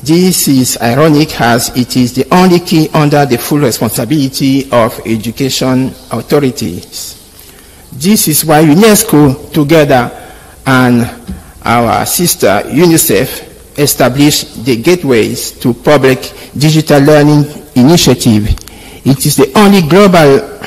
This is ironic as it is the only key under the full responsibility of education authorities. This is why UNESCO, together and our sister UNICEF, established the Gateways to Public Digital Learning Initiative. It is the only global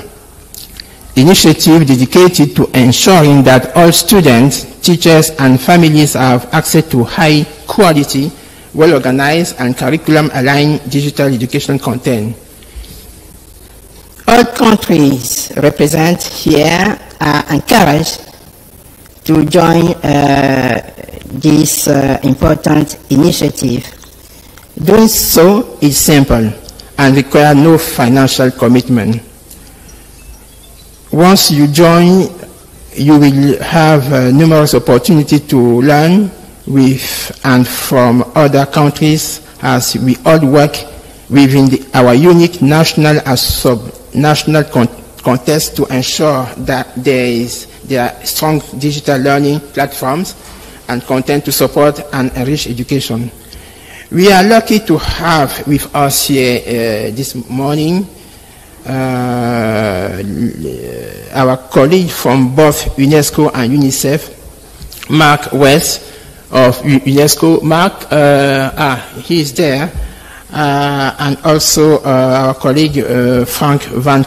initiative dedicated to ensuring that all students, teachers, and families have access to high-quality, well-organized, and curriculum-aligned digital education content. All countries represented here are encouraged to join this important initiative. Doing so is simple and requires no financial commitment. Once you join, you will have numerous opportunities to learn with and from other countries as we all work within our unique national and sub-national context to ensure that there are strong digital learning platforms and content to support and enrich education. We are lucky to have with us here this morning our colleague from both UNESCO and UNICEF, Mark West of UNESCO. Mark, he is there, and also our colleague Frank Van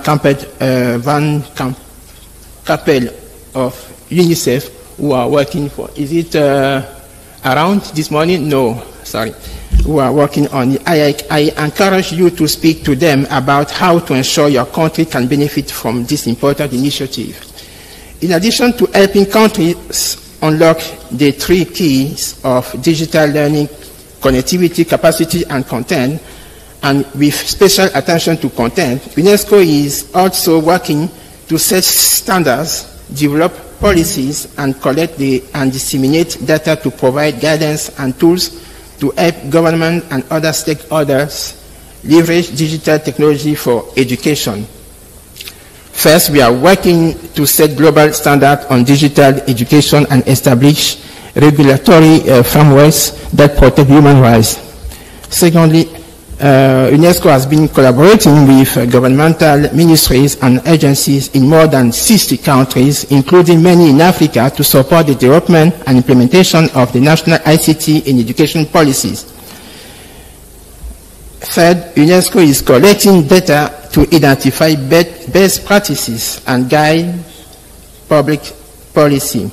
Kappel of UNICEF, who are working for, is it around this morning? No, sorry. Who are working on it. I encourage you to speak to them about how to ensure your country can benefit from this important initiative. In addition to helping countries unlock the three keys of digital learning: connectivity, capacity, and content, and with special attention to content, UNESCO is also working to set standards, develop policies, and collect and disseminate data to provide guidance and tools to help government and other stakeholders leverage digital technology for education. First, we are working to set global standards on digital education and establish regulatory frameworks that protect human rights. Secondly, UNESCO has been collaborating with governmental ministries and agencies in more than 60 countries, including many in Africa, to support the development and implementation of the national ICT in education policies. Third, UNESCO is collecting data to identify best practices and guide public policy.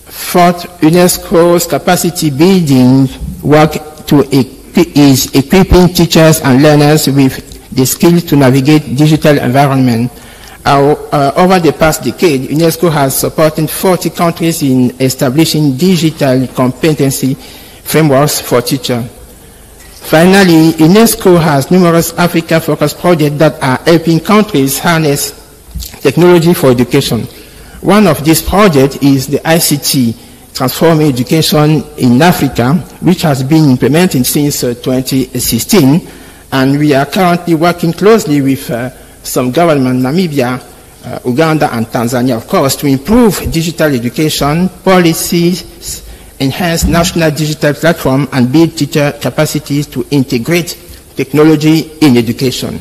Fourth, UNESCO's capacity building work is equipping teachers and learners with the skills to navigate digital environment. Over the past decade, UNESCO has supported 40 countries in establishing digital competency frameworks for teachers. Finally, UNESCO has numerous Africa-focused projects that are helping countries harness technology for education. One of these projects is the ICT, Transforming Education in Africa, which has been implemented since 2016, and we are currently working closely with some governments, Namibia, Uganda, and Tanzania, of course, to improve digital education policies, enhance national digital platform, and build teacher capacities to integrate technology in education.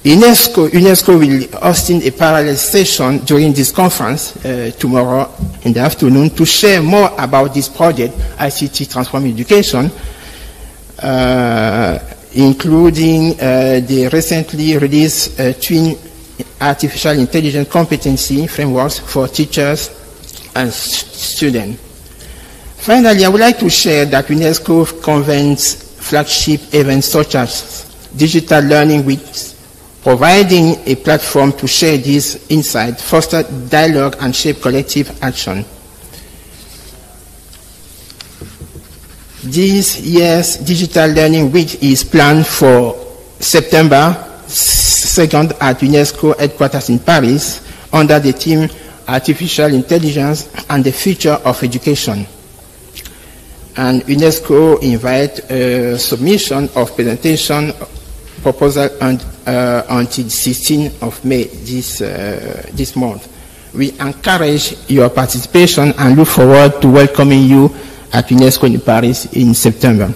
UNESCO will host a parallel session during this conference tomorrow in the afternoon to share more about this project, ICT Transforming Education, including the recently released twin artificial intelligence competency frameworks for teachers and students. Finally, I would like to share that UNESCO convenes flagship events such as Digital Learning Weeks, providing a platform to share these insights, foster dialogue, and shape collective action. This year's Digital Learning Week is planned for September 2nd at UNESCO headquarters in Paris under the theme Artificial Intelligence and the Future of Education. And UNESCO invite submission of presentation proposal until 16th of May this month. We encourage your participation and look forward to welcoming you at UNESCO in Paris in September.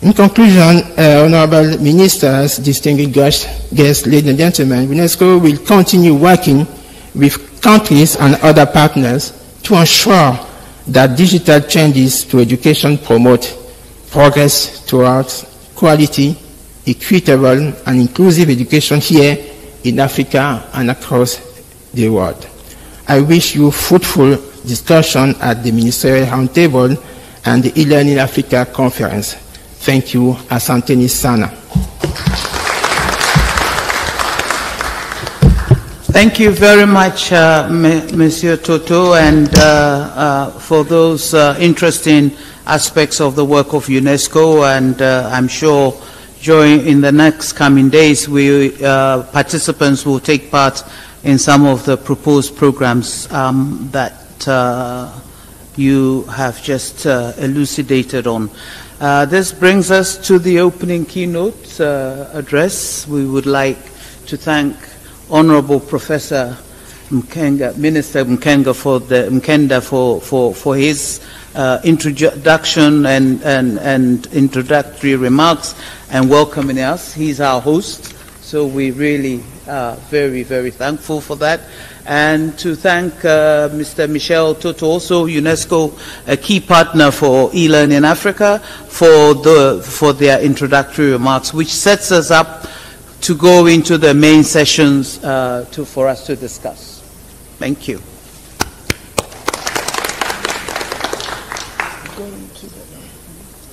In conclusion, honorable ministers, distinguished guests, ladies and gentlemen, UNESCO will continue working with countries and other partners to ensure that digital changes to education promote progress towards quality, equitable, and inclusive education here in Africa and across the world. I wish you fruitful discussion at the Ministerial Roundtable and the e-Learning Africa Conference. Thank you. Asanteni sana. Thank you very much, Monsieur Toto, and for those interesting aspects of the work of UNESCO. And I'm sure in the next coming days, participants will take part in some of the proposed programs that you have just elucidated on. This brings us to the opening keynote address. We would like to thank Honorable Professor Mkenga, Minister Mkenga for his introduction and introductory remarks and welcoming us. He's our host, so we really are very, very thankful for that. And to thank Mr. Michel Toto, also UNESCO, a key partner for e-Learning Africa, for their introductory remarks, which sets us up to go into the main sessions for us to discuss. Thank you.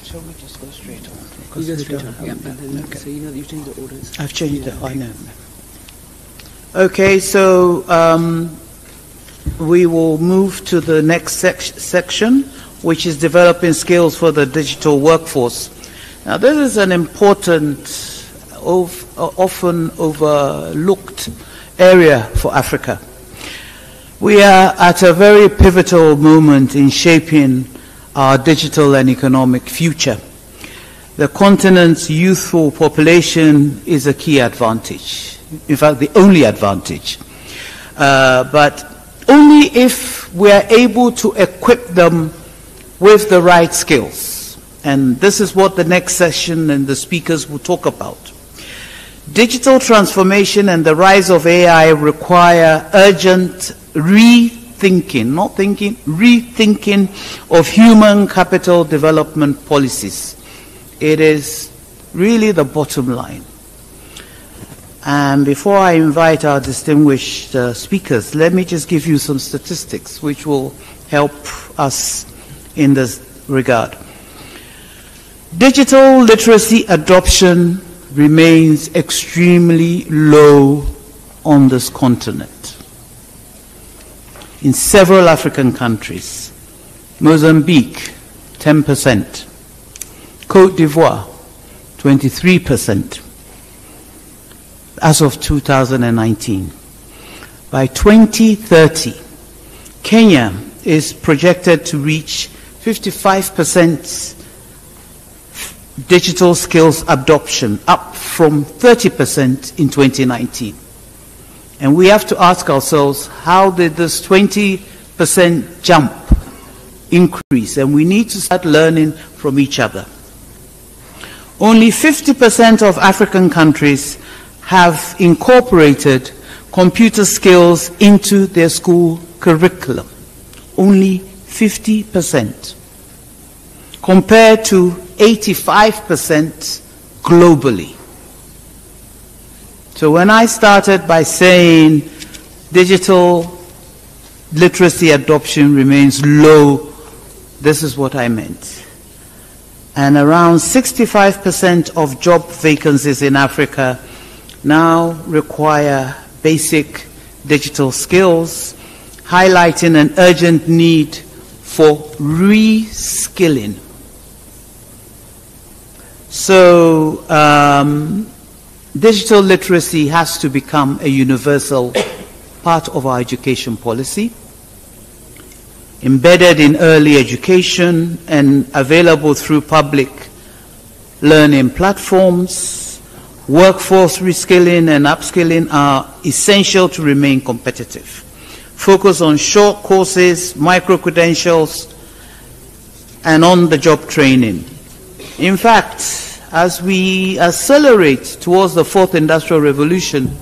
Shall we just go straight on? You go straight on. Yeah. Okay. So you know that you've changed the orders. I've changed it. I know. Okay, so we will move to the next section, which is developing skills for the digital workforce. Now, this is an important, often overlooked area for Africa. We are at a very pivotal moment in shaping our digital and economic future. The continent's youthful population is a key advantage. In fact, the only advantage. But only if we are able to equip them with the right skills. And this is what the next session and the speakers will talk about. Digital transformation and the rise of AI require urgent rethinking, not thinking, rethinking of human capital development policies. It is really the bottom line. And before I invite our distinguished speakers, let me just give you some statistics which will help us in this regard. Digital literacy adoption remains extremely low on this continent. In several African countries, Mozambique, 10%, Côte d'Ivoire, 23%. As of 2019. By 2030, Kenya is projected to reach 55% digital skills adoption, up from 30% in 2019. And we have to ask ourselves, how did this 20% jump increase? And we need to start learning from each other. Only 50% of African countries have incorporated computer skills into their school curriculum. Only 50%, compared to 85% globally. So when I started by saying digital literacy adoption remains low, this is what I meant. And around 65% of job vacancies in Africa now require basic digital skills, highlighting an urgent need for reskilling. So digital literacy has to become a universal part of our education policy, embedded in early education and available through public learning platforms. Workforce reskilling and upskilling are essential to remain competitive. focus on short courses, micro-credentials, and on-the-job training. In fact, as we accelerate towards the fourth industrial revolution,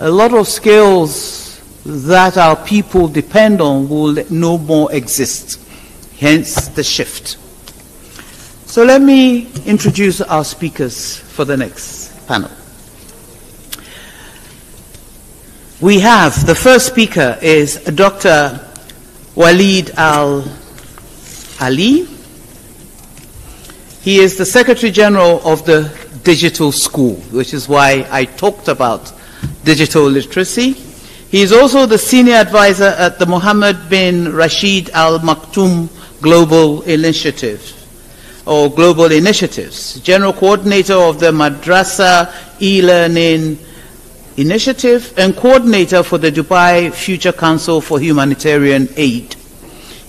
a lot of skills that our people depend on will no more exist, hence the shift. So let me introduce our speakers for the next panel. We have, the first speaker is Dr. Walid Al-Ali. He is the Secretary General of the Digital School, which is why I talked about digital literacy. He is also the Senior Advisor at the Mohammed bin Rashid Al Maktoum Global Initiative, or Global Initiatives, General Coordinator of the Madrasa E-Learning Initiative, and Coordinator for the Dubai Future Council for Humanitarian Aid.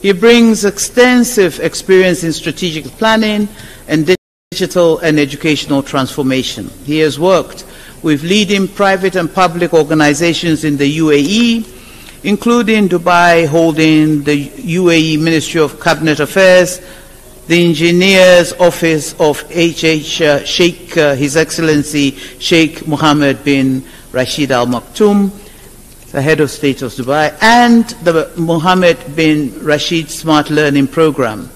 He brings extensive experience in strategic planning and digital and educational transformation. He has worked with leading private and public organizations in the UAE, including Dubai Holding, the UAE Ministry of Cabinet Affairs, the Engineers Office of Sheikh, His Excellency Sheikh Mohammed bin Rashid Al Maktoum, the head of state of Dubai, and the Mohammed bin Rashid Smart Learning Program.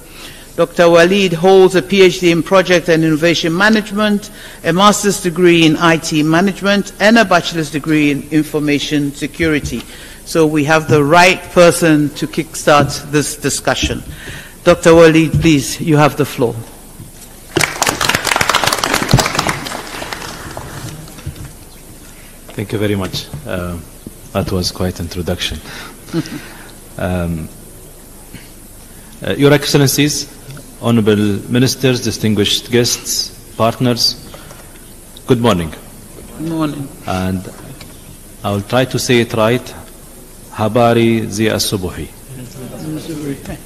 Dr. Walid holds a PhD in Project and Innovation Management, a master's degree in IT Management, and a bachelor's degree in Information Security. So we have the right person to kickstart this discussion. Dr. Walid, please, you have the floor. Thank you very much. That was quite an introduction. Your Excellencies, Honorable Ministers, distinguished guests, partners, good morning. Good morning. And I will try to say it right. Habari zi as-subuhi.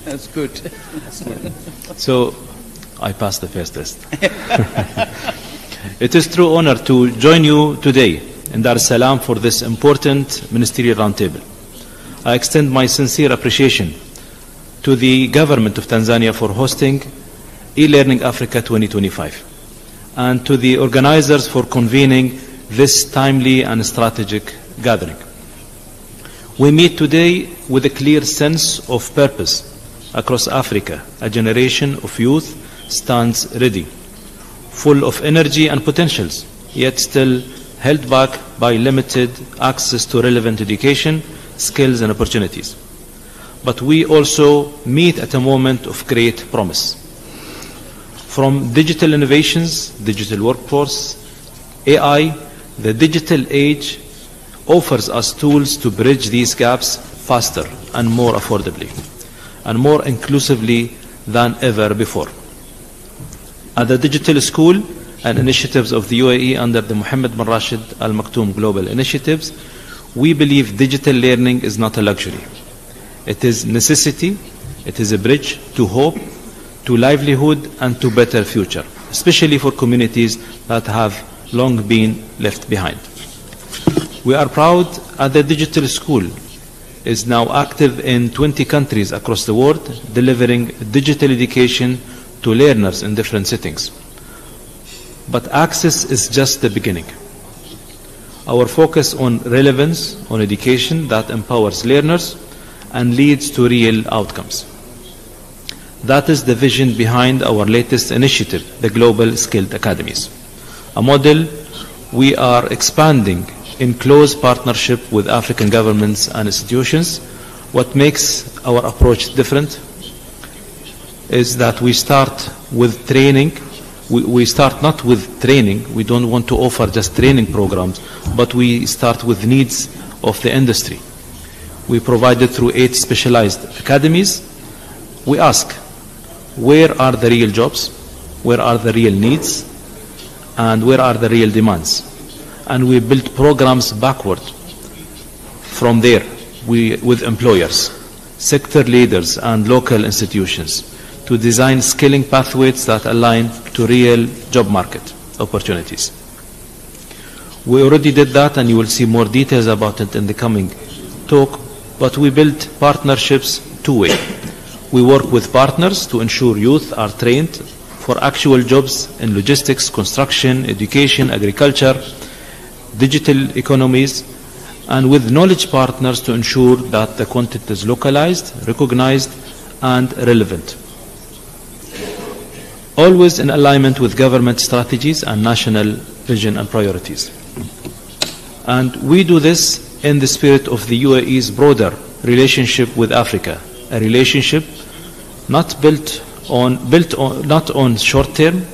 That's good. So, I passed the first test. It is a true honor to join you today in Dar es Salaam for this important ministerial roundtable. I extend my sincere appreciation to the government of Tanzania for hosting E-Learning Africa 2025 and to the organizers for convening this timely and strategic gathering. We meet today with a clear sense of purpose. Across Africa, a generation of youth stands ready, full of energy and potentials, yet still held back by limited access to relevant education, skills and opportunities. But we also meet at a moment of great promise. From digital innovations, digital workforce, AI, the digital age offers us tools to bridge these gaps faster and more affordably, and more inclusively than ever before. At the Digital School and initiatives of the UAE under the Mohammed bin Rashid Al Maktoum Global Initiatives, we believe digital learning is not a luxury. It is necessity, it is a bridge to hope, to livelihood and to better future, especially for communities that have long been left behind. We are proud that the Digital School is now active in 20 countries across the world, delivering digital education to learners in different settings. But access is just the beginning. Our focus on relevance, on education that empowers learners and leads to real outcomes. That is the vision behind our latest initiative, the Global Skilled Academies, a model we are expanding in close partnership with African governments and institutions. What makes our approach different is that we start with training. We start not with training. We don't want to offer just training programs, but we start with needs of the industry. We provide it through 8 specialized academies. We ask, where are the real jobs? Where are the real needs? And where are the real demands? And we build programs backward from there with employers, sector leaders and local institutions to design skilling pathways that align to real job market opportunities. We already did that, and you will see more details about it in the coming talk. but we build partnerships two-way. We work with partners to ensure youth are trained for actual jobs in logistics, construction, education, agriculture, digital economies, and with knowledge partners to ensure that the content is localized, recognized, and relevant. Always in alignment with government strategies and national vision and priorities. And we do this in the spirit of the UAE's broader relationship with Africa, a relationship not built on short-term,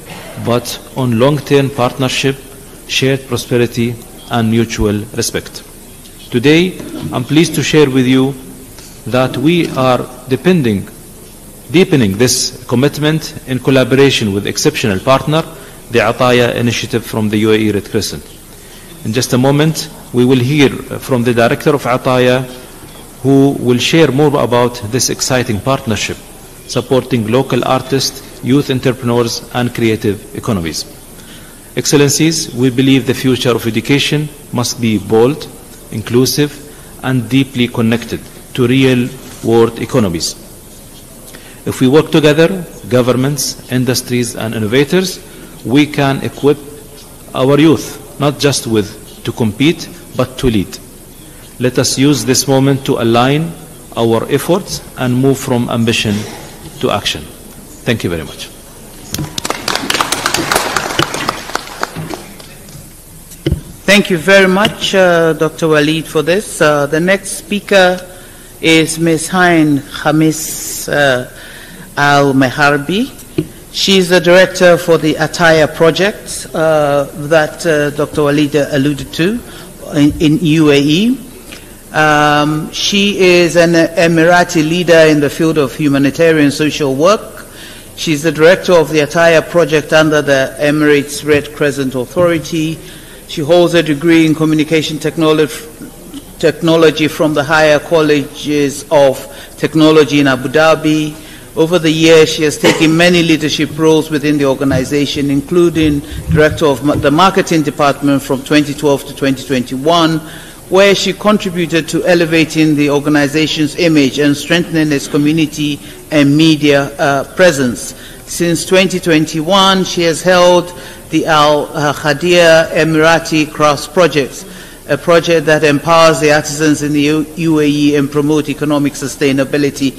but on long-term partnership, shared prosperity, and mutual respect. Today, I'm pleased to share with you that we are deepening this commitment in collaboration with exceptional partner, the Ataya initiative from the UAE Red Crescent. In just a moment, we will hear from the director of Ataya, who will share more about this exciting partnership, supporting local artists, youth entrepreneurs, and creative economies. Excellencies, we believe the future of education must be bold, inclusive, and deeply connected to real-world economies. If we work together, governments, industries, and innovators, we can equip our youth, not just to compete, but to lead. Let us use this moment to align our efforts and move from ambition to action. Thank you very much. Thank you very much, Dr. Walid, for this. The next speaker is Ms. Hain Khamis Al-Meharbi. She's the director for the Ataya project that Dr. Walid alluded to in UAE. She is an Emirati leader in the field of humanitarian social work. She's the director of the Ataya project under the Emirates Red Crescent Authority. She holds a degree in communication technology from the Higher Colleges of Technology in Abu Dhabi. Over the years, she has taken many leadership roles within the organization, including director of the marketing department from 2012 to 2021, where she contributed to elevating the organization's image and strengthening its community and media presence. Since 2021, she has held the Al-Khadir Emirati Crafts Project, a project that empowers the artisans in the UAE and promote economic sustainability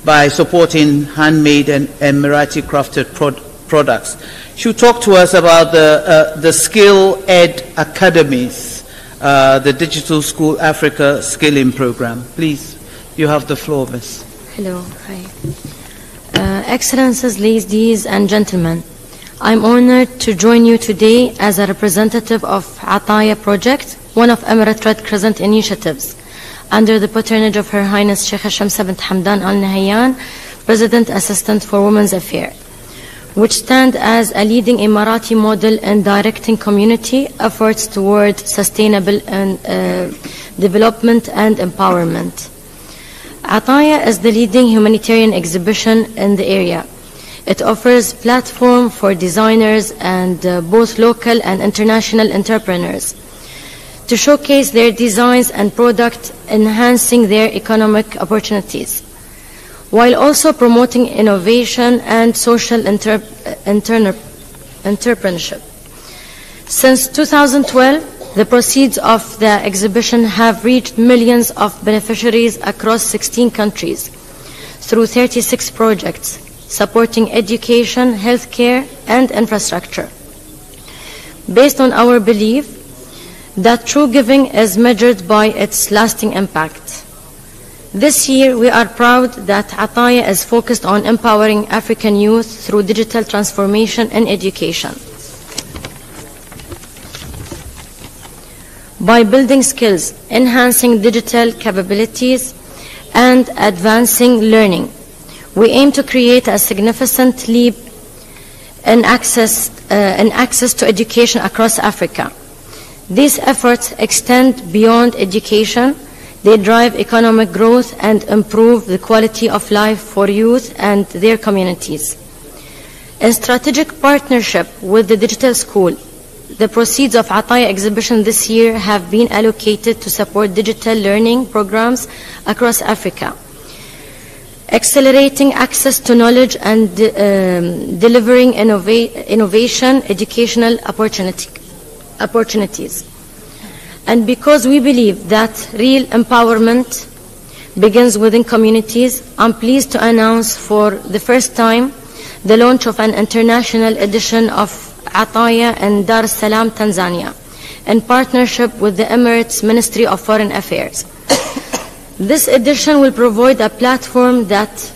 by supporting handmade and Emirati crafted products. She'll talk to us about the Skill Ed Academies, the Digital School Africa Skilling Program. Please, you have the floor, Miss. Hello, hi. Excellencies, ladies and gentlemen, I'm honored to join you today as a representative of Ataya Project, one of Emirate Red Crescent initiatives, under the patronage of Her Highness Sheikh Shamsa bint Hamdan Al Nahyan, President Assistant for Women's Affairs, which stand as a leading Emirati model in directing community efforts toward sustainable development and empowerment. Ataya is the leading humanitarian exhibition in the area. It offers platform for designers and both local and international entrepreneurs to showcase their designs and product, enhancing their economic opportunities, while also promoting innovation and social entrepreneurship. Since 2012, the proceeds of the exhibition have reached millions of beneficiaries across 16 countries through 36 projects supporting education, healthcare, and infrastructure. Based on our belief that true giving is measured by its lasting impact. This year, we are proud that Ataya is focused on empowering African youth through digital transformation and education. By building skills, enhancing digital capabilities, and advancing learning, we aim to create a significant leap in access to education across Africa. These efforts extend beyond education. They drive economic growth and improve the quality of life for youth and their communities. In strategic partnership with the Digital School, the proceeds of Ataya exhibition this year have been allocated to support digital learning programs across Africa, accelerating access to knowledge and delivering innovation, educational opportunities. And because we believe that real empowerment begins within communities, I'm pleased to announce for the first time the launch of an international edition of Ataya in Dar es Salaam, Tanzania, in partnership with the Emirates Ministry of Foreign Affairs. This edition will provide a platform that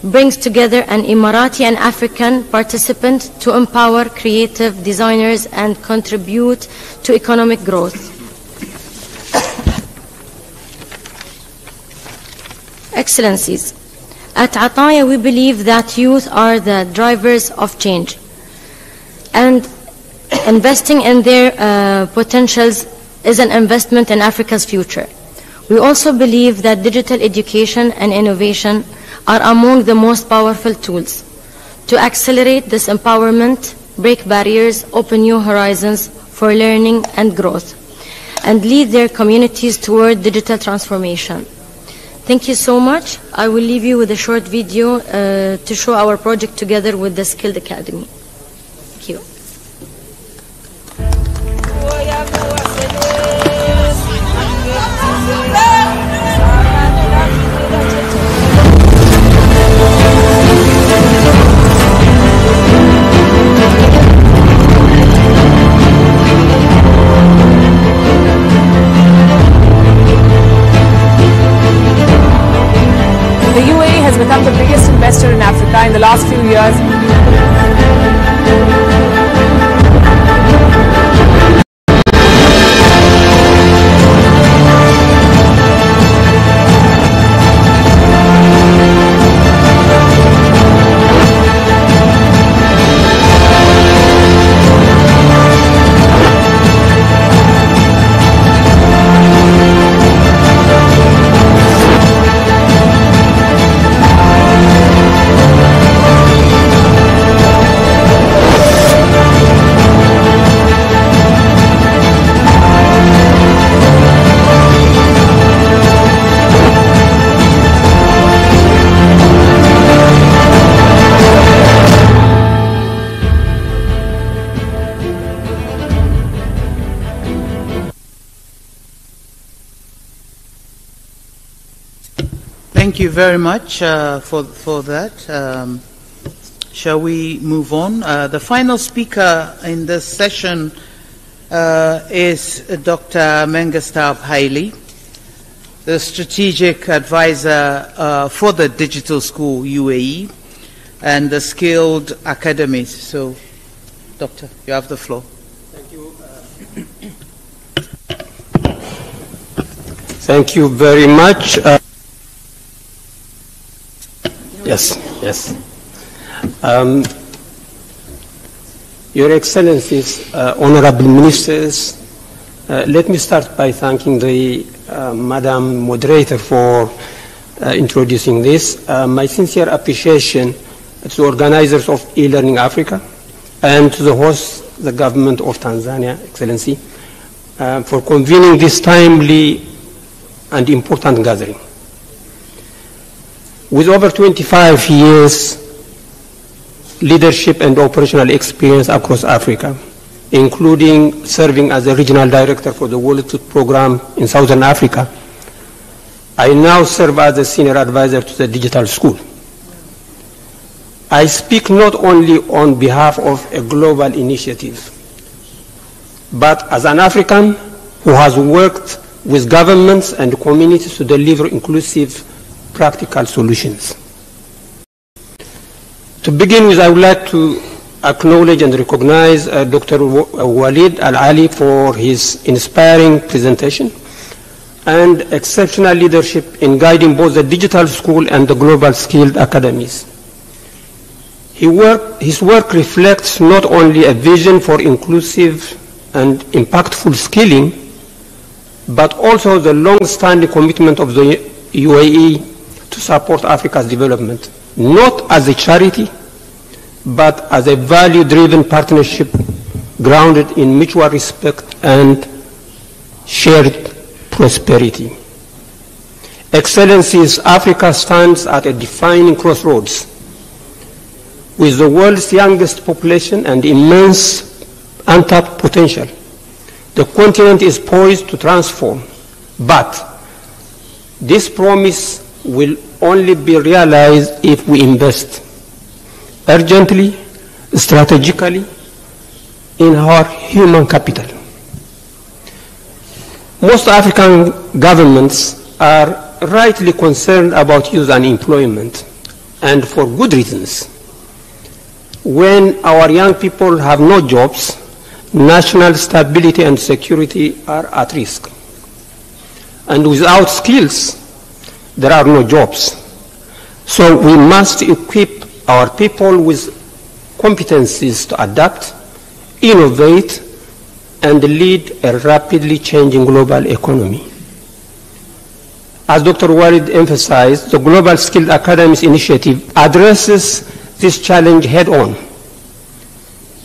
brings together an Emirati and African participant to empower creative designers and contribute to economic growth. Excellencies, at Ataya we believe that youth are the drivers of change, and investing in their potentials is an investment in Africa's future. We also believe that digital education and innovation are among the most powerful tools to accelerate this empowerment, break barriers, open new horizons for learning and growth, and lead their communities toward digital transformation. Thank you so much. I will leave you with a short video to show our project together with the Skilled Academy. Thank you. The UAE has become the biggest investor in Africa in the last few years. Thank you very much for that. Shall we move on? The final speaker in this session is Dr. Mengestab Haile, the Strategic Advisor for the Digital School UAE and the Skilled Academies. So, Doctor, you have the floor. Thank you. Thank you very much. Yes. Your Excellencies, Honorable Ministers, let me start by thanking the Madam Moderator for introducing this. My sincere appreciation to the organizers of e-Learning Africa and to the host, the Government of Tanzania, Excellency, for convening this timely and important gathering. With over 25 years leadership and operational experience across Africa, including serving as the Regional Director for the World Food Program in Southern Africa, I now serve as a Senior Advisor to the Digital School. I speak not only on behalf of a global initiative, but as an African who has worked with governments and communities to deliver inclusive practical solutions. To begin with, I would like to acknowledge and recognize Dr. Walid Al-Ali for his inspiring presentation and exceptional leadership in guiding both the digital school and the global skilled academies. His work reflects not only a vision for inclusive and impactful skilling, but also the long-standing commitment of the UAE to support Africa's development, not as a charity, but as a value-driven partnership grounded in mutual respect and shared prosperity. Excellencies, Africa stands at a defining crossroads. With the world's youngest population and immense untapped potential, the continent is poised to transform. But this promise will only be realized if we invest urgently, strategically, in our human capital. Most African governments are rightly concerned about youth unemployment, and for good reasons. When our young people have no jobs, national stability and security are at risk. And without skills, there are no jobs. So we must equip our people with competencies to adapt, innovate, and lead a rapidly changing global economy. As Dr. Walid emphasized, the Global Skilled Academies Initiative addresses this challenge head-on.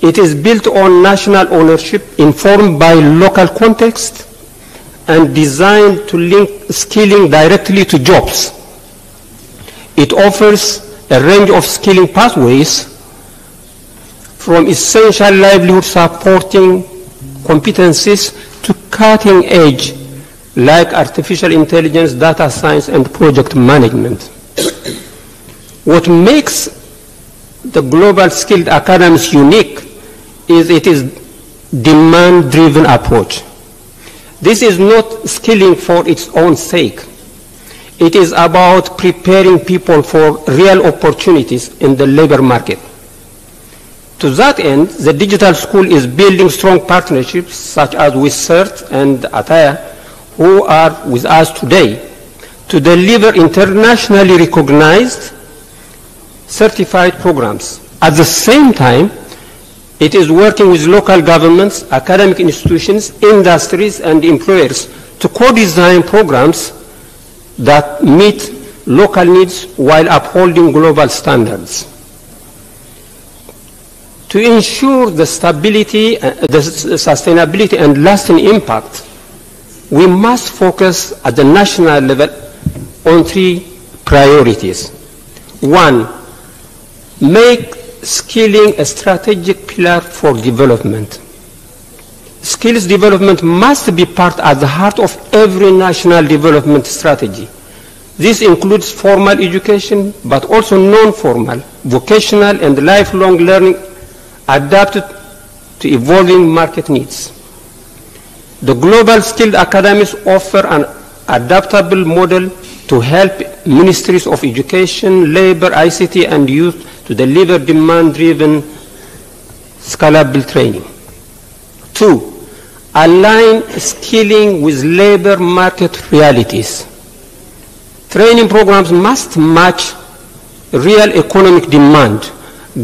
It is built on national ownership informed by local context and designed to link skilling directly to jobs. It offers a range of skilling pathways from essential livelihood supporting competencies to cutting edge like artificial intelligence, data science, and project management. What makes the Global Skilled Academies unique is it is demand-driven approach. This is not skilling for its own sake. It is about preparing people for real opportunities in the labor market. To that end, the digital school is building strong partnerships such as with CERT and Ataya, who are with us today, to deliver internationally recognized certified programs. At the same time, it is working with local governments, academic institutions, industries, and employers to co-design programs that meet local needs while upholding global standards. To ensure the stability, the sustainability, and lasting impact, we must focus at the national level on three priorities. One, make skilling a strategic pillar for development. Skills development must be part at the heart of every national development strategy. This includes formal education, but also non-formal, vocational, and lifelong learning adapted to evolving market needs. The Global Skilled Academies offer an adaptable model to help ministries of education, labor, ICT, and youth to deliver demand-driven, scalable training. Two, align skilling with labor market realities. Training programs must match real economic demand.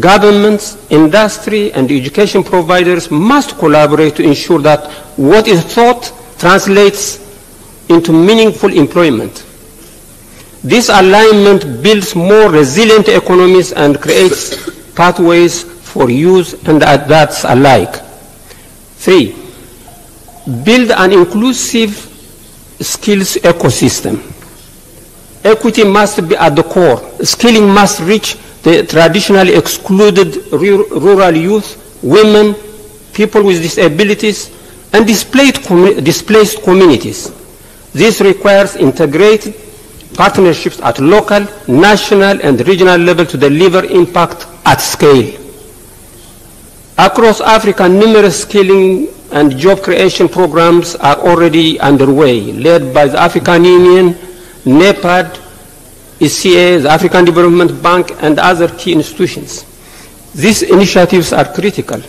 Governments, industry, and education providers must collaborate to ensure that what is taught translates into meaningful employment. This alignment builds more resilient economies and creates pathways for youth and adults alike. Three, build an inclusive skills ecosystem. Equity must be at the core. Skilling must reach the traditionally excluded rural youth, women, people with disabilities, and displaced communities. This requires integrated partnerships at local, national, and regional level to deliver impact at scale. Across Africa, numerous skilling and job creation programs are already underway, led by the African Union, NEPAD, ECA, the African Development Bank, and other key institutions. These initiatives are critical,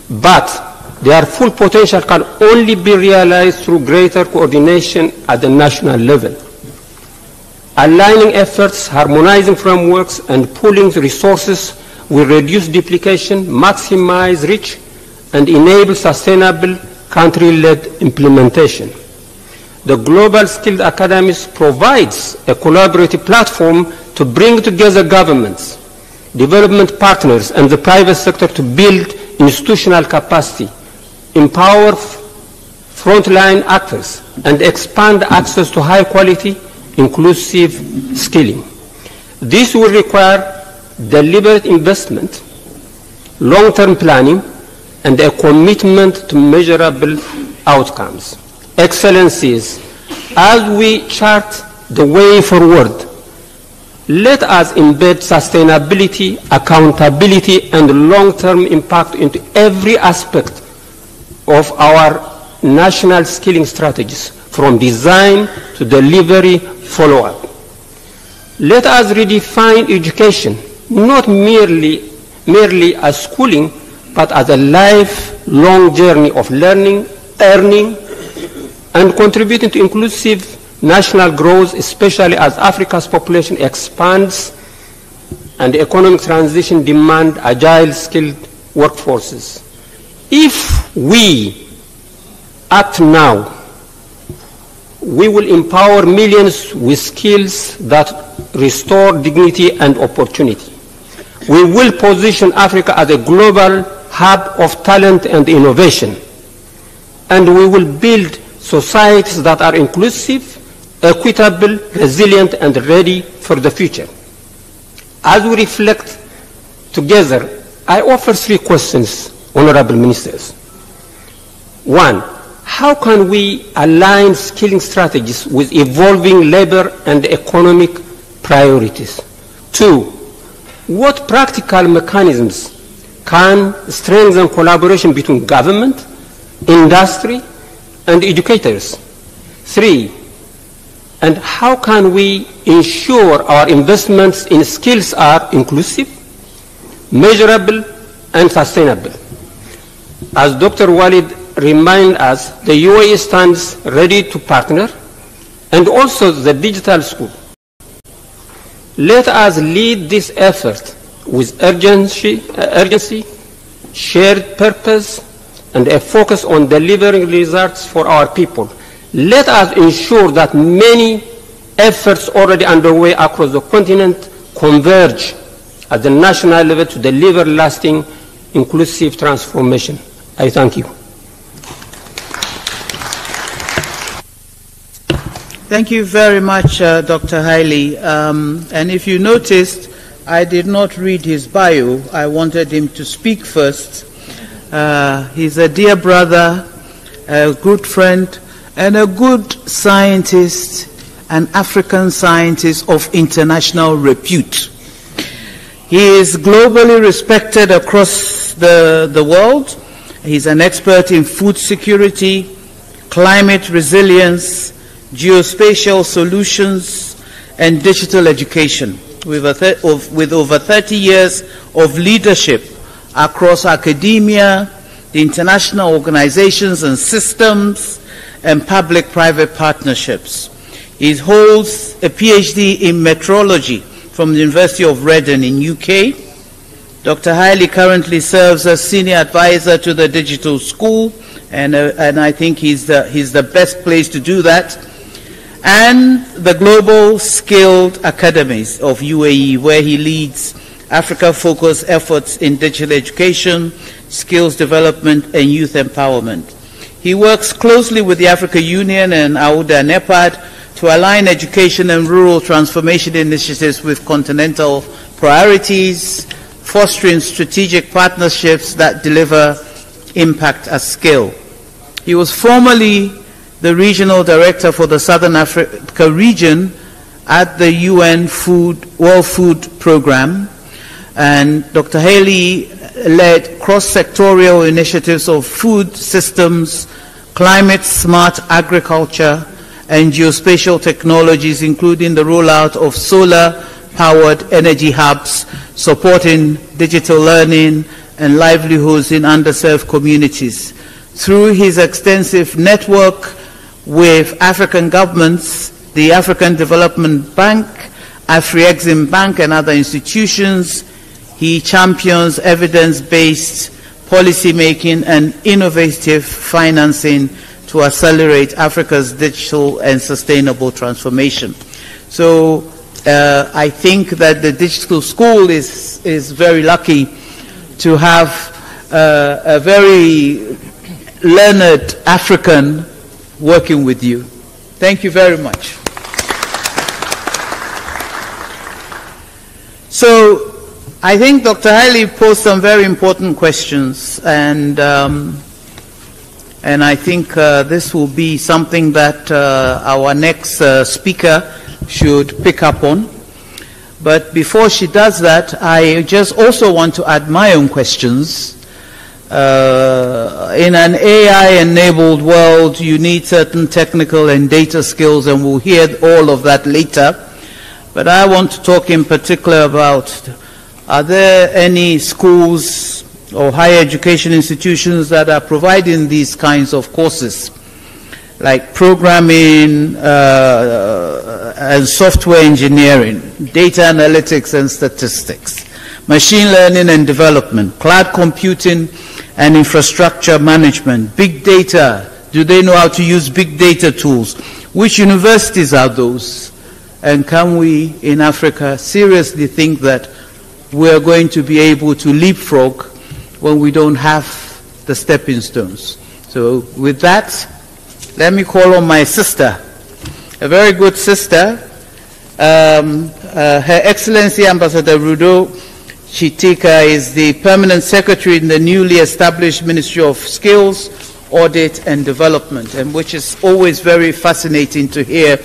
but their full potential can only be realized through greater coordination at the national level. Aligning efforts, harmonizing frameworks, and pooling the resources will reduce duplication, maximize reach, and enable sustainable country-led implementation. The Global Skilled Academies provides a collaborative platform to bring together governments, development partners, and the private sector to build institutional capacity, empower frontline actors, and expand access to high-quality, inclusive skilling. This will require deliberate investment, long-term planning, and a commitment to measurable outcomes. Excellencies, as we chart the way forward, let us embed sustainability, accountability, and long-term impact into every aspect of our national skilling strategies, from design to delivery follow-up. Let us redefine education, not merely as schooling, but as a lifelong journey of learning, earning, and contributing to inclusive national growth, especially as Africa's population expands and economic transition demand agile, skilled workforces. If we act now, we will empower millions with skills that restore dignity and opportunity. We will position Africa as a global hub of talent and innovation. And we will build societies that are inclusive, equitable, resilient, and ready for the future. As we reflect together, I offer 3 questions, honorable ministers. 1, how can we align skilling strategies with evolving labor and economic priorities? 2, what practical mechanisms can strengthen collaboration between government, industry, and educators? 3, and how can we ensure our investments in skills are inclusive, measurable, and sustainable? As Dr. Walid reminded us, the UAE stands ready to partner, and also the digital school. Let us lead this effort with urgency, shared purpose, and a focus on delivering results for our people. Let us ensure that many efforts already underway across the continent converge at the national level to deliver lasting, inclusive transformation. I thank you. Thank you very much, Dr. Haile. And if you noticed, I did not read his bio. I wanted him to speak first. He's a dear brother, a good friend, and a good scientist, an African scientist of international repute. He is globally respected across the world. He's an expert in food security, climate resilience, geospatial solutions, and digital education, with over 30 years of leadership across academia, the international organizations and systems, and public-private partnerships. He holds a PhD in metrology from the University of Reading in UK. Dr. Haile currently serves as senior advisor to the digital school, and I think he's the best place to do that, and the Global Skilled Academies of UAE, where he leads Africa-focused efforts in digital education, skills development, and youth empowerment. He works closely with the Africa Union and AUDA and NEPAD to align education and rural transformation initiatives with continental priorities, fostering strategic partnerships that deliver impact at scale. He was formerly the regional director for the Southern Africa region at the UN World Food Programme, and Dr. Haile led cross-sectorial initiatives of food systems, climate-smart agriculture, and geospatial technologies, including the rollout of solar-powered energy hubs, supporting digital learning and livelihoods in underserved communities. Through his extensive network with African governments, the African Development Bank, Afri-Exim Bank, and other institutions, he champions evidence-based policy-making and innovative financing to accelerate Africa's digital and sustainable transformation. So I think that the digital school is very lucky to have a very learned African working with you. Thank you very much. So, I think Dr. Haile posed some very important questions, and I think this will be something that our next speaker should pick up on. But before she does that, I just also want to add my own questions. In an AI-enabled world, you need certain technical and data skills, and we'll hear all of that later. But I want to talk in particular about, are there any schools or higher education institutions that are providing these kinds of courses, like programming and software engineering, data analytics and statistics, machine learning and development, cloud computing and infrastructure management, big data? Do they know how to use big data tools? Which universities are those? And can we in Africa seriously think that we're going to be able to leapfrog when we don't have the stepping stones? So with that, let me call on my sister, a very good sister, Her Excellency Ambassador Rudo Chitika is the Permanent Secretary in the newly established Ministry of Skills, Audit and Development, and which is always very fascinating to hear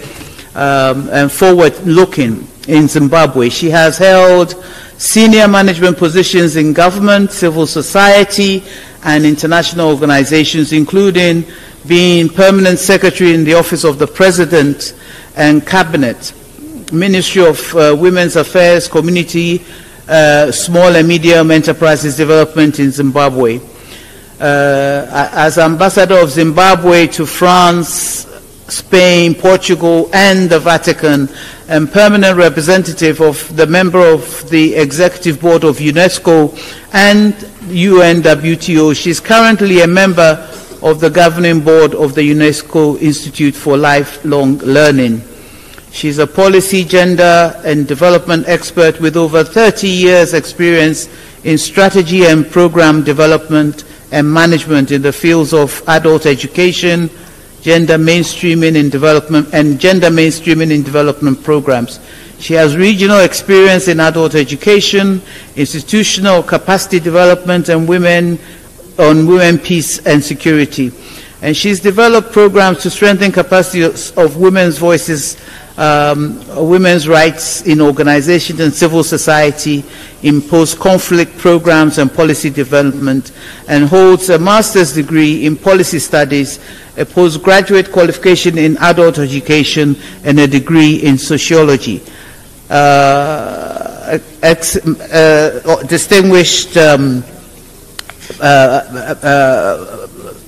and forward-looking in Zimbabwe. She has held senior management positions in government, civil society, and international organizations, including being Permanent Secretary in the Office of the President and Cabinet, Ministry of Women's Affairs, Community, Small and Medium Enterprises Development in Zimbabwe. As Ambassador of Zimbabwe to France, Spain, Portugal, and the Vatican, and permanent representative of the member of the Executive Board of UNESCO and UNWTO. She's currently a member of the Governing Board of the UNESCO Institute for Lifelong Learning. She's a policy, gender, and development expert with over 30 years' experience in strategy and program development and management in the fields of adult education, gender mainstreaming in development, and gender mainstreaming in development programs. She has regional experience in adult education, institutional capacity development, and women, peace and security. And she's developed programs to strengthen capacity of women's voices, women's rights in organizations and civil society, in post-conflict programs and policy development, and holds a master's degree in policy studies, a postgraduate qualification in adult education, and a degree in sociology. Distinguished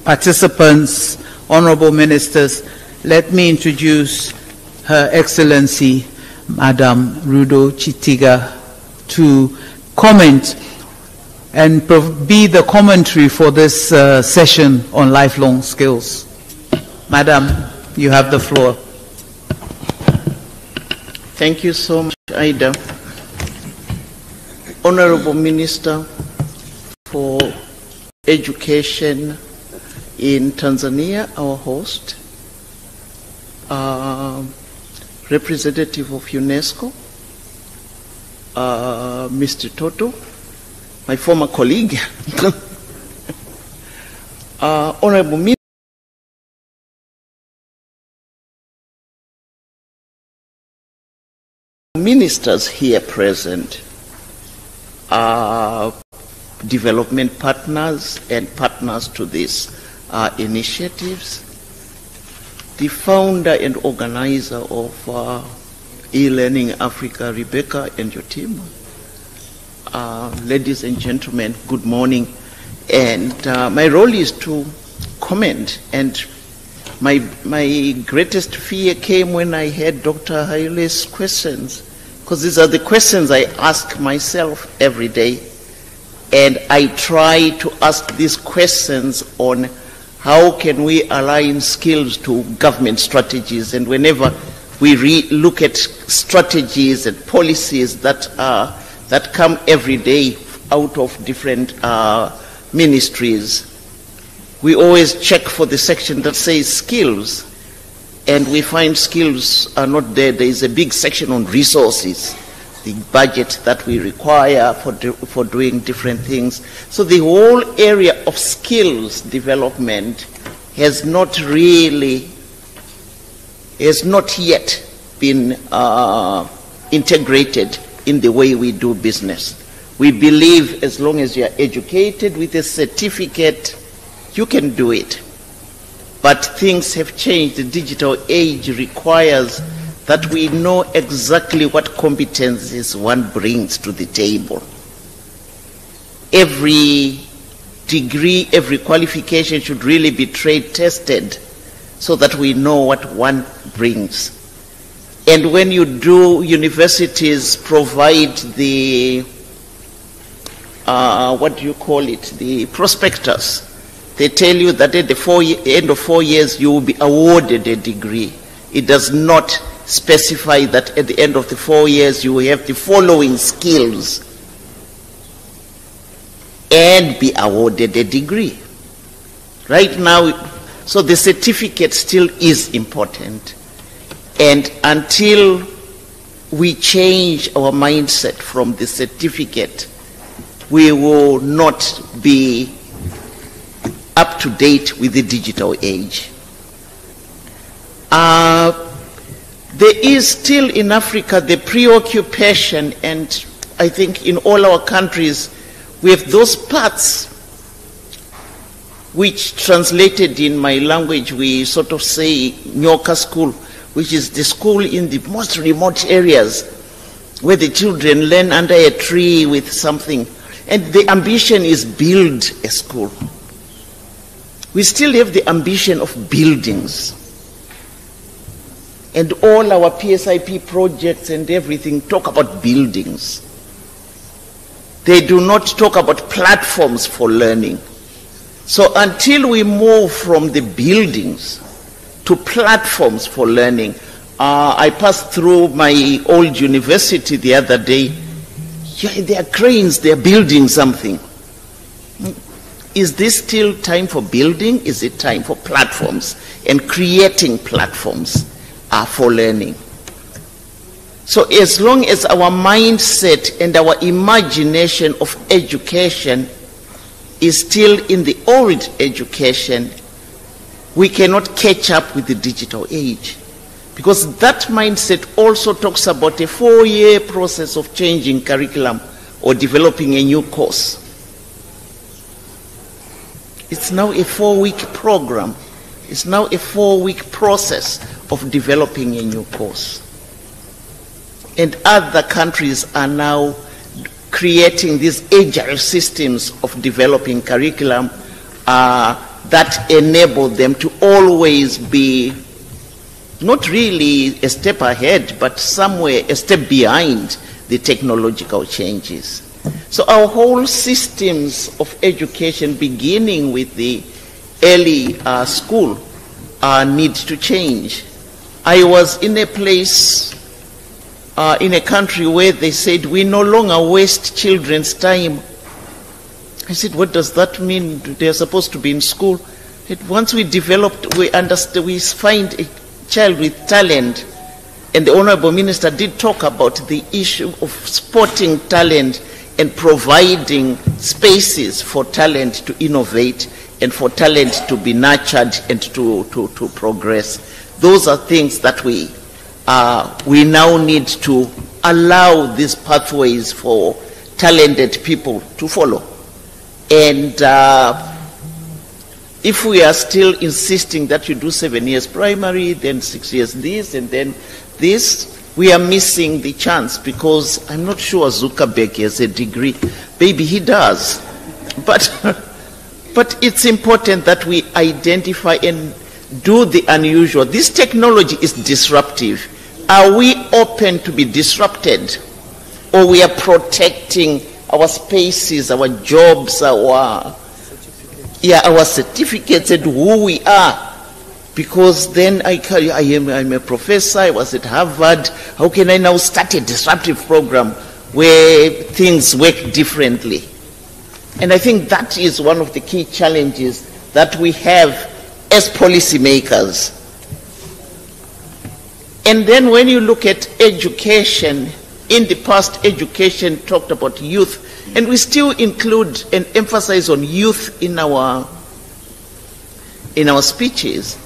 participants, honorable ministers, let me introduce Her Excellency Madam Rudo Chitika to comment and be the commentary for this session on lifelong skills. Madam, you have the floor. Thank you so much, Ida. Honorable Minister for Education in Tanzania, our host, representative of UNESCO, Mr. Toto, my former colleague, Honorable Ministers here present, development partners and partners to these initiatives, the founder and organizer of e-Learning Africa, Rebecca, and your team. Ladies and gentlemen, good morning. And my role is to comment. And my greatest fear came when I heard Dr. Haile's questions, because these are the questions I ask myself every day. And I try to ask these questions on how can we align skills to government strategies. And whenever we look at strategies and policies that come every day out of different ministries, we always check for the section that says skills, and we find skills are not there. There is a big section on resources, the budget that we require for doing different things. So the whole area of skills development has not yet been integrated in the way we do business. We believe as long as you are educated with a certificate, you can do it. But things have changed. The digital age requires that we know exactly what competencies one brings to the table. Every degree, every qualification should really be trade tested so that we know what one brings. And when you do, universities provide the, the prospectus. They tell you that at the end of 4 years you will be awarded a degree. It does not specify that at the end of the 4 years you will have the following skills and be awarded a degree. Right now, so the certificate still is important. And until we change our mindset from the certificate, we will not be up to date with the digital age. There is still in Africa the preoccupation, and I think in all our countries, we have those parts which translated in my language, we sort of say Nyoka School, which is the school in the most remote areas where the children learn under a tree with something. And the ambition is build a school. We still have the ambition of buildings. And all our PSIP projects and everything talk about buildings. They do not talk about platforms for learning. So until we move from the buildings to platforms for learning, I passed through my old university the other day. Yeah, there are cranes, they are building something. Is this still time for building? Is it time for platforms and creating platforms for learning? So as long as our mindset and our imagination of education is still in the old education, we cannot catch up with the digital age. Because that mindset also talks about a 4-year process of changing curriculum or developing a new course. It's now a 4-week program. It's now a 4-week process of developing a new course. And other countries are now creating these agile systems of developing curriculum that enable them to always be not really a step ahead, but somewhere a step behind the technological changes. So our whole systems of education, beginning with the early school, need to change. I was in a place, in a country where they said, we no longer waste children's time. I said, what does that mean? They're supposed to be in school. Once we developed, we understand, we find a child with talent, and the Honorable Minister did talk about the issue of spotting talent and providing spaces for talent to innovate and for talent to be nurtured and to progress. Those are things that we now need to allow these pathways for talented people to follow. And if we are still insisting that you do 7 years primary, then 6 years this, and then this, we are missing the chance, because I'm not sure Zuckerberg has a degree. Maybe he does. But it's important that we identify and do the unusual. This technology is disruptive. Are we open to be disrupted? Or we are protecting our spaces, our jobs, our certificates and who we are? Because then I'm a professor, I was at Harvard. How can I now start a disruptive program where things work differently? And I think that is one of the key challenges that we have as policymakers. And then when you look at education, in the past, education talked about youth, and we still include and emphasize on youth in our speeches.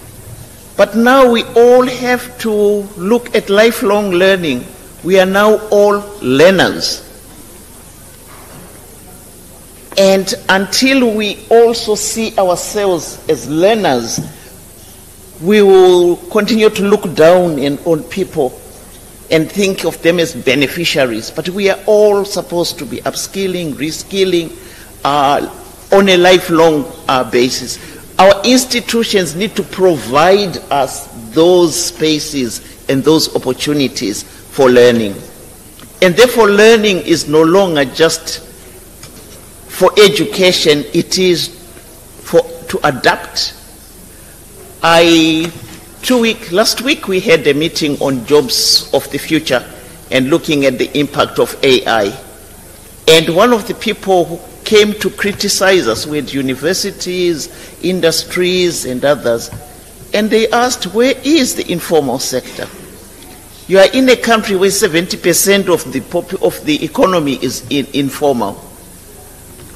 But now we all have to look at lifelong learning. We are now all learners. And until we also see ourselves as learners, we will continue to look down on people and think of them as beneficiaries. But we are all supposed to be upskilling, reskilling on a lifelong basis. Our institutions need to provide us those spaces and those opportunities for learning. And therefore, learning is no longer just for education, it is to adapt. Last week we had a meeting on jobs of the future and looking at the impact of AI. And one of the people who came to criticize us with universities, industries, and others, and they asked, where is the informal sector? You are in a country where 70% of the economy is informal.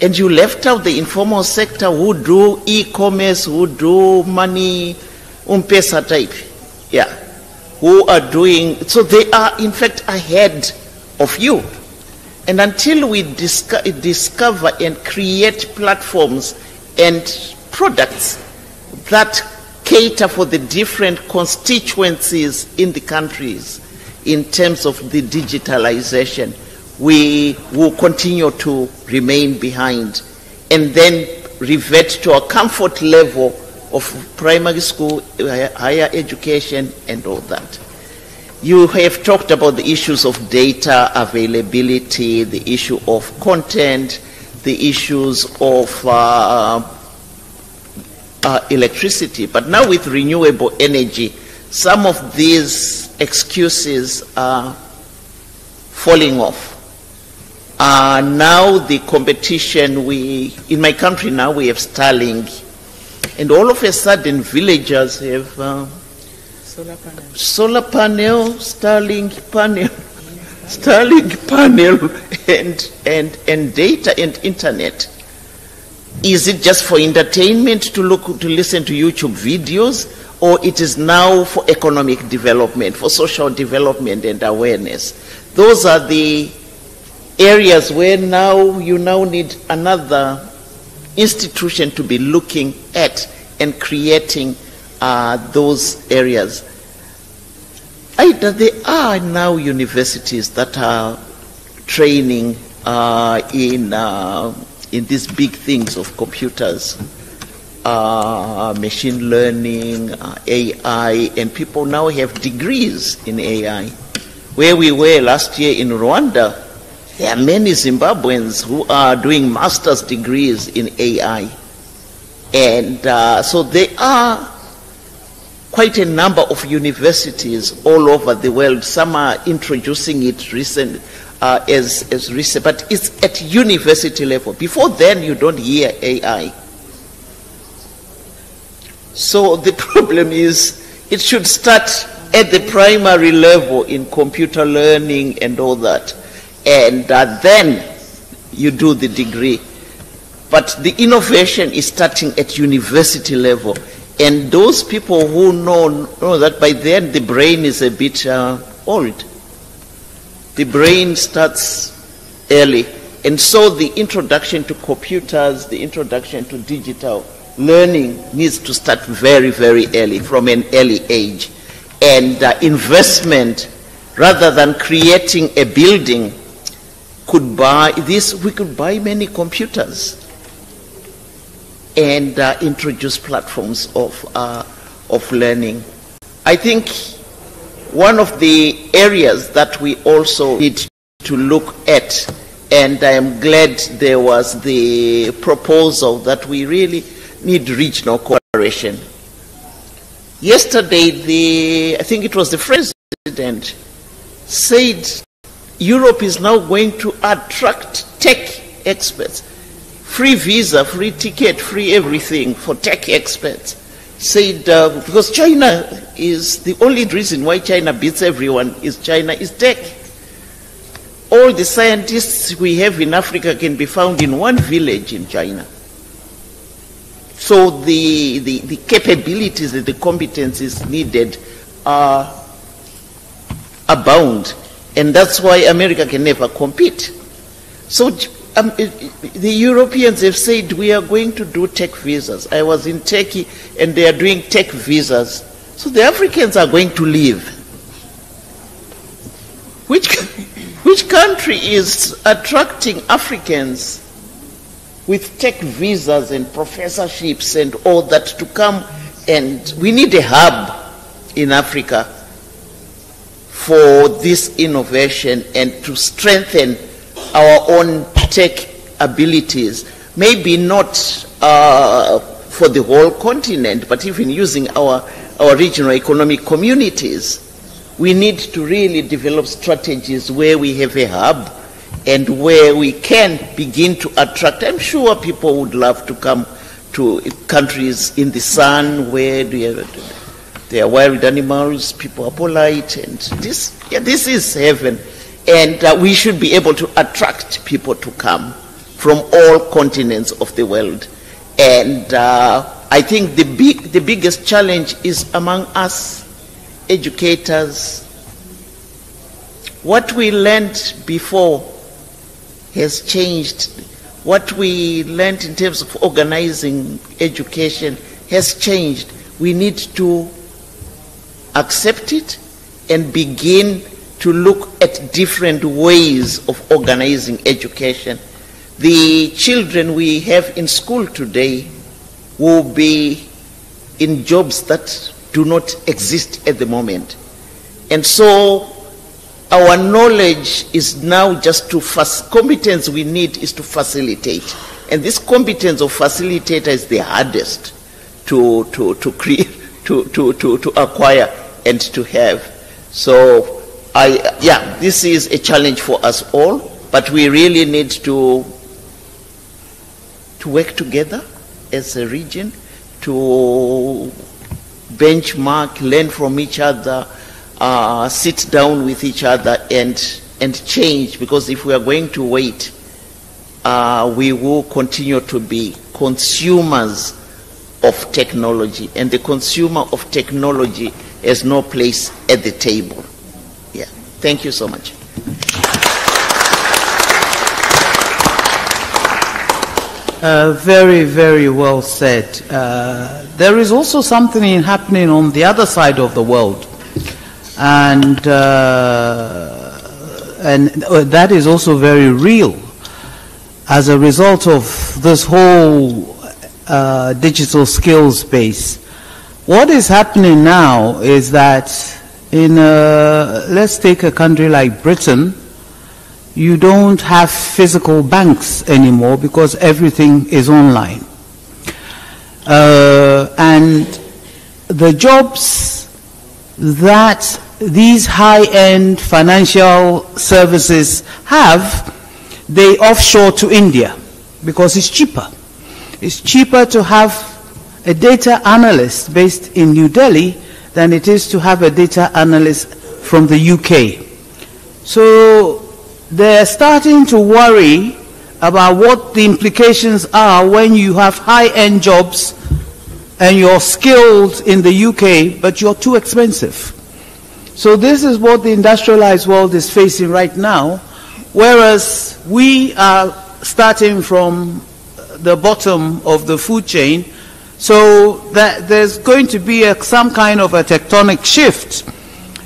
And you left out the informal sector who do e-commerce, who do money, M-Pesa type. Yeah. Who are doing, so they are in fact ahead of you. And until we discover and create platforms and products that cater for the different constituencies in the countries in terms of the digitalization, we will continue to remain behind and then revert to a comfort level of primary school, higher education, and all that. You have talked about the issues of data availability, the issue of content, the issues of electricity. But now with renewable energy, some of these excuses are falling off. Now the competition, in my country now we have Starlink, and all of a sudden villagers have solar panel, Starlink panel, and data and internet. Is it just for entertainment to listen to YouTube videos, or it is now for economic development, for social development and awareness? Those are the areas where you now need another institution to be looking at and creating those areas. There are now universities that are training in these big things of computers, machine learning, AI, and people now have degrees in AI. Where we were last year in Rwanda, there are many Zimbabweans who are doing master's degrees in AI. And so there are quite a number of universities all over the world. Some are introducing it as recent, but it's at university level. Before then, you don't hear AI. So the problem is, it should start at the primary level in computer learning and all that. And then you do the degree. But the innovation is starting at university level. And those people who know that by then the brain is a bit old. The brain starts early. And so the introduction to computers, the introduction to digital learning needs to start very, very early, from an early age. And investment, rather than creating a building, we could buy many computers and introduce platforms of learning. I think one of the areas that we also need to look at, and I am glad there was the proposal that we really need regional cooperation. Yesterday, I think it was the president said Europe is now going to attract tech experts free visa, free ticket, free everything for tech experts. Said, because China is, the only reason why China beats everyone is China is tech. All the scientists we have in Africa can be found in one village in China. So the capabilities and the competencies needed are abound. And that's why America can never compete. So the Europeans have said we are going to do tech visas. I was in Turkey and they are doing tech visas. So the Africans are going to leave. Which country is attracting Africans with tech visas and professorships and all that to come? And we need a hub in Africa for this innovation and to strengthen our own tech abilities. Maybe not for the whole continent, but even using our regional economic communities. We need to really develop strategies where we have a hub and where we can begin to attract. I'm sure people would love to come to countries in the sun where there are wild animals, people are polite, and this is heaven. And we should be able to attract people to come from all continents of the world. And I think the biggest challenge is among us educators. What we learned before has changed. What we learned in terms of organizing education has changed. We need to accept it and begin to look at different ways of organizing education. The children we have in school today will be in jobs that do not exist at the moment. And so our knowledge is now just to competence we need is to facilitate. And this competence of facilitator is the hardest to create, to acquire and to have. So this is a challenge for us all, but we really need to work together as a region to benchmark, learn from each other, sit down with each other and change, because if we are going to wait, we will continue to be consumers of technology, and the consumer of technology has no place at the table. Yeah. Thank you so much. Very, very well said. There is also something happening on the other side of the world, and that is also very real as a result of this whole digital skills base. What is happening now is that let's take a country like Britain. You don't have physical banks anymore because everything is online. And the jobs that these high-end financial services have, they offshore to India because it's cheaper. It's cheaper to have a data analyst based in New Delhi than it is to have a data analyst from the UK. So they're starting to worry about what the implications are when you have high-end jobs and you're skilled in the UK, but you're too expensive. So this is what the industrialized world is facing right now, whereas we are starting from the bottom of the food chain, so that there's going to be some kind of a tectonic shift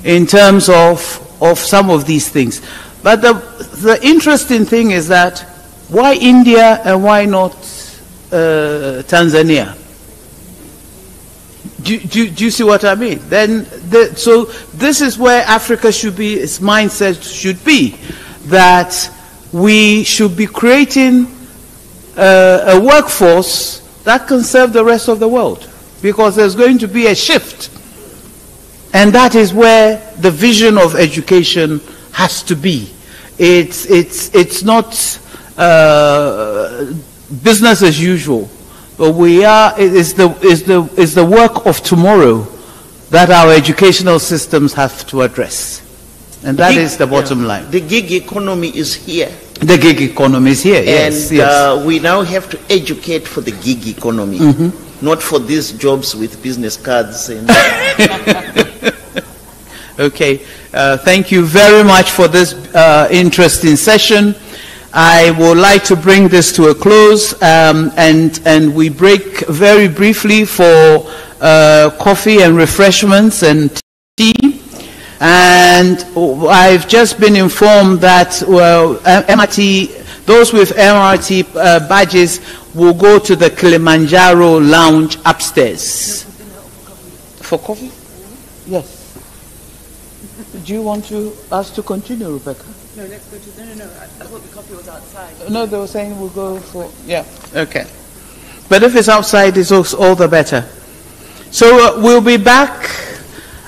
in terms of some of these things. But the interesting thing is that why India and why not Tanzania? Do you see what I mean? So this is where Africa should be, its mindset should be, that we should be creating a workforce that can serve the rest of the world, because there's going to be a shift. And that is where the vision of education has to be. It's not business as usual. But it is the work of tomorrow that our educational systems have to address. And that is the bottom line. The gig economy is here. The gig economy is here, yes. And we now have to educate for the gig economy, not for these jobs with business cards. And Okay, thank you very much for this interesting session. I would like to bring this to a close, and we break very briefly for coffee and refreshments and tea. And I've just been informed that MRT, those with MRT badges will go to the Kilimanjaro lounge upstairs. For coffee? Yes. Do you want us to continue, Rebecca? No, let's go to... No. I thought the coffee was outside. No, they were saying we'll go for... Yeah, okay. But if it's outside, it's all the better. So we'll be back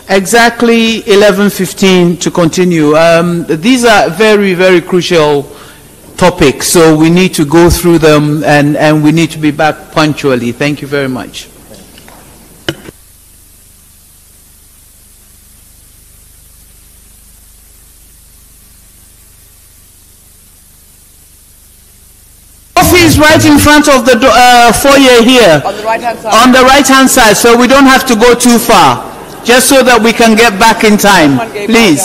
exactly 11:15 to continue. These are very, very crucial topics, so we need to go through them, and we need to be back punctually. Thank you very much. Coffee is right in front of the foyer here. On the right-hand side. On the right-hand side, so we don't have to go too far. Just so that we can get back in time. Please.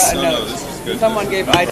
Someone gave Ida.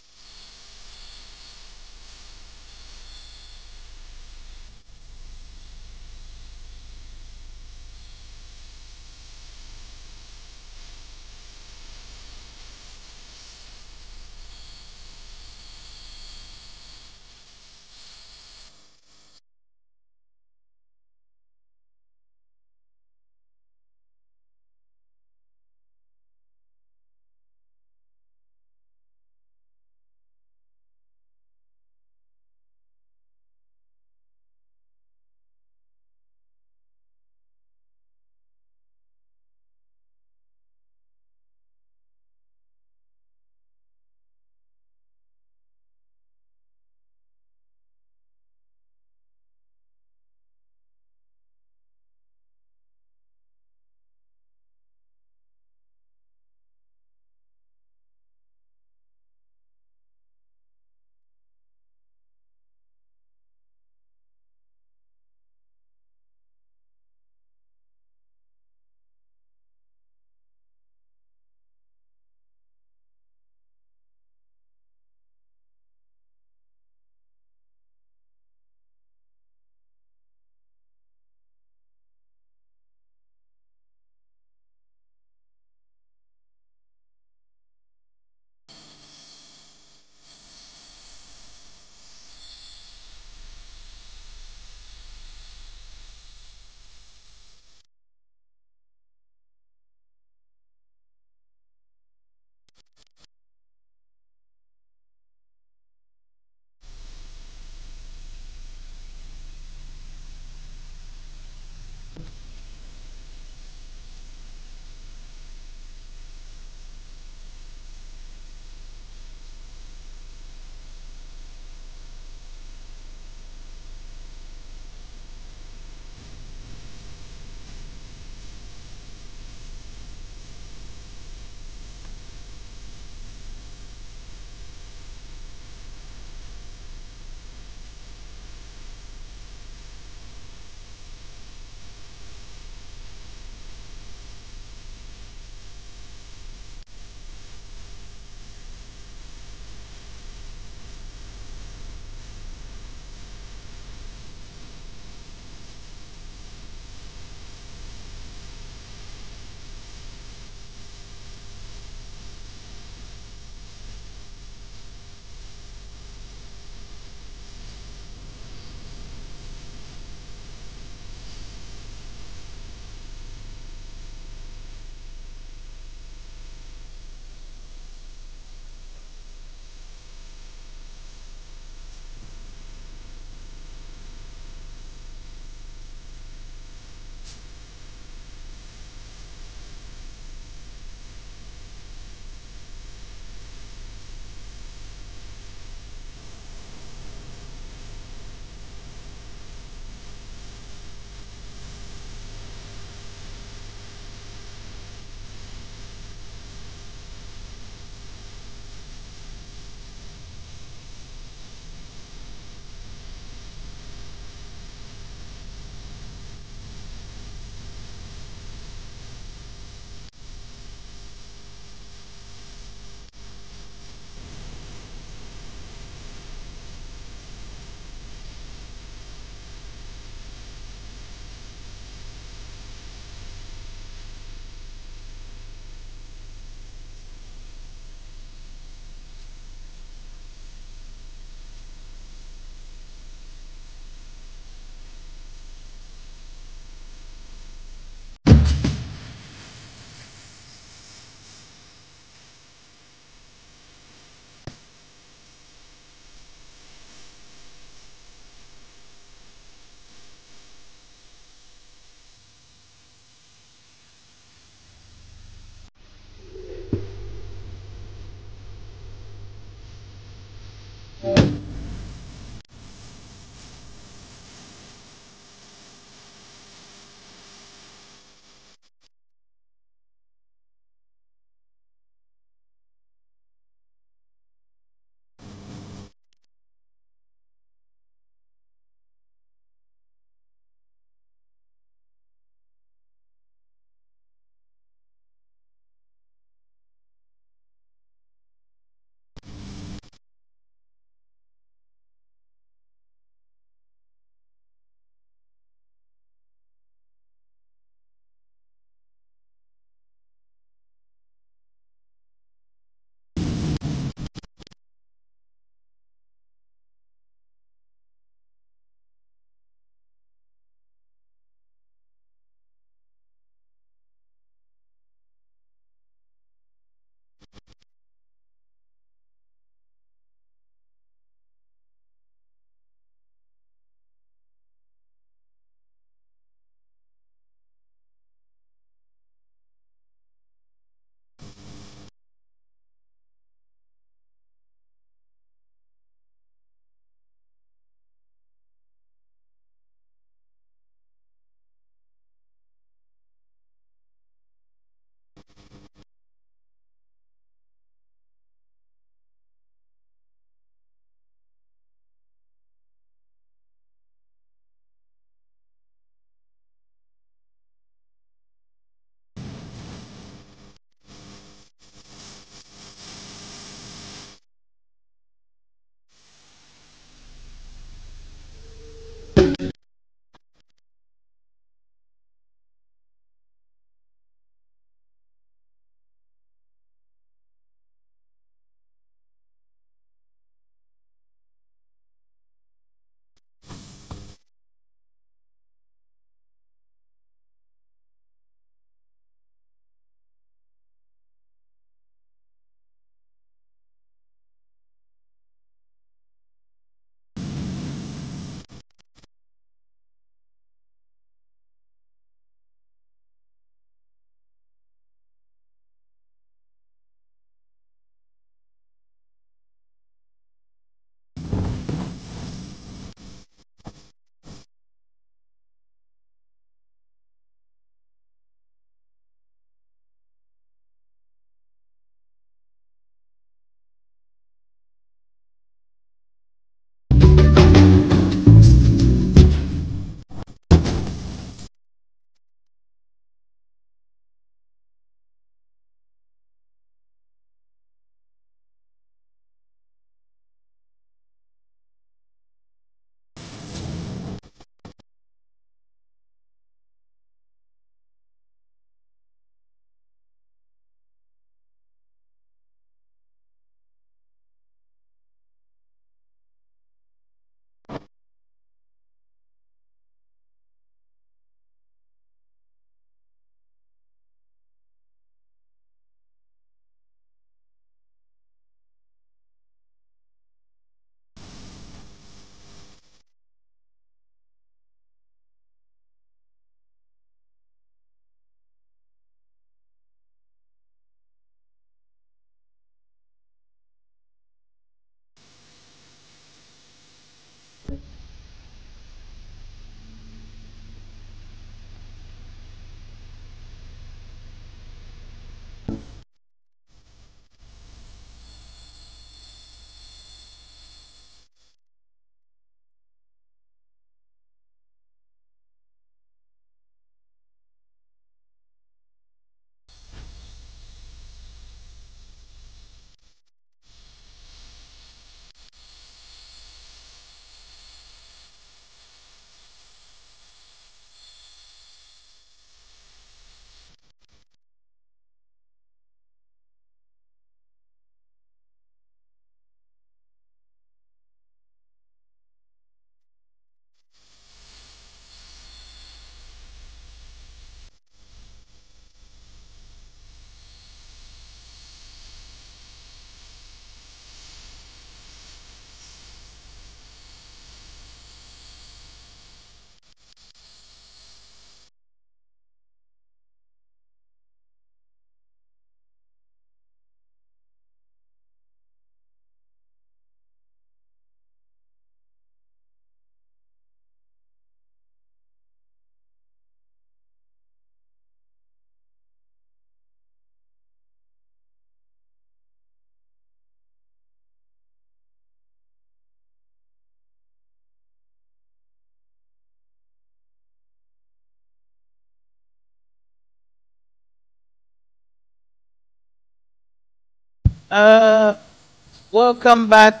Welcome back,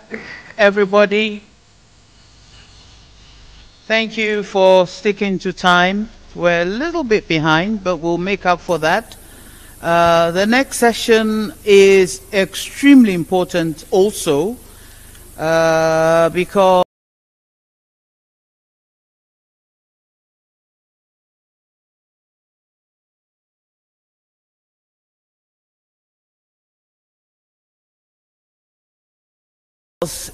everybody. Thank you for sticking to time. We're a little bit behind, but we'll make up for that. The next session is extremely important also because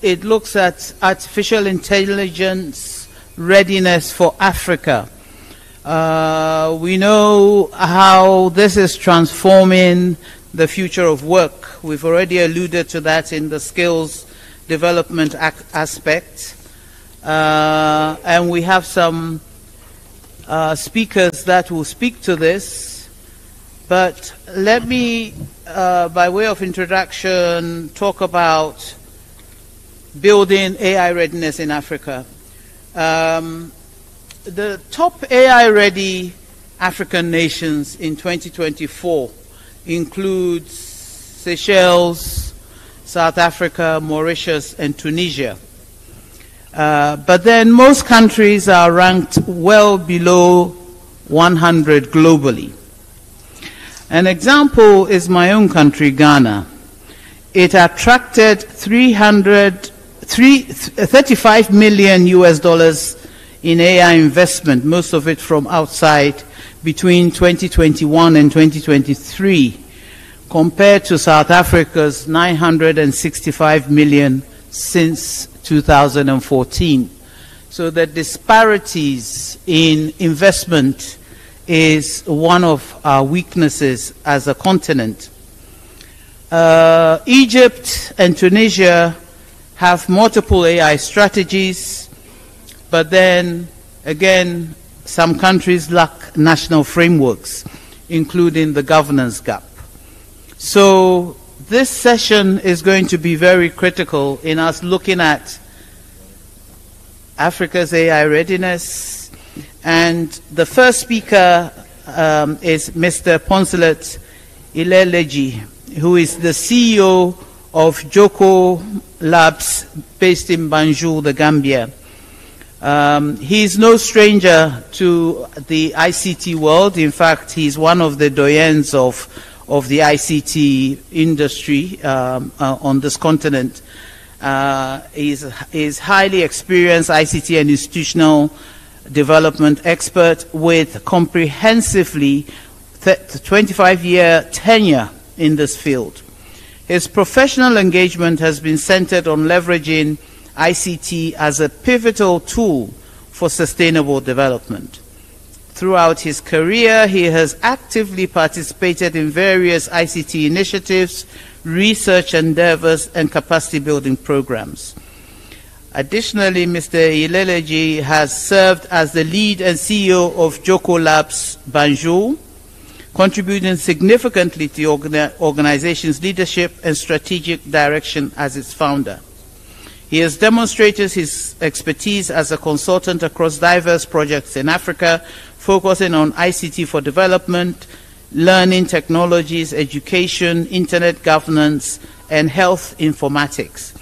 it looks at artificial intelligence readiness for Africa. We know how this is transforming the future of work. We've already alluded to that in the skills development aspect. And we have some speakers that will speak to this. But let me, by way of introduction, talk about building AI readiness in Africa. The top AI-ready African nations in 2024 includes Seychelles, South Africa, Mauritius, and Tunisia. But then most countries are ranked well below 100 globally. An example is my own country, Ghana. It attracted 35 million US dollars in AI investment, most of it from outside, between 2021 and 2023, compared to South Africa's 965 million since 2014. So the disparities in investment is one of our weaknesses as a continent. Egypt and Tunisia have multiple AI strategies, but then, again, some countries lack national frameworks, including the governance gap. So this session is going to be very critical in us looking at Africa's AI readiness. And the first speaker is Mr. Poncelet Ileleji, who is the CEO of Joko Labs based in Banjul, the Gambia. He is no stranger to the ICT world. In fact, he's one of the doyens of the ICT industry on this continent. He's highly experienced ICT and institutional development expert with comprehensively 25-year tenure in this field. His professional engagement has been centered on leveraging ICT as a pivotal tool for sustainable development. Throughout his career, he has actively participated in various ICT initiatives, research endeavors, and capacity building programs. Additionally, Mr. Ileleji has served as the lead and CEO of Joko Labs Banjul, contributing significantly to the organization's leadership and strategic direction as its founder. He has demonstrated his expertise as a consultant across diverse projects in Africa, focusing on ICT for development, learning technologies, education, internet governance, and health informatics.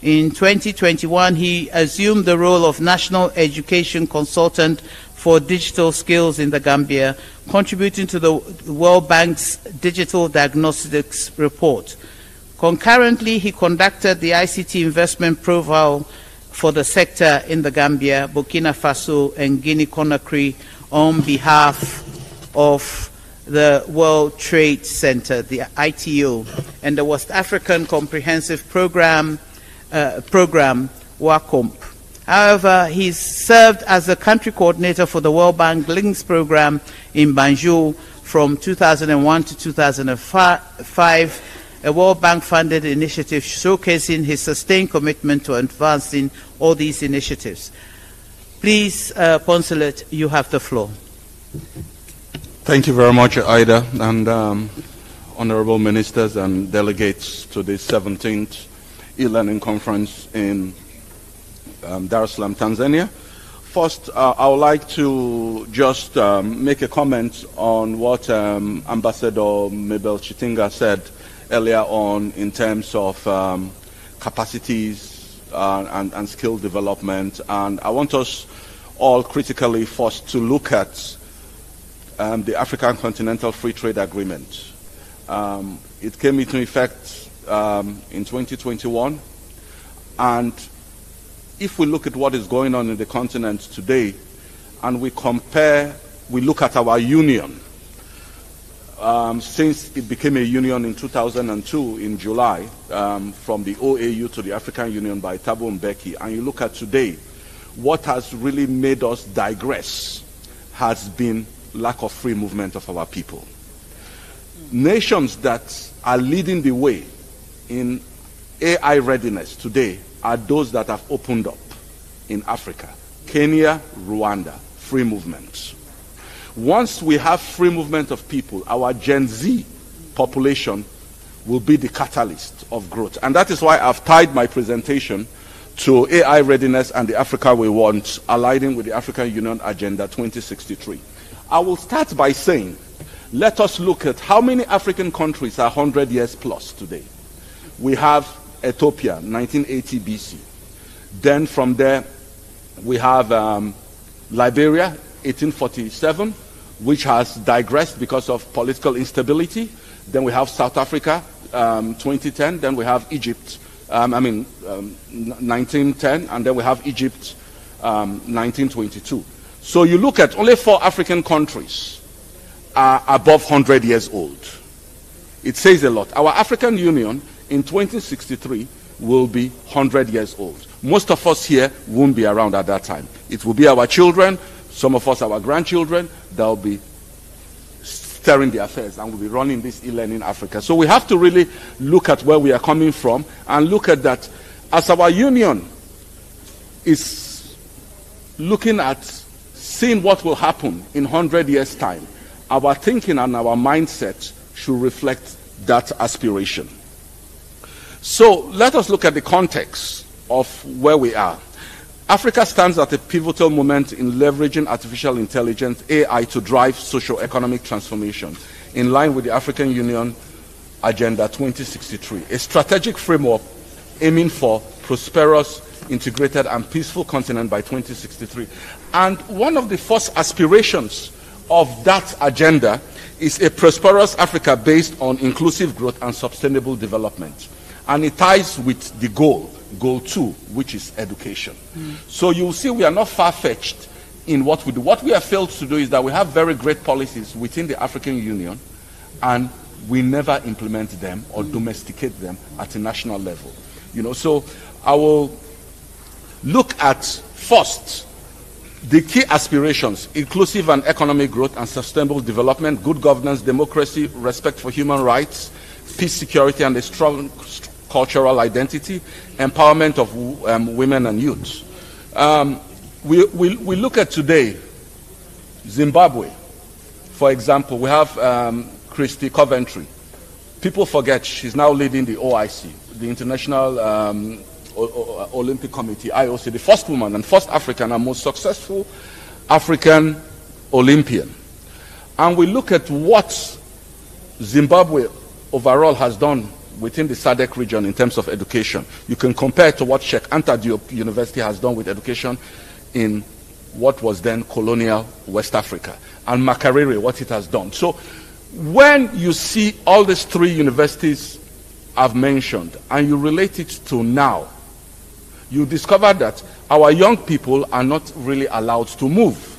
In 2021, he assumed the role of National Education Consultant for Digital Skills in the Gambia, contributing to the World Bank's Digital Diagnostics Report. Concurrently, he conducted the ICT investment profile for the sector in the Gambia, Burkina Faso, and Guinea-Conakry on behalf of the World Trade Center, the ITO, and the West African Comprehensive Program, WACOMP. However, he's served as the country coordinator for the World Bank Links Program in Banjul from 2001 to 2005, a World Bank-funded initiative showcasing his sustained commitment to advancing all these initiatives. Please, Poncelet, you have the floor. Thank you very much, Ida, and honorable ministers and delegates to the 17th e-learning conference in Dar es Salaam, Tanzania. First, I would like to just make a comment on what Ambassador Mabel Chitinga said earlier on in terms of capacities and skill development. And I want us all critically first to look at the African Continental Free Trade Agreement. It came into effect in 2021, and if we look at what is going on in the continent today, and we look at our union, since it became a union in 2002 in July, from the OAU to the African Union by Thabo Mbeki, and you look at today, what has really made us digress has been lack of free movement of our people. Nations that are leading the way in AI readiness today are those that have opened up in Africa. Kenya, Rwanda, free movement. Once we have free movement of people, our Gen Z population will be the catalyst of growth. And that is why I've tied my presentation to AI readiness and the Africa we want, aligning with the African Union Agenda 2063. I will start by saying, let us look at how many African countries are 100 years plus today. We have Ethiopia, 1980 BC. Then from there, we have Liberia, 1847, which has digressed because of political instability. Then we have South Africa, 2010. Then we have Egypt, 1910. And then we have Egypt, 1922. So you look at only 4 African countries are above 100 years old. It says a lot. Our African Union in 2063 will be 100 years old. Most of us here won't be around at that time. It will be our children, some of us our grandchildren, that will be steering the affairs and will be running this e-learning Africa. So we have to really look at where we are coming from and look at that as our union is looking at seeing what will happen in 100 years' time. Our thinking and our mindset should reflect that aspiration. So let us look at the context of where we are. Africa stands at a pivotal moment in leveraging artificial intelligence, AI, to drive socio-economic transformation in line with the African Union Agenda 2063, a strategic framework aiming for prosperous, integrated, and peaceful continent by 2063. And one of the first aspirations of that agenda is a prosperous Africa based on inclusive growth and sustainable development. And it ties with the goal 2, which is education. So you'll see we are not far-fetched in what we do. What we have failed to do is that we have very great policies within the African Union, and we never implement them or domesticate them at a national level. So I will look at first the key aspirations: inclusive and economic growth and sustainable development, good governance, democracy, respect for human rights, peace, security, and a strong cultural identity, empowerment of women and youth. We look at today, Zimbabwe, for example. We have Christy Coventry. People forget she's now leading the OIC, the International Olympic Committee, IOC, the first woman and first African and most successful African Olympian. And we look at what Zimbabwe overall has done within the SADC region in terms of education. You can compare it to what Sheikh Anta Diop University has done with education in what was then colonial West Africa, and Makerere, what it has done. So when you see all these 3 universities I've mentioned and you relate it to now, you discover that our young people are not really allowed to move.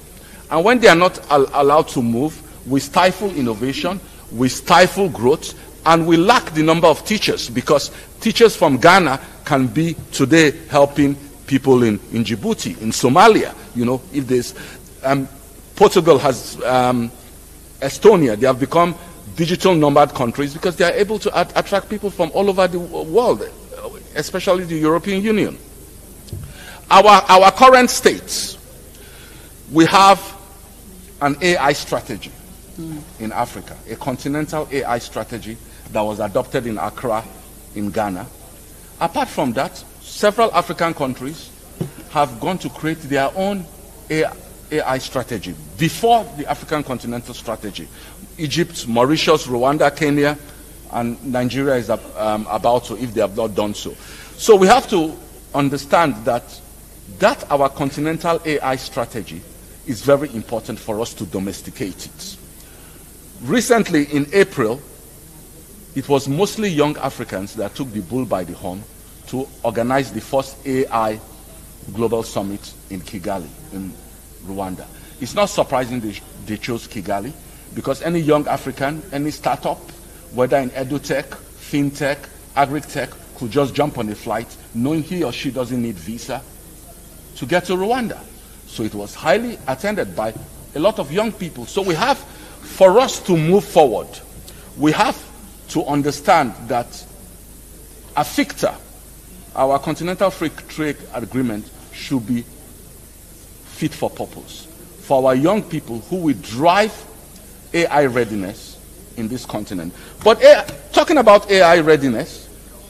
And when they are not allowed to move, we stifle innovation, we stifle growth, and we lack the number of teachers, because teachers from Ghana can be today helping people in Djibouti, in Somalia. If there's Portugal has Estonia, they have become digital nomad countries because they are able to attract people from all over the world, especially the European Union. Our current states, we have an AI strategy in Africa, a continental AI strategy that was adopted in Accra, in Ghana. Apart from that, several African countries have gone to create their own AI strategy before the African continental strategy. Egypt, Mauritius, Rwanda, Kenya, and Nigeria is about to, if they have not done so. So we have to understand that our continental AI strategy is very important for us to domesticate it. Recently, in April, it was mostly young Africans that took the bull by the horn to organize the first AI Global Summit in Kigali, in Rwanda. It's not surprising they chose Kigali, because any young African, any startup, whether in edutech, fintech, agri-tech, could just jump on a flight knowing he or she doesn't need visa to get to Rwanda. So it was highly attended by a lot of young people. So we have, for us to move forward, we have to understand that AFRIKA, our Continental Free Trade Agreement, should be fit for purpose for our young people who will drive AI readiness in this continent. But talking about AI readiness,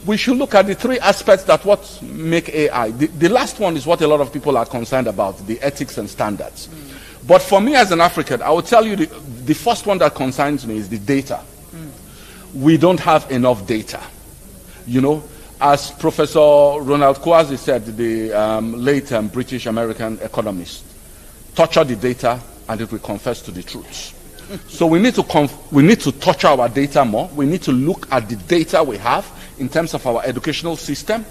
we should look at the three aspects that what make AI. The last one is what a lot of people are concerned about, the ethics and standards. But for me as an African, I will tell you the first one that concerns me is the data. We don't have enough data. You know, as Professor Ronald Kwasi said, the late British American economist, torture the data and it will confess to the truth. So we need to torture our data more. We need to look at the data we have in terms of our educational system.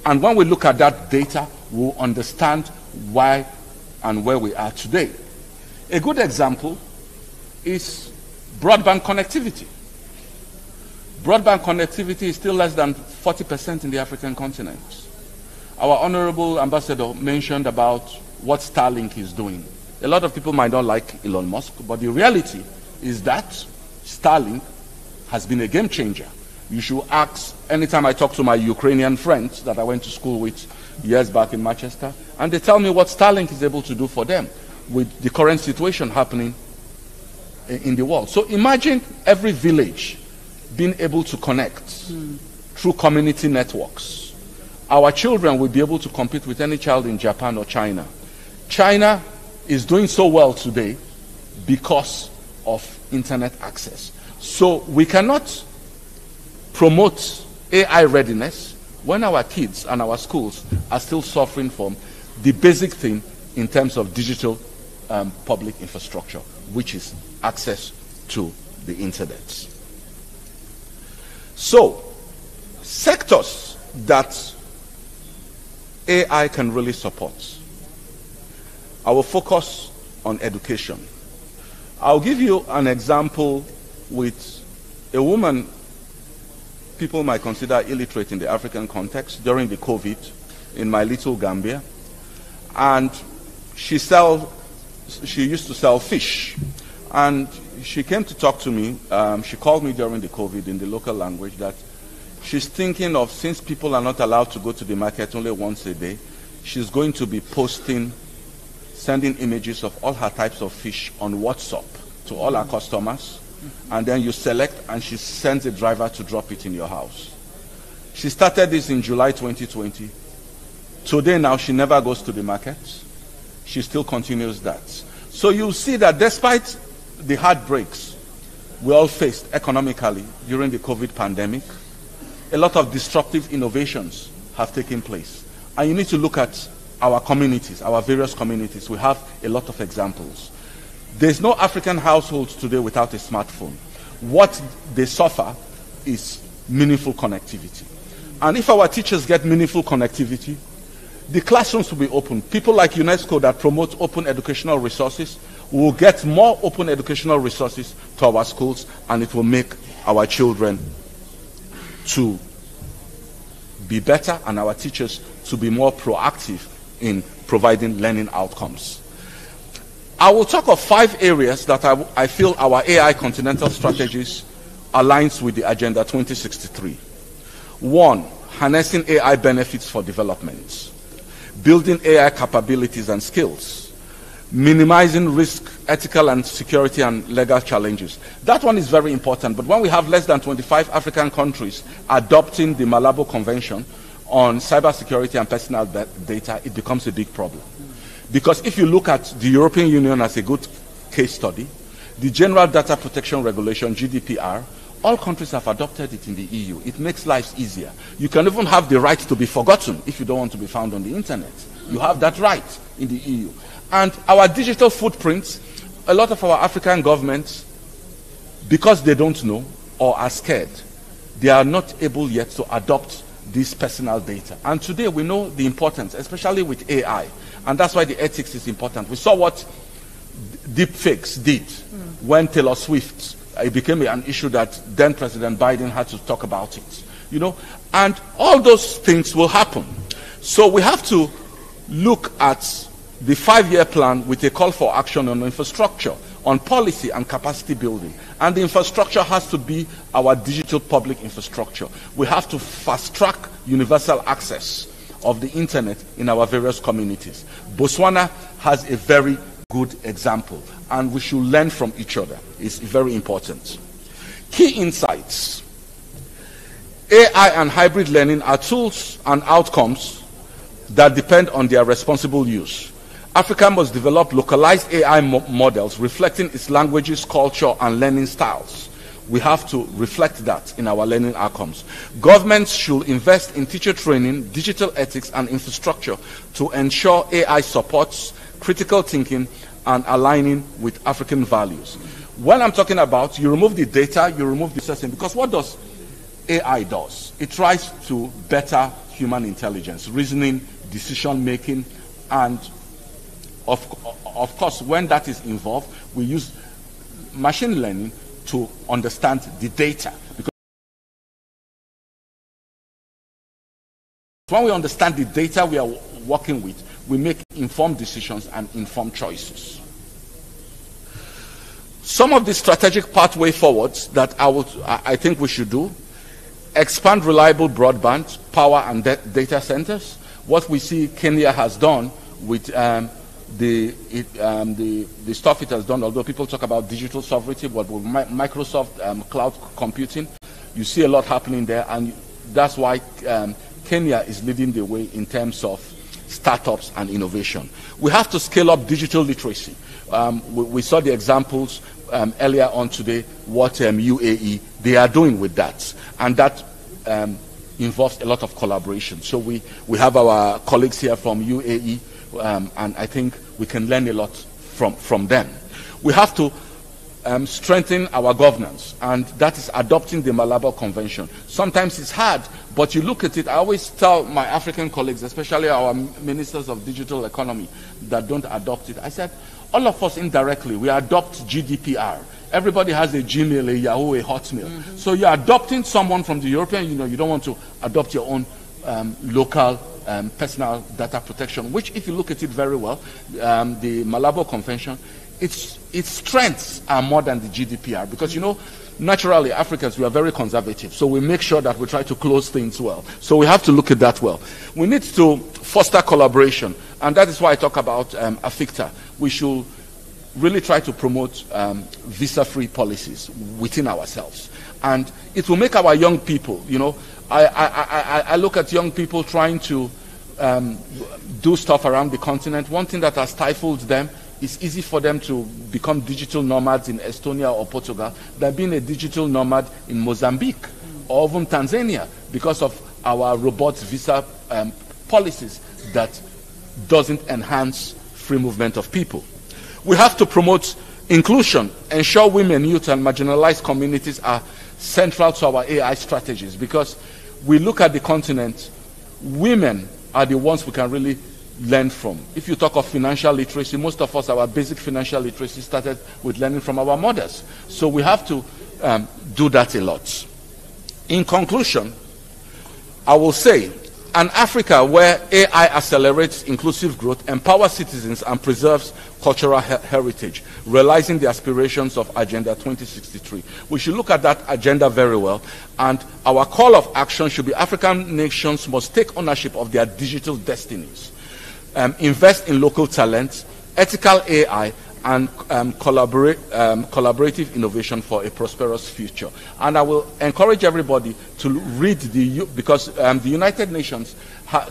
And when we look at that data, we'll understand why and where we are today. A good example is broadband connectivity. Broadband connectivity is still less than 40% in the African continent. Our Honorable Ambassador mentioned about what Starlink is doing. A lot of people might not like Elon Musk, but the reality is that Starlink has been a game changer. You should ask, anytime I talk to my Ukrainian friends that I went to school with years back in Manchester, and they tell me what Starlink is able to do for them with the current situation happening in the world. So imagine every village being able to connect through community networks. Our children will be able to compete with any child in Japan or China. China is doing so well today because of internet access. So we cannot promote AI readiness when our kids and our schools are still suffering from the basic thing in terms of digital public infrastructure, which is access to the internet. So, sectors that AI can really support. I will focus on education. I'll give you an example with a woman people might consider illiterate in the African context during the COVID in my little Gambia. And she used to sell fish. And she came to talk to me. She called me during the COVID in the local language that she's thinking of, since people are not allowed to go to the market only once a day, she's going to be sending images of all her types of fish on WhatsApp to all her customers. And then you select and she sends a driver to drop it in your house. She started this in July 2020. Today now she never goes to the market. She still continues that. So you'll see that despite the heartbreaks we all faced economically during the COVID pandemic, a lot of disruptive innovations have taken place. And you need to look at our communities, our various communities. We have a lot of examples. There's no African household today without a smartphone. What they suffer is meaningful connectivity. And if our teachers get meaningful connectivity, the classrooms will be open. People like UNESCO that promote open educational resources will get more open educational resources to our schools, and it will make our children to be better and our teachers to be more proactive in providing learning outcomes. I will talk of 5 areas that I feel our AI continental strategies aligns with the Agenda 2063. 1, harnessing AI benefits for development. Building AI capabilities and skills. Minimizing risk, ethical and security and legal challenges. That one is very important, but when we have less than 25 African countries adopting the Malabo Convention on cybersecurity and personal data, it becomes a big problem. Because if you look at the European Union as a good case study, the General Data Protection Regulation, GDPR, All countries have adopted it in the EU. It makes lives easier. You can even have the right to be forgotten if you don't want to be found on the internet. You have that right in the EU. And our digital footprints, a lot of our African governments, because they don't know or are scared, they are not able yet to adopt this personal data. And today we know the importance, especially with AI. And that's why the ethics is important. We saw what deepfakes did when Taylor Swift, it became an issue that then President Biden had to talk about it. You know, and all those things will happen. So we have to look at the 5-year plan with a call for action on infrastructure, on policy and capacity building. And the infrastructure has to be our digital public infrastructure. We have to fast-track universal access of the internet in our various communities. Botswana has a very good example, and we should learn from each other. It's very important. Key insights. AI and hybrid learning are tools and outcomes that depend on their responsible use. Africa must develop localized AI models reflecting its languages, culture, and learning styles. We have to reflect that in our learning outcomes. Governments should invest in teacher training, digital ethics, and infrastructure to ensure AI supports critical thinking and aligning with African values. When I'm talking about, you remove the data, you remove the system, because what does AI do? It tries to better human intelligence, reasoning, decision-making, and of course, when that is involved, we use machine learning to understand the data. Because when we understand the data we are working with, we make informed decisions and informed choices. Some of the strategic pathway forwards that I think we should do: expand reliable broadband, power and data centers. What we see Kenya has done with the stuff it has done, although people talk about digital sovereignty, but with Microsoft cloud computing, you see a lot happening there, and that's why Kenya is leading the way in terms of startups and innovation. We have to scale up digital literacy. We saw the examples earlier on today, what UAE, they are doing with that, and that involves a lot of collaboration. So we have our colleagues here from UAE, and I think we can learn a lot from them. We have to strengthen our governance, and that is adopting the Malabo Convention. Sometimes it's hard, but you look at it. I always tell my African colleagues, especially our ministers of digital economy that don't adopt it, I said, all of us indirectly, we adopt GDPR. Everybody has a Gmail, a Yahoo, a Hotmail. So you're adopting someone from the European Union. You don't want to adopt your own local personal data protection, which, if you look at it very well, the Malabo Convention, its strengths are more than the GDPR, because, you know, naturally Africans, we are very conservative, so we make sure that we try to close things well. So we have to look at that well. We need to foster collaboration, and that is why I talk about AFRIKA. We should really try to promote visa-free policies within ourselves, and it will make our young people, you know, I look at young people trying to do stuff around the continent. One thing that has stifled them, it's easy for them to become digital nomads in Estonia or Portugal than being a digital nomad in Mozambique or even Tanzania, because of our robust visa policies that doesn't enhance free movement of people. We have to promote inclusion, ensure women, youth, and marginalized communities are central to our AI strategies, because we look at the continent, women are the ones we can really learn from. If you talk of financial literacy, most of us, our basic financial literacy started with learning from our mothers. So we have to do that a lot. In conclusion, I will say, an Africa where AI accelerates inclusive growth, empowers citizens, and preserves cultural heritage, realizing the aspirations of Agenda 2063. We should look at that agenda very well, and our call of action should be African nations must take ownership of their digital destinies, invest in local talent, ethical AI, and collaborative innovation for a prosperous future. And I will encourage everybody to read because the United Nations,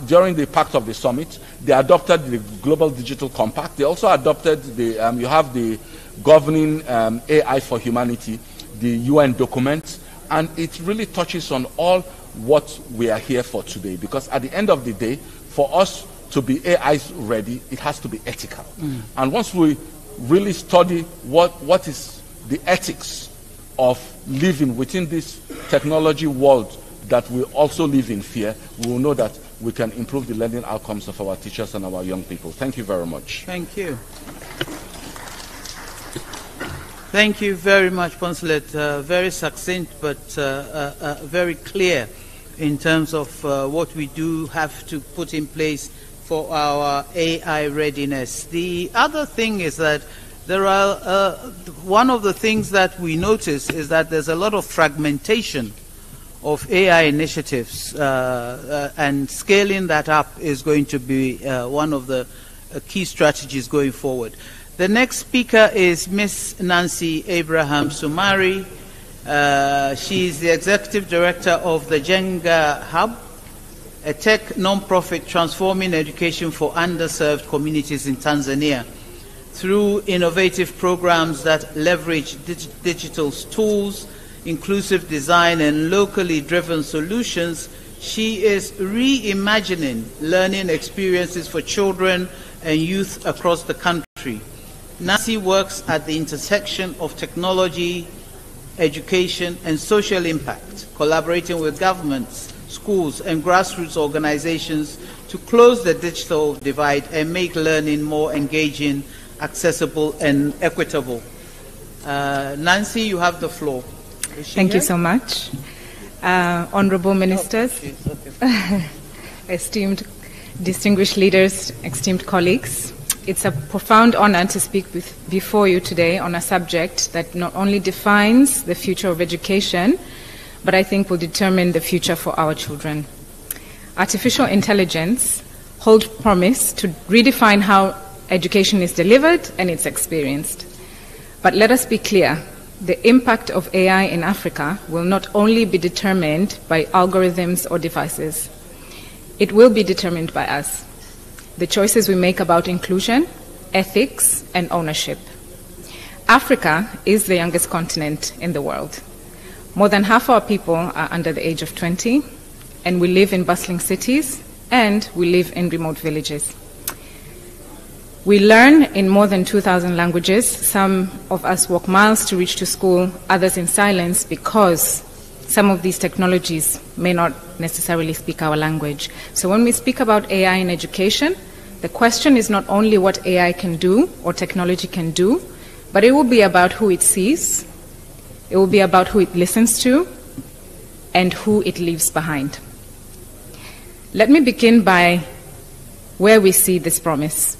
during the Pact of the Summit, they adopted the Global Digital Compact. They also adopted you have the Governing AI for Humanity, the UN document, And it really touches on all what we are here for today, because at the end of the day, for us to be AI ready, it has to be ethical. And once we really study what is the ethics of living within this technology world that we also live in fear, we will know that we can improve the learning outcomes of our teachers and our young people. Thank you very much. Thank you. Thank you very much, Consulate. Very succinct, but very clear in terms of what we do have to put in place for our AI readiness. The other thing is that there are, one of the things that we notice is that there's a lot of fragmentation of AI initiatives, and scaling that up is going to be one of the key strategies going forward. The next speaker is Ms. Nancy Abraham Sumari. She is the Executive Director of the Jenga Hub, a tech non-profit transforming education for underserved communities in Tanzania through innovative programs that leverage digital tools, inclusive design, and locally driven solutions. She is reimagining learning experiences for children and youth across the country. Nancy works at the intersection of technology, education, and social impact, collaborating with governments, schools, and grassroots organizations to close the digital divide and make learning more engaging, accessible, and equitable. Nancy, you have the floor. Thank you so much. Honorable ministers, esteemed distinguished leaders, esteemed colleagues, it's a profound honor to speak before you today on a subject that not only defines the future of education, but I think will determine the future for our children. Artificial intelligence holds promise to redefine how education is delivered and it's experienced. But let us be clear, the impact of AI in Africa will not only be determined by algorithms or devices. It will be determined by us. The choices we make about inclusion, ethics, and ownership. Africa is the youngest continent in the world. More than half our people are under the age of 20, and we live in bustling cities, and we live in remote villages. We learn in more than 2,000 languages. Some of us walk miles to reach to school, others in silence because some of these technologies may not necessarily speak our language. So when we speak about AI in education, the question is not only what AI can do or technology can do, but it will be about who it sees, it will be about who it listens to, and who it leaves behind. Let me begin by where we see this promise.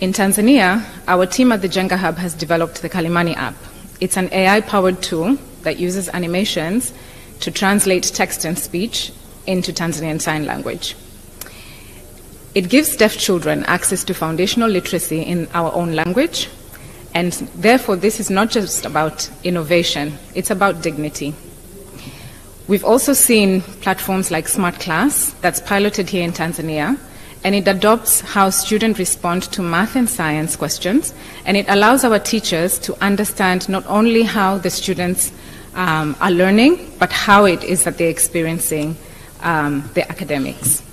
In Tanzania, our team at the Jenga Hub has developed the Kalimani app. It's an AI-powered tool that uses animations to translate text and speech into Tanzanian Sign Language. It gives deaf children access to foundational literacy in our own language, and therefore this is not just about innovation, it's about dignity. We've also seen platforms like Smart Class that's piloted here in Tanzania, and it adopts how students respond to math and science questions, and it allows our teachers to understand not only how the students are learning, but how it is that they're experiencing the academics.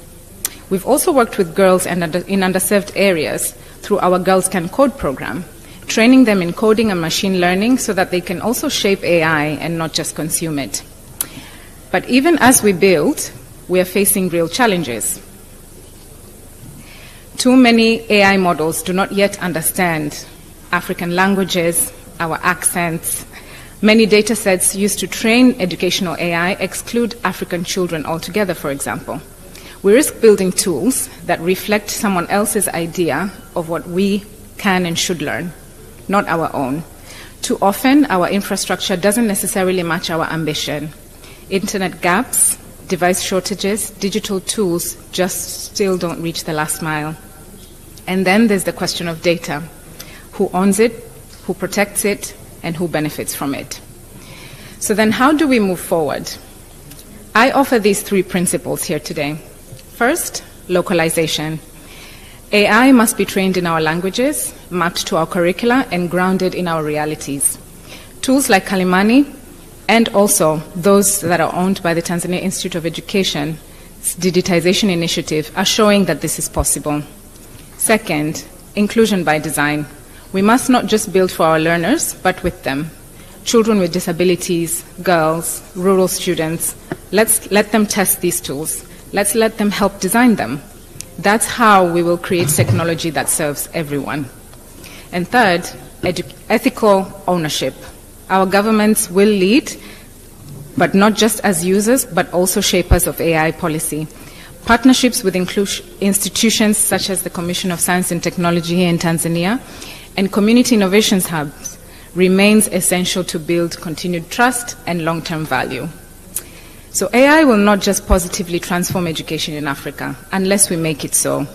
We've also worked with girls in underserved areas through our Girls Can Code program, training them in coding and machine learning so that they can also shape AI and not just consume it. But even as we build, we are facing real challenges. Too many AI models do not yet understand African languages, our accents. Many data sets used to train educational AI exclude African children altogether, for example. We risk building tools that reflect someone else's idea of what we can and should learn, not our own. Too often, our infrastructure doesn't necessarily match our ambition. Internet gaps, device shortages, digital tools just still don't reach the last mile. And then there's the question of data. Who owns it, who protects it, and who benefits from it? So then how do we move forward? I offer these three principles here today. First, localization. AI must be trained in our languages, mapped to our curricula, and grounded in our realities. Tools like Kalimani and also those that are owned by the Tanzania Institute of Education's digitization initiative are showing that this is possible. Second, inclusion by design. We must not just build for our learners, but with them. Children with disabilities, girls, rural students, let's let them test these tools. Let's let them help design them. That's how we will create technology that serves everyone. And third, ethical ownership. Our governments will lead, but not just as users, but also shapers of AI policy. Partnerships with institutions such as the Commission of Science and Technology here in Tanzania and community innovations hubs remains essential to build continued trust and long-term value. So AI will not just positively transform education in Africa, unless we make it so.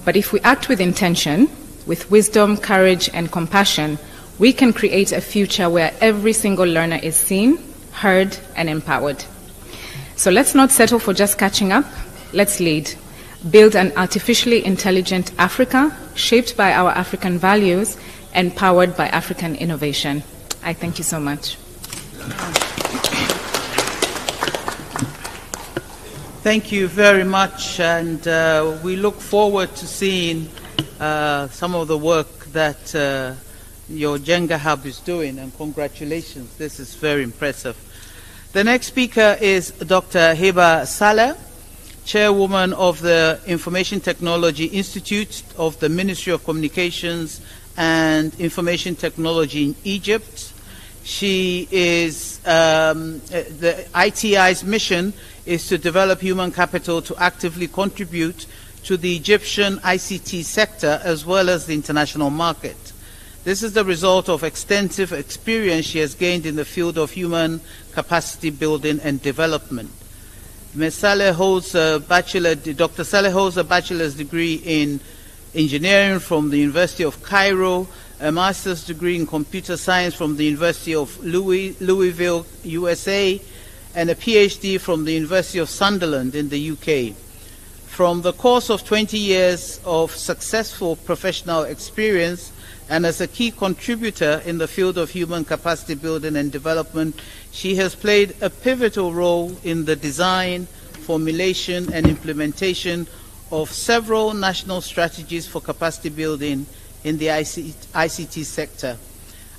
But if we act with intention, with wisdom, courage, and compassion, we can create a future where every single learner is seen, heard, and empowered. So let's not settle for just catching up. Let's lead. Build an artificially intelligent Africa, shaped by our African values and powered by African innovation. I thank you so much. Thank you very much, and we look forward to seeing some of the work that your Jenga Hub is doing, and congratulations. This is very impressive. The next speaker is Dr. Heba Saleh, Chairwoman of the Information Technology Institute of the Ministry of Communications and Information Technology in Egypt. She is, the ITI's mission is to develop human capital to actively contribute to the Egyptian ICT sector as well as the international market. This is the result of extensive experience she has gained in the field of human capacity building and development. Ms. Saleh holds a Dr. Saleh holds a bachelor's degree in engineering from the University of Cairo, a master's degree in computer science from the University of Louisville, USA, and a PhD from the University of Sunderland in the UK. From the course of 20 years of successful professional experience and as a key contributor in the field of human capacity building and development, she has played a pivotal role in the design, formulation, and implementation of several national strategies for capacity building in the ICT sector.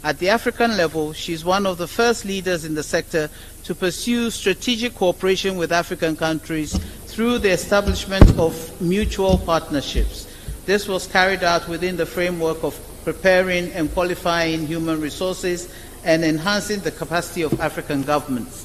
At the African level, she is one of the first leaders in the sector to pursue strategic cooperation with African countries through the establishment of mutual partnerships. This was carried out within the framework of preparing and qualifying human resources and enhancing the capacity of African governments.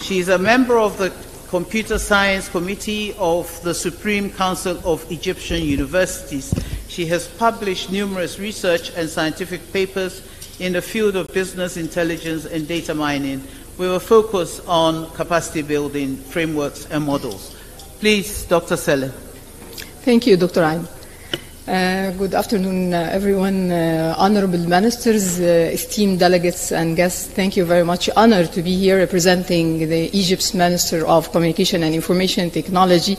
She is a member of the Computer Science Committee of the Supreme Council of Egyptian Universities. She has published numerous research and scientific papers in the field of business intelligence and data mining, with a focus on capacity building frameworks and models. Please, Dr. Saleh. Thank you, Dr. Ayn. Good afternoon, everyone. Honorable ministers, esteemed delegates and guests, thank you very much. Honored to be here representing the Egypt's Minister of Communication and Information Technology,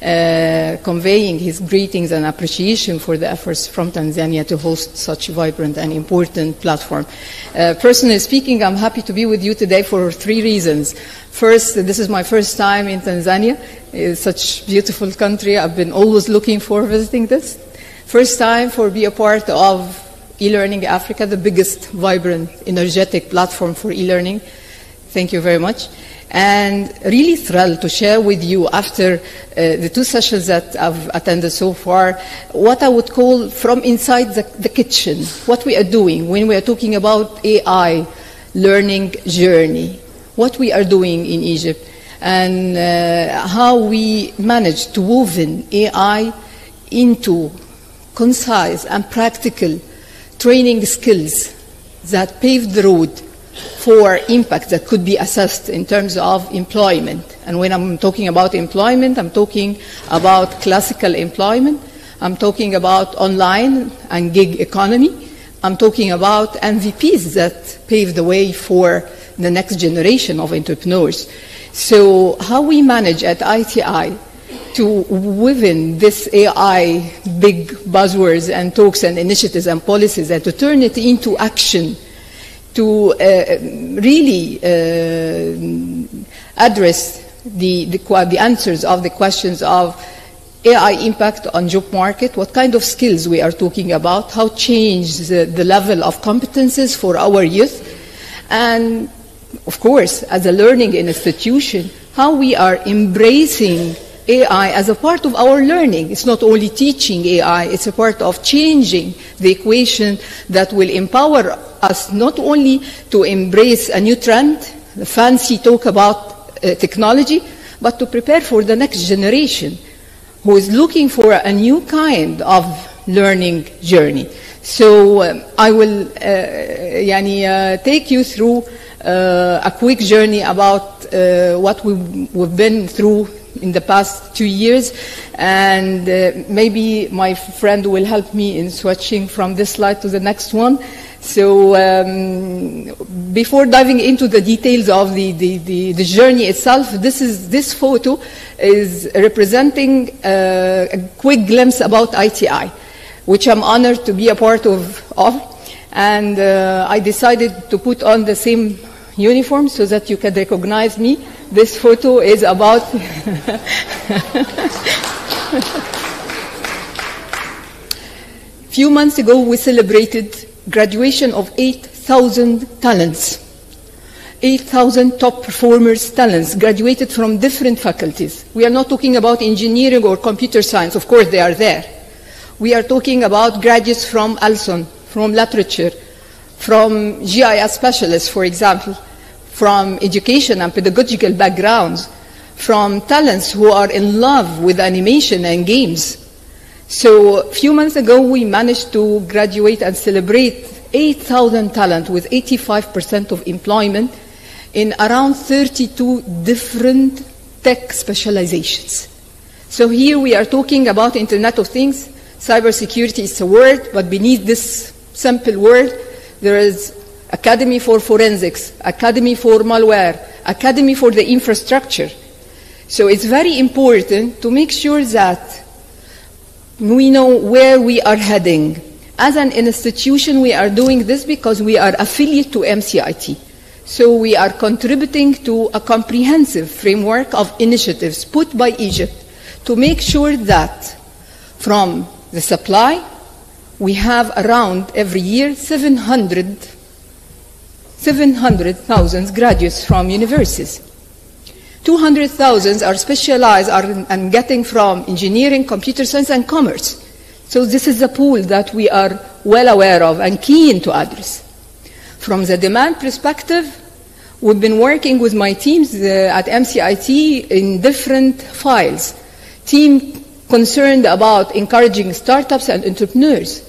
conveying his greetings and appreciation for the efforts from Tanzania to host such a vibrant and important platform. Personally speaking, I'm happy to be with you today for 3 reasons. First, this is my first time in Tanzania. It's such a beautiful country. I've been always looking for visiting this. First time for be a part of eLearning Africa, the biggest, vibrant, energetic platform for e-learning. Thank you very much. And really thrilled to share with you, after the 2 sessions that I've attended so far, what I would call from inside the kitchen, what we are doing when we are talking about AI learning journey, what we are doing in Egypt, and how we managed to woven AI into concise and practical training skills that pave the road for impact that could be assessed in terms of employment. And when I'm talking about employment, I'm talking about classical employment, I'm talking about online and gig economy, I'm talking about MVPs that pave the way for the next generation of entrepreneurs. So how we manage at ITI to weave this AI big buzzwords and talks and initiatives and policies and to turn it into action to really address the answers of the questions of AI impact on job market, what kind of skills we are talking about, how change the level of competences for our youth, and of course, as a learning institution, how we are embracing AI as a part of our learning. It's not only teaching AI, it's a part of changing the equation that will empower us not only to embrace a new trend, the fancy talk about technology, but to prepare for the next generation who is looking for a new kind of learning journey. So I will take you through a quick journey about what we've been through in the past 2 years, and maybe my friend will help me in switching from this slide to the next one. So before diving into the details of the journey itself, this photo is representing a quick glimpse about ITI, which I'm honored to be a part of. And I decided to put on the same uniform so that you can recognize me. This photo is about few months ago we celebrated graduation of 8,000 talents. 8,000 top performers talents graduated from different faculties. We are not talking about engineering or computer science, of course they are there. We are talking about graduates from Alson, from literature, from GIS specialists, for example, from education and pedagogical backgrounds, from talents who are in love with animation and games. So a few months ago, we managed to graduate and celebrate 8,000 talent with 85% of employment in around 32 different tech specializations. So here we are talking about Internet of Things. Cybersecurity is a word, but beneath this simple word, there is Academy for Forensics, Academy for Malware, Academy for the Infrastructure. So it's very important to make sure that we know where we are heading. As an institution, we are doing this because we are affiliate to MCIT. So we are contributing to a comprehensive framework of initiatives put by Egypt to make sure that from the supply, we have around every year 700,000 graduates from universities. 200,000 are specialized and getting from engineering, computer science, and commerce. So this is a pool that we are well aware of and keen to address. From the demand perspective, we've been working with my teams at MCIT in different files. Team concerned about encouraging startups and entrepreneurs.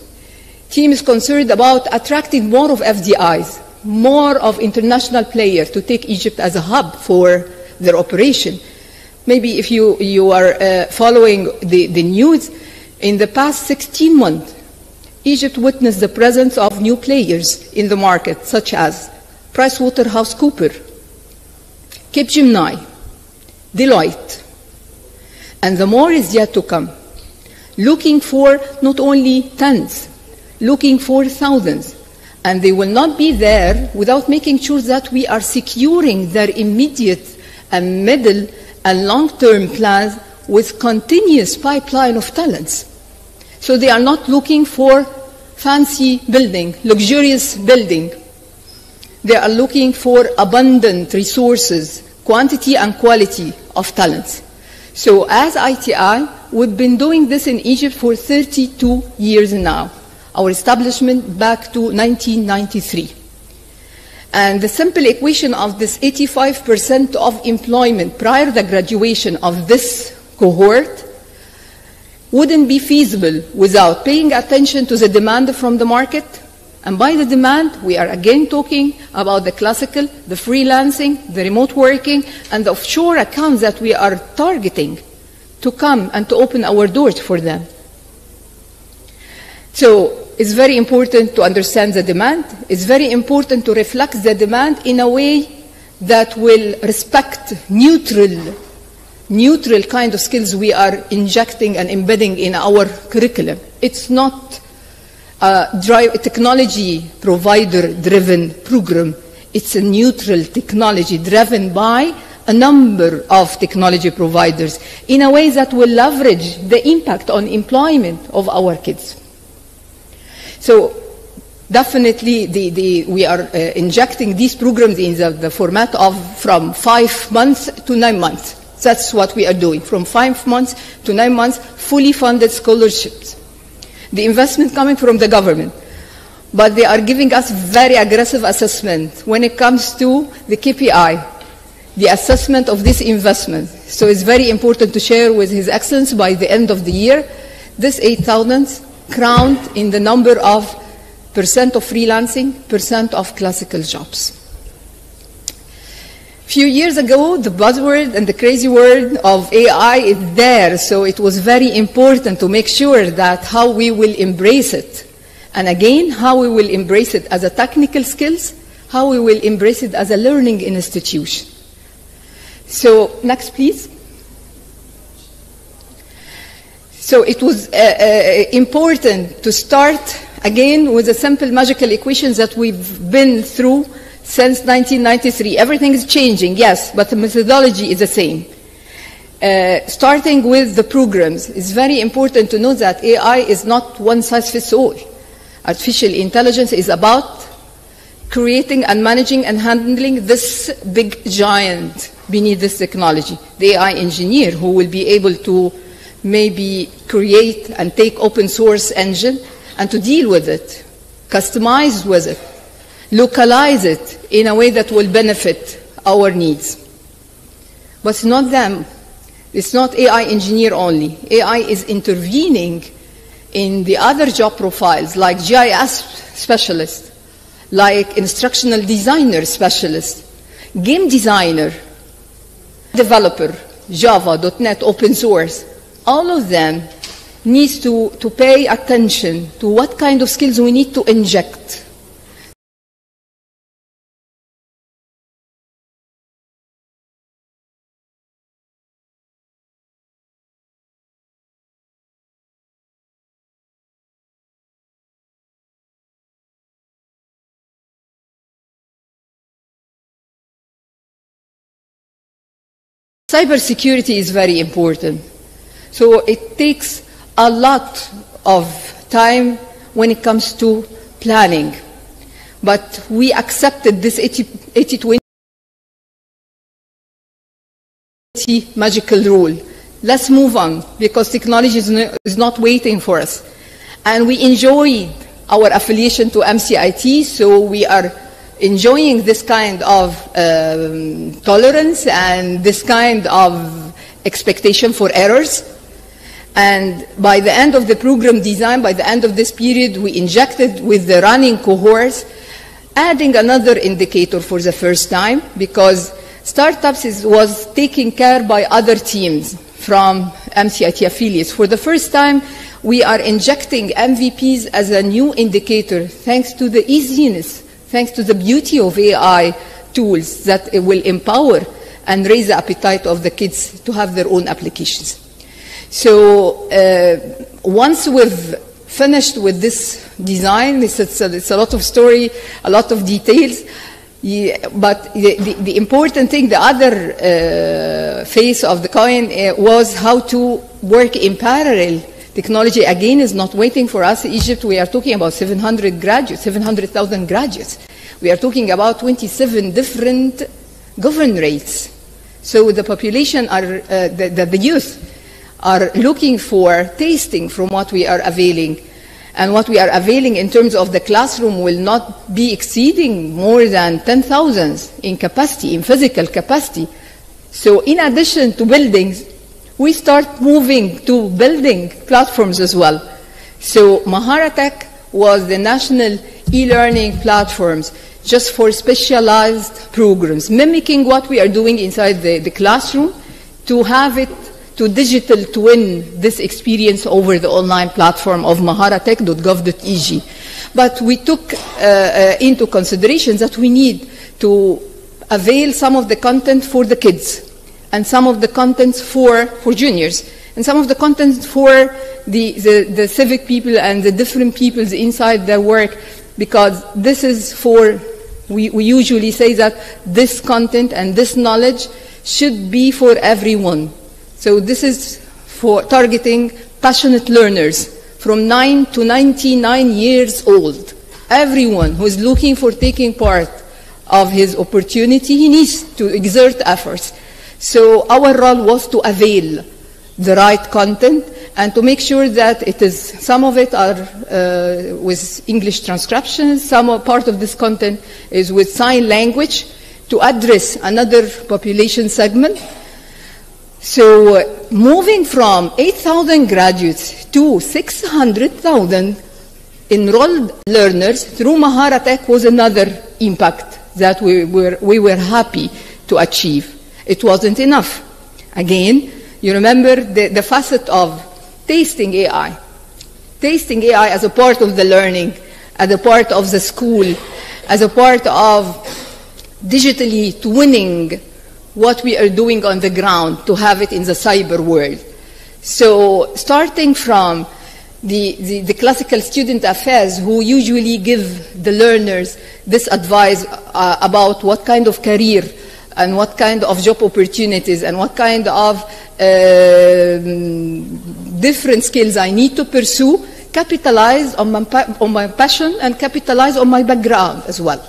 Team is concerned about attracting more of FDIs, more of international players to take Egypt as a hub for their operation. Maybe if you are following the news, in the past 16 months, Egypt witnessed the presence of new players in the market, such as PricewaterhouseCoopers, Capgemini, Deloitte, and the more is yet to come, looking for not only tens, looking for thousands. And they will not be there without making sure that we are securing their immediate and middle and long-term plans with continuous pipeline of talents. So they are not looking for fancy building, luxurious building. They are looking for abundant resources, quantity and quality of talents. So as ITI, we've been doing this in Egypt for 32 years now. Our establishment back to 1993. And the simple equation of this 85% of employment prior to the graduation of this cohort wouldn't be feasible without paying attention to the demand from the market. And by the demand, we are again talking about the classical, the freelancing, the remote working, and the offshore accounts that we are targeting to come and to open our doors for them. So it's very important to understand the demand. It's very important to reflect the demand in a way that will respect neutral kind of skills we are injecting and embedding in our curriculum. It's not a technology provider-driven program. It's a neutral technology driven by a number of technology providers in a way that will leverage the impact on employment of our kids. So definitely we are injecting these programs in the format of from 5 months to 9 months. That's what we are doing, from 5 months to 9 months, fully funded scholarships. The investment coming from the government. But they are giving us very aggressive assessment when it comes to the KPI, the assessment of this investment. So it's very important to share with His Excellency by the end of the year, this 8,000 crowned in the number of percent of freelancing, percent of classical jobs. A few years ago, the buzzword and the crazy word of AI is there, so it was very important to make sure that how we will embrace it. And again, how we will embrace it as a technical skills, how we will embrace it as a learning institution. So, next please. So it was important to start again with the simple magical equations that we've been through since 1993. Everything is changing, yes, but the methodology is the same. Starting with the programs, it's very important to know that AI is not one size fits all. Artificial intelligence is about creating and managing and handling this big giant beneath this technology. The AI engineer who will be able to maybe create and take open source engine and to deal with it, customize with it, localize it in a way that will benefit our needs. But it's not them. It's not AI engineer only. AI is intervening in the other job profiles like GIS specialist, like instructional designer specialist, game designer, developer, Java, .NET, open source. All of them needs to pay attention to what kind of skills we need to inject. Cybersecurity is very important. So it takes a lot of time when it comes to planning. But we accepted this 80-20 magical rule. Let's move on, because technology is not waiting for us. And we enjoy our affiliation to MCIT, so we are enjoying this kind of tolerance and this kind of expectation for errors. And by the end of the program design, by the end of this period, we injected with the running cohorts, adding another indicator for the first time, because startups was taken care by other teams from MCIT affiliates. For the first time, we are injecting MVPs as a new indicator, thanks to the easiness, thanks to the beauty of AI tools that it will empower and raise the appetite of the kids to have their own applications. So once we've finished with this design, it's a lot of story, a lot of details, but the important thing, the other face of the coin was how to work in parallel. Technology, again, is not waiting for us. In Egypt, we are talking about 700,000 graduates. We are talking about 27 different governorates. So the population, the youth, are looking for tasting from what we are availing. And what we are availing in terms of the classroom will not be exceeding more than 10,000 in capacity, in physical capacity. So in addition to buildings, we start moving to building platforms as well. So Maharatech was the national e-learning platforms just for specialized programs, mimicking what we are doing inside the classroom to have it to digital twin this experience over the online platform of maharatech.gov.eg. But we took into consideration that we need to avail some of the content for the kids, and some of the contents for juniors, and some of the contents for the civic people and the different peoples inside their work, because this is for, we usually say that this content and this knowledge should be for everyone. So this is for targeting passionate learners from 9 to 99 years old. Everyone who is looking for taking part of his opportunity, he needs to exert efforts. So our role was to avail the right content and to make sure that it is, some of it are with English transcriptions, some part of this content is with sign language to address another population segment. So moving from 8,000 graduates to 600,000 enrolled learners through Mahara Tech was another impact that we were happy to achieve. It wasn't enough. Again, you remember the facet of tasting AI. Tasting AI as a part of the learning, as a part of the school, as a part of digitally twinning what we are doing on the ground to have it in the cyber world. So starting from the classical student affairs who usually give the learners this advice about what kind of career and what kind of job opportunities and what kind of different skills I need to pursue, capitalize on my passion and capitalize on my background as well.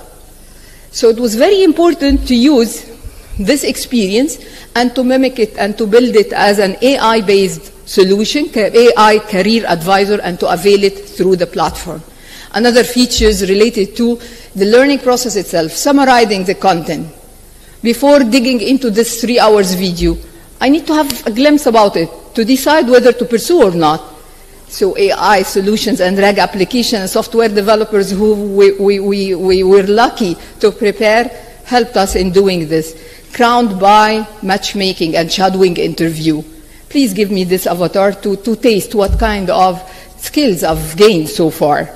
So it was very important to use this experience and to mimic it and to build it as an AI-based solution, AI career advisor, and to avail it through the platform. Another features related to the learning process itself, summarizing the content. Before digging into this 3 hours video, I need to have a glimpse about it to decide whether to pursue or not. So AI solutions and RAG application and software developers who we were lucky to prepare helped us in doing this, crowned by matchmaking and shadowing interview. Please give me this avatar to taste what kind of skills I've gained so far.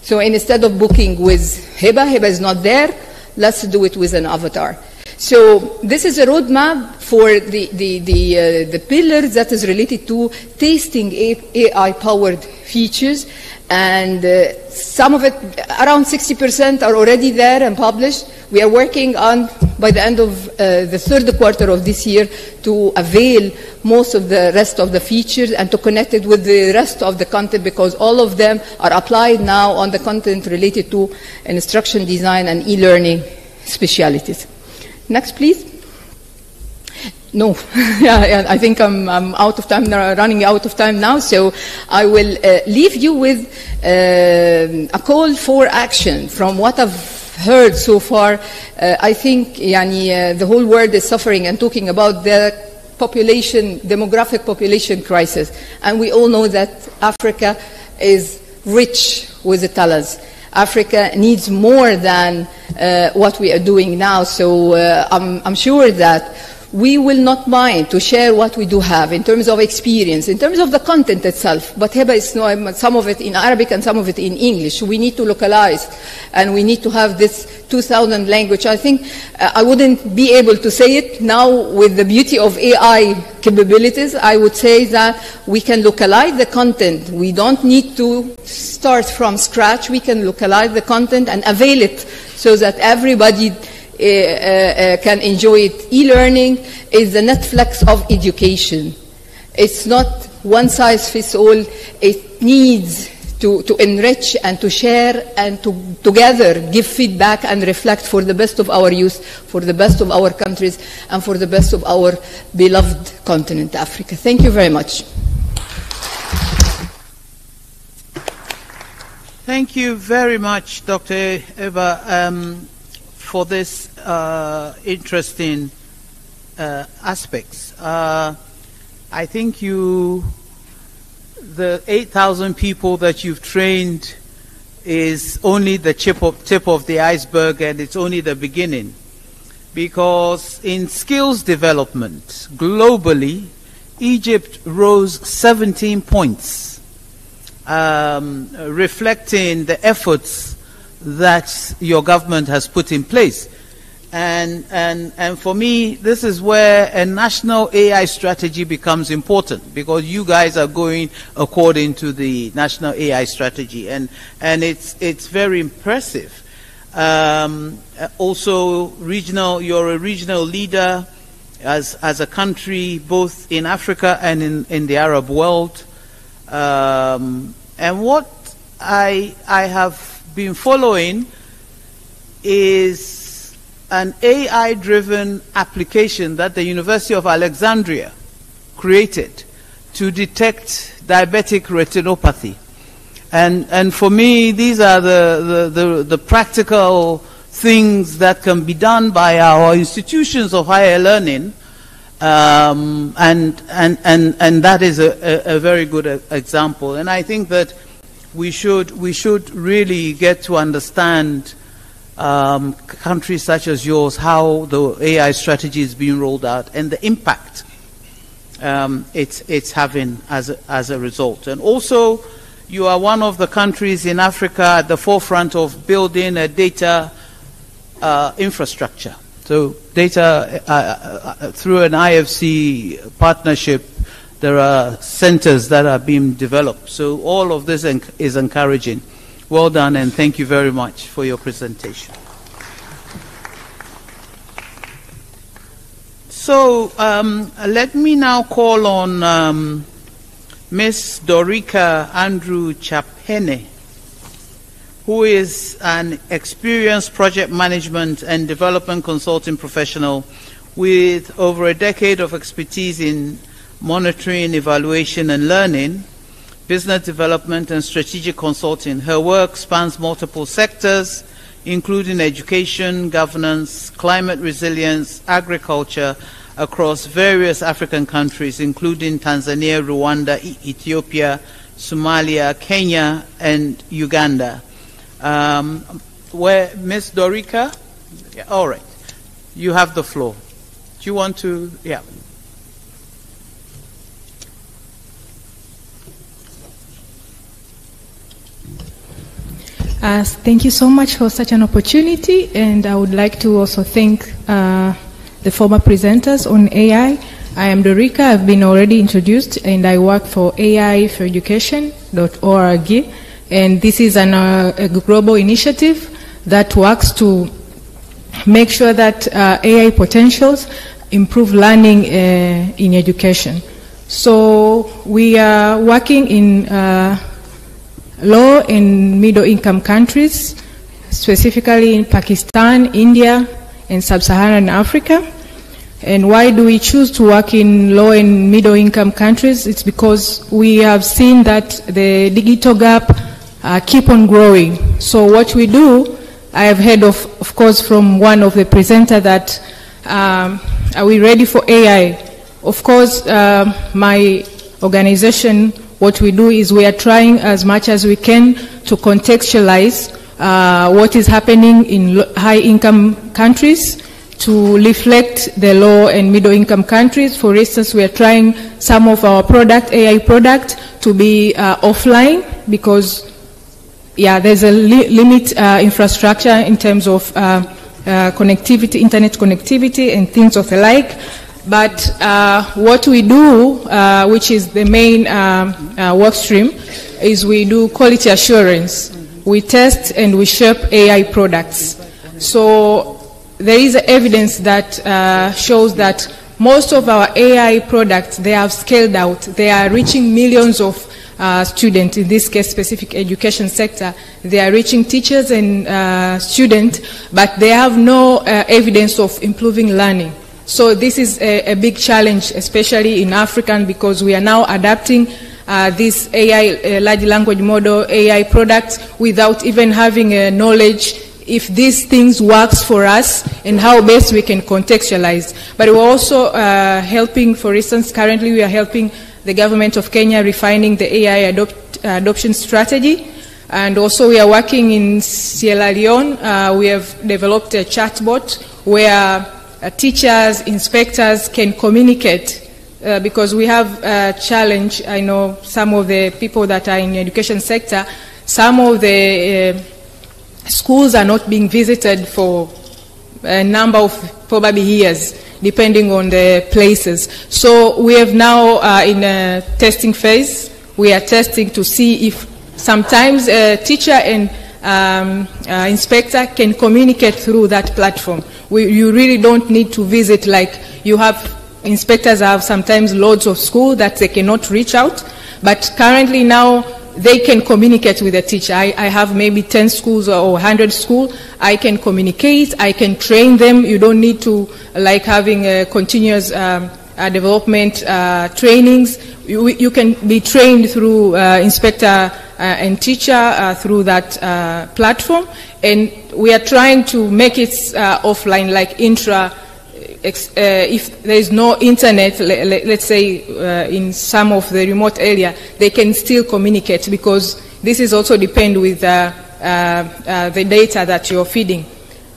So instead of booking with Hiba is not there, let's do it with an avatar. So this is a roadmap for the pillars that is related to tasting AI-powered features, and some of it, around 60%, are already there and published. We are working on, by the end of the third quarter of this year, to avail most of the rest of the features and to connect it with the rest of the content, because all of them are applied now on the content related to instruction design and e-learning specialities. Next, please. No, yeah, I think I'm out of time, running out of time now, so I will leave you with a call for action. From what I've heard so far, I think the whole world is suffering and talking about the demographic population crisis. And we all know that Africa is rich with the talents. Africa needs more than what we are doing now, so I'm sure that we will not mind to share what we do have in terms of experience, in terms of the content itself. But Hiba is some of it in Arabic and some of it in English. We need to localize, and we need to have this 2,000 language. I think I wouldn't be able to say it now with the beauty of AI capabilities. I would say that we can localize the content. We don't need to start from scratch. We can localize the content and avail it so that everybody can enjoy it. E-learning is the Netflix of education. It's not one size fits all. It needs to enrich and to share and to together give feedback and reflect for the best of our youth, for the best of our countries, and for the best of our beloved continent, Africa. Thank you very much. Thank you very much, Dr. Eva, for this interesting aspects. I think the 8,000 people that you've trained is only the tip of the iceberg, and it's only the beginning. Because in skills development, globally, Egypt rose 17 points, reflecting the efforts that your government has put in place. And for me, this is where a national AI strategy becomes important, because you guys are going according to the national AI strategy, and it's very impressive. Also, you're a regional leader as a country, both in Africa and in the Arab world. And what I have been following is an AI-driven application that the University of Alexandria created to detect diabetic retinopathy. And for me, these are the practical things that can be done by our institutions of higher learning, and that is a very good example. And I think that we should really get to understand countries such as yours, how the AI strategy is being rolled out and the impact it's having as a result. And also, you are one of the countries in Africa at the forefront of building a data infrastructure. So data, through an IFC partnership, there are centers that are being developed. So all of this is encouraging. Well done, and thank you very much for your presentation. So let me now call on Ms. Dorika Andrew Chapene, who is an experienced project management and development consulting professional with over a decade of expertise in monitoring, evaluation, and learning, business development, and strategic consulting. Her work spans multiple sectors, including education, governance, climate resilience, agriculture, across various African countries, including Tanzania, Rwanda, Ethiopia, Somalia, Kenya, and Uganda. Where Ms. Dorika? Yeah, all right. You have the floor. Do you want to? Yeah. Thank you so much for such an opportunity, and I would like to also thank the former presenters on AI. I am Dorika. I've been already introduced, and I work for AIforeducation.org, and this is a global initiative that works to make sure that AI potentials improve learning in education. So we are working in low and middle income countries, specifically in Pakistan, India, and sub-Saharan Africa. And why do we choose to work in low and middle income countries? It's because we have seen that the digital gap keep on growing. So what we do, I have heard of course, from one of the presenters that are we ready for AI? Of course, my organization, what we do is we are trying as much as we can to contextualize what is happening in high-income countries to reflect the low and middle-income countries. For instance, we are trying some of our AI product to be offline because, yeah, there's a limit infrastructure in terms of connectivity, internet connectivity, and things of the like. But what we do, which is the main work stream, is we do quality assurance. We test and we shape AI products. So there is evidence that shows that most of our AI products, they have scaled out. They are reaching millions of students, in this case specific education sector. They are reaching teachers and students, but they have no evidence of improving learning. So this is a big challenge, especially in Africa, because we are now adapting this AI, large language model, AI products without even having knowledge if these things works for us and how best we can contextualize. But we're also helping, for instance, currently we are helping the government of Kenya refining the AI adoption strategy. And also we are working in Sierra Leone. We have developed a chatbot where teachers, inspectors can communicate because we have a challenge. I know some of the people that are in the education sector, some of the schools are not being visited for a number of probably years, depending on the places. So we have now in a testing phase. We are testing to see if sometimes a teacher and inspector can communicate through that platform. You really don't need to visit, like you have, inspectors have sometimes loads of school that they cannot reach out, but currently now they can communicate with the teacher. I have maybe 10 schools or 100 schools. I can communicate, I can train them. You don't need to like having a continuous development trainings. You can be trained through inspector and teacher through that platform. And we are trying to make it offline, like if there is no internet, let's say in some of the remote area, they can still communicate, because this is also depend with the data that you're feeding.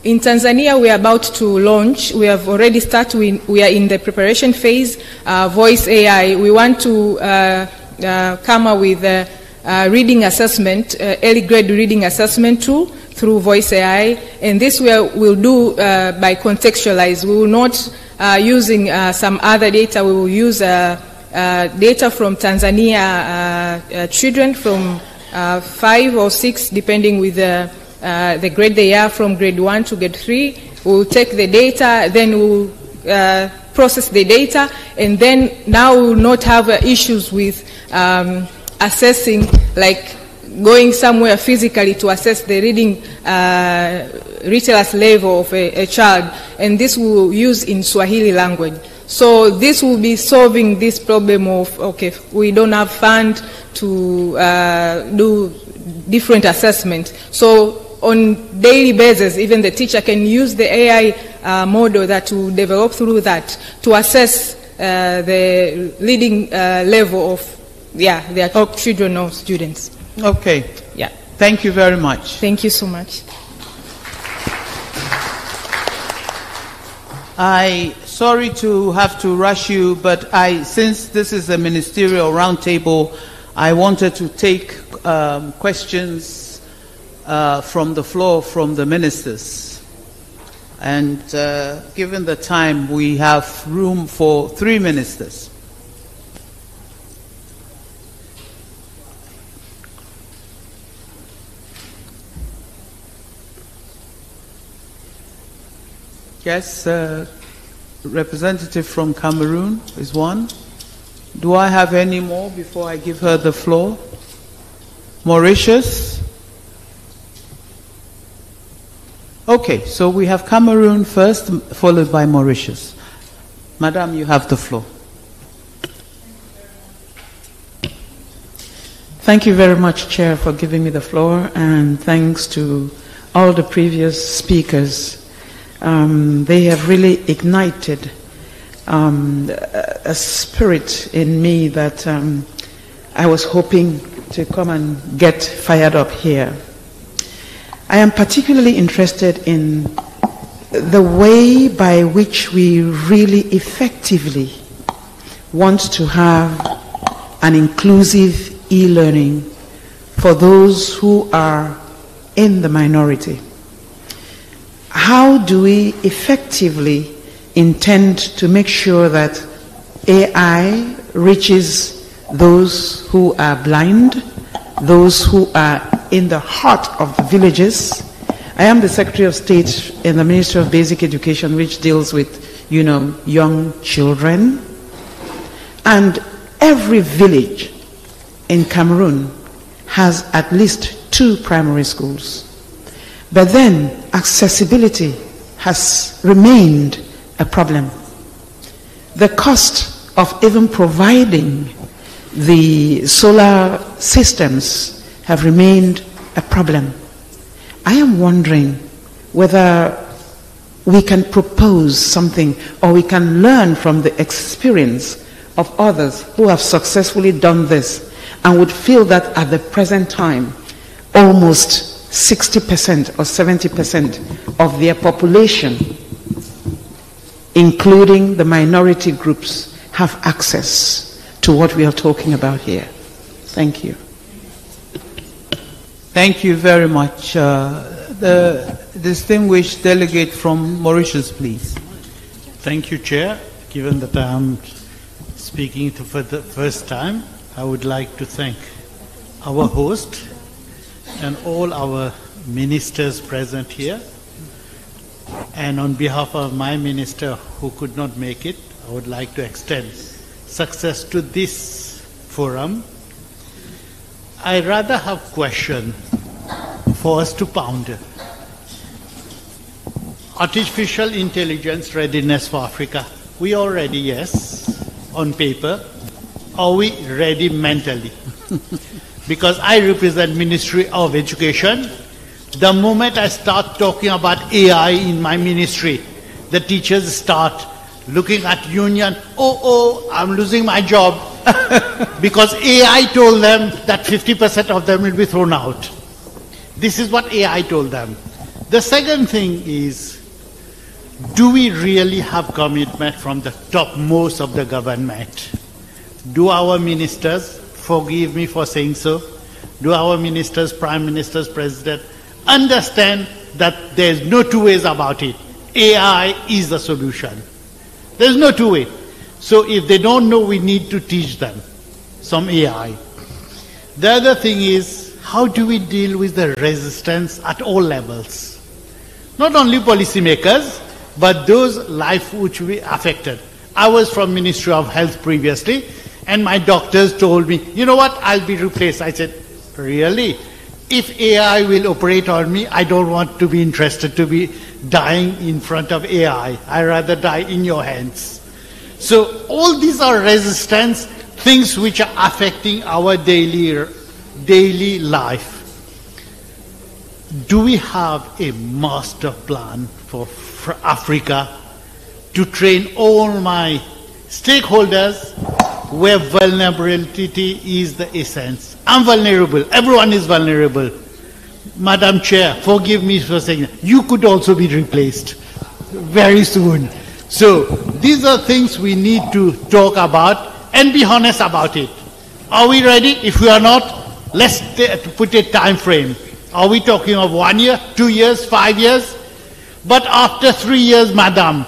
In Tanzania, we are about to launch. We have already started. We are in the preparation phase. Voice AI. We want to come up with a reading assessment, early grade reading assessment tool through Voice AI, and this we'll do by contextualize. We will not using some other data. We will use data from Tanzania children from 5 or 6, depending with the grade they are, from grade 1 to grade 3. We will take the data, then we will process the data, and then now we will not have issues with assessing, like going somewhere physically to assess the reading literacy level of a child, and this we will use in Swahili language. So this will be solving this problem of, okay, we don't have fund to do different assessment. So on daily basis, even the teacher can use the AI model that will develop through that to assess the reading level of their children or students. Okay. Yeah. Thank you very much. Thank you so much. Sorry to have to rush you, but since this is a ministerial roundtable, I wanted to take questions from the floor from the ministers. And given the time, we have room for 3 ministers. Yes, representative from Cameroon is one. Do I have any more before I give her the floor? Mauritius? Okay, so we have Cameroon first, followed by Mauritius. Madam, you have the floor. Thank you very much, Chair, for giving me the floor, and thanks to all the previous speakers. They have really ignited a spirit in me that I was hoping to come and get fired up here. I am particularly interested in the way by which we really effectively want to have an inclusive e-learning for those who are in the minority. How do we effectively intend to make sure that AI reaches those who are blind, those who are in the heart of the villages? I am the Secretary of State in the Ministry of Basic Education, which deals with, young children. And every village in Cameroon has at least 2 primary schools. But then accessibility has remained a problem. The cost of even providing the solar systems have remained a problem. I am wondering whether we can propose something, or we can learn from the experience of others who have successfully done this and would feel that at the present time almost 60% or 70% of their population, including the minority groups, have access to what we are talking about here. Thank you. Thank you very much. The distinguished delegate from Mauritius, please. Thank you, Chair. Given that I am speaking for the first time, I would like to thank our host and all our ministers present here. And on behalf of my minister who could not make it, I would like to extend success to this forum. I rather have a question for us to ponder. Artificial intelligence readiness for Africa. We are ready, yes, on paper. Are we ready mentally? Because I represent Ministry of Education. The moment I start talking about AI in my ministry, the teachers start looking at union, oh, I'm losing my job. Because AI told them that 50% of them will be thrown out. This is what AI told them. The second thing is, do we really have commitment from the topmost of the government? Do our ministers, forgive me for saying so, do our ministers, prime ministers, president, understand that there's no two ways about it? AI is the solution. There's no two way. So if they don't know, we need to teach them some AI. The other thing is, how do we deal with the resistance at all levels? Not only policymakers, but those life which we affected. I was from Ministry of Health previously, and my doctors told me, you know what, I'll be replaced. I said, really? If AI will operate on me, I don't want to be interested to be dying in front of AI. I rather die in your hands. So all these are resistance, things which are affecting our daily life. Do we have a master plan for Africa to train all my stakeholders where vulnerability is the essence? I'm vulnerable. Everyone is vulnerable. Madam Chair, forgive me for saying that. You could also be replaced very soon. So these are things we need to talk about and be honest about it. Are we ready? If we are not, let's put a time frame. Are we talking of 1 year, 2 years, 5 years? But after 3 years, madam,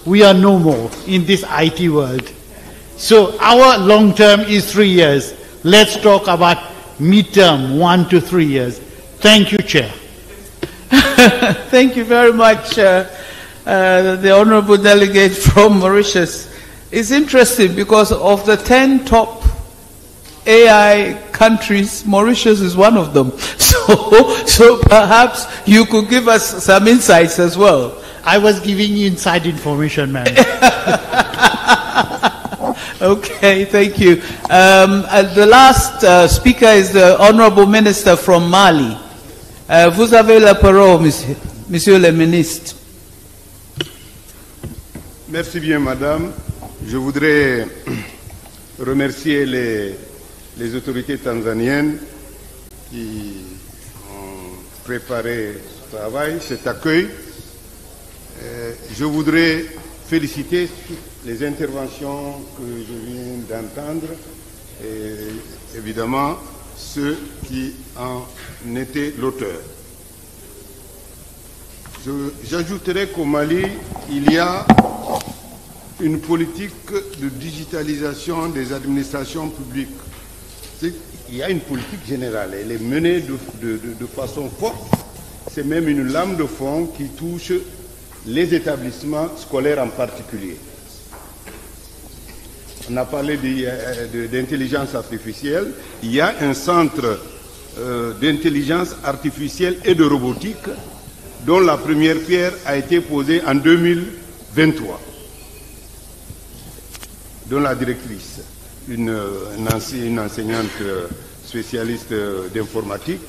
we are no more in this IT world. So our long term is 3 years. Let's talk about midterm, 1 to 3 years. Thank you, Chair. Thank you very much, the Honorable Delegate from Mauritius. It's interesting because of the 10 top AI countries, Mauritius is one of them. So perhaps you could give us some insights as well. I was giving you inside information, ma'am. Okay, thank you. The last speaker is the Honorable Minister from Mali. Vous avez la parole, Monsieur le Ministre. Merci bien, Madame. Je voudrais remercier les autorités tanzaniennes qui ont préparé ce travail, cet accueil. Je voudrais féliciter les interventions que je viens d'entendre et évidemment ceux qui en étaient l'auteur. J'ajouterai qu'au Mali, il y a une politique de digitalisation des administrations publiques. Il y a une politique générale, elle est menée de façon forte. C'est même une lame de fond qui touche les établissements scolaires en particulier. On a parlé d'intelligence artificielle. Il y a un centre d'intelligence artificielle et de robotique dont la première pierre a été posée en 2023, dont la directrice, une enseignante spécialiste d'informatique,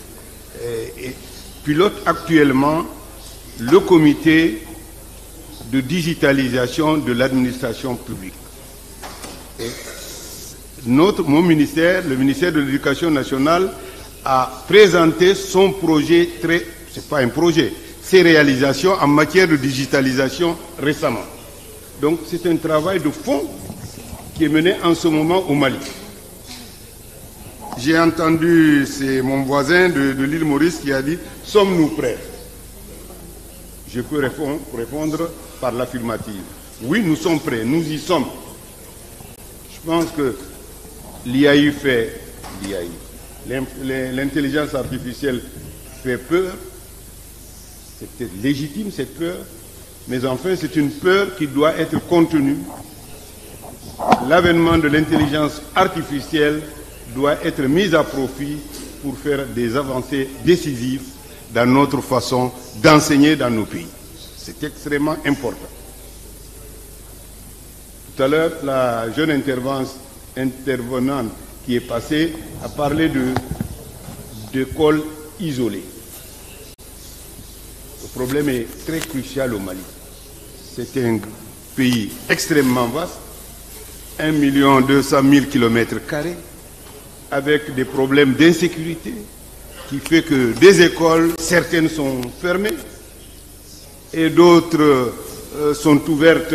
pilote actuellement le comité de digitalisation de l'administration publique. Et mon ministère, le ministère de l'Éducation nationale, a présenté son projet, c'est pas un projet, ses réalisations en matière de digitalisation récemment. Donc c'est un travail de fond qui est mené en ce moment au Mali. J'ai entendu, c'est mon voisin de l'île Maurice qui a dit « Sommes-nous prêts ?» Je peux répondre par l'affirmative. Oui, nous sommes prêts, nous y sommes. Je pense que l'IAI fait l'IAI. L'intelligence artificielle fait peur. C'est peut-être légitime cette peur, mais enfin c'est une peur qui doit être contenue. L'avènement de l'intelligence artificielle doit être mis à profit pour faire des avancées décisives dans notre façon d'enseigner dans nos pays. C'est extrêmement important. Tout à l'heure, la jeune intervenante qui est passée a parlé d'écoles isolées. Le problème est très crucial au Mali. C'est un pays extrêmement vaste, 1 200 000 km², avec des problèmes d'insécurité, qui fait que des écoles, certaines sont fermées et d'autres sont ouvertes,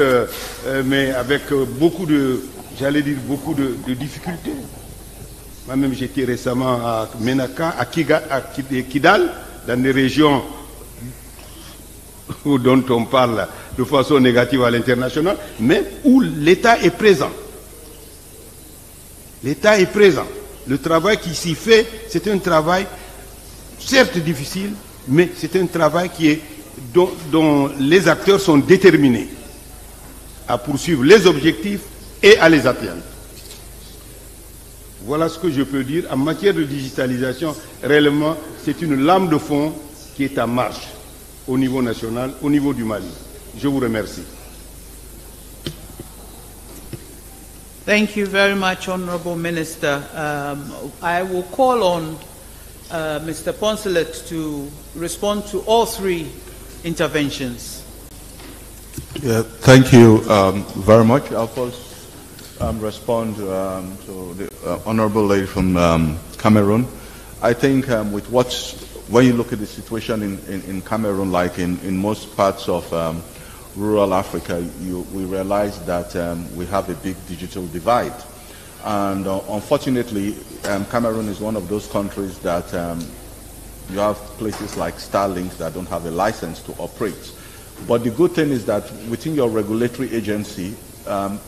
mais avec beaucoup de difficultés. Moi-même, j'étais récemment à Menaka, à Kidal, dans des régions dont on parle de façon négative à l'international, mais où l'État est présent. L'État est présent. Le travail qui s'y fait, c'est un travail certes difficile, mais c'est un travail dont les acteurs sont déterminés à poursuivre les objectifs et à les atteindre. Voilà ce que je peux dire. En matière de digitalisation, réellement, c'est une lame de fond qui est en marche au niveau national, au niveau du Mali. Je vous remercie. Thank you very much, Honorable Minister. I will call on Mr. Poncelet to respond to all three interventions. Yeah, thank you very much. I'll first respond to the Honorable Lady from Cameroon. I think when you look at the situation in Cameroon, like in most parts of rural Africa, we realize that we have a big digital divide. And unfortunately, Cameroon is one of those countries that you have places like Starlink that don't have a license to operate. But the good thing is that within your regulatory agency,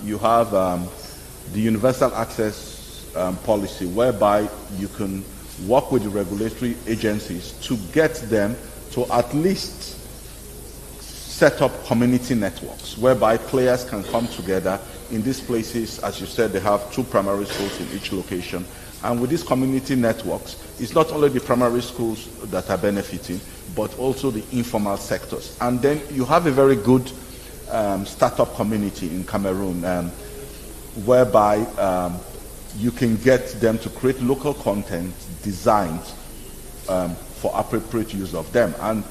you have the universal access policy, whereby you can work with the regulatory agencies to get them to at least set up community networks whereby players can come together. In these places, as you said, they have 2 primary schools in each location. And with these community networks, it's not only the primary schools that are benefiting, but also the informal sectors. And then you have a very good startup community in Cameroon, whereby you can get them to create local content designed for appropriate use of them. And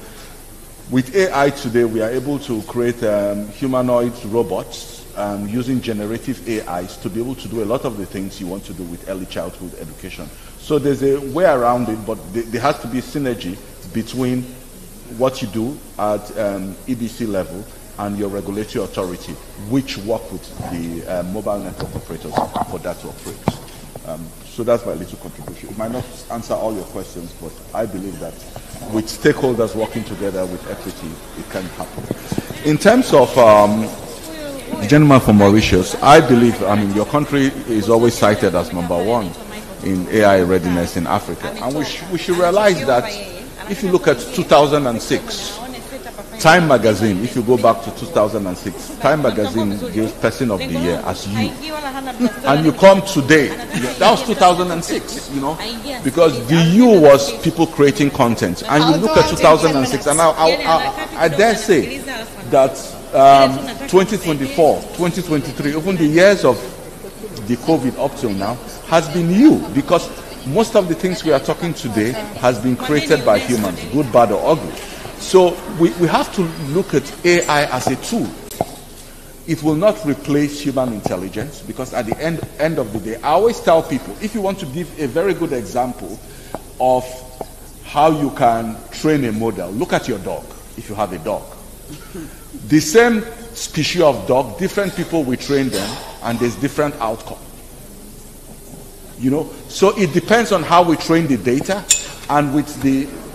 with AI today, we are able to create humanoid robots using generative AIs to be able to do a lot of the things you want to do with early childhood education. So there's a way around it, but there has to be synergy between what you do at EBC level and your regulatory authority, which work with the mobile network operators for that to operate. So that's my little contribution. It might not answer all your questions, but I believe that with stakeholders working together with equity, it can happen. In terms of the gentleman from Mauritius, I believe, your country is always cited as #1 in AI readiness in Africa. And we should realize that if you look at 2006, Time Magazine, if you go back to 2006, Time Magazine gives Person of the Year as you. And you come today, that was 2006, because the you was people creating content. And you look at 2006, and I dare say that 2024, 2023, even the years of the COVID up till now, has been you, because most of the things we are talking today has been created by humans, good, bad, or ugly. So we have to look at AI as a tool. It will not replace human intelligence, because at the end of the day, I always tell people, if you want to give a very good example of how you can train a model, look at your dog, if you have a dog. The same species of dog, different people will train them, and there's different outcome. So it depends on how we train the data, and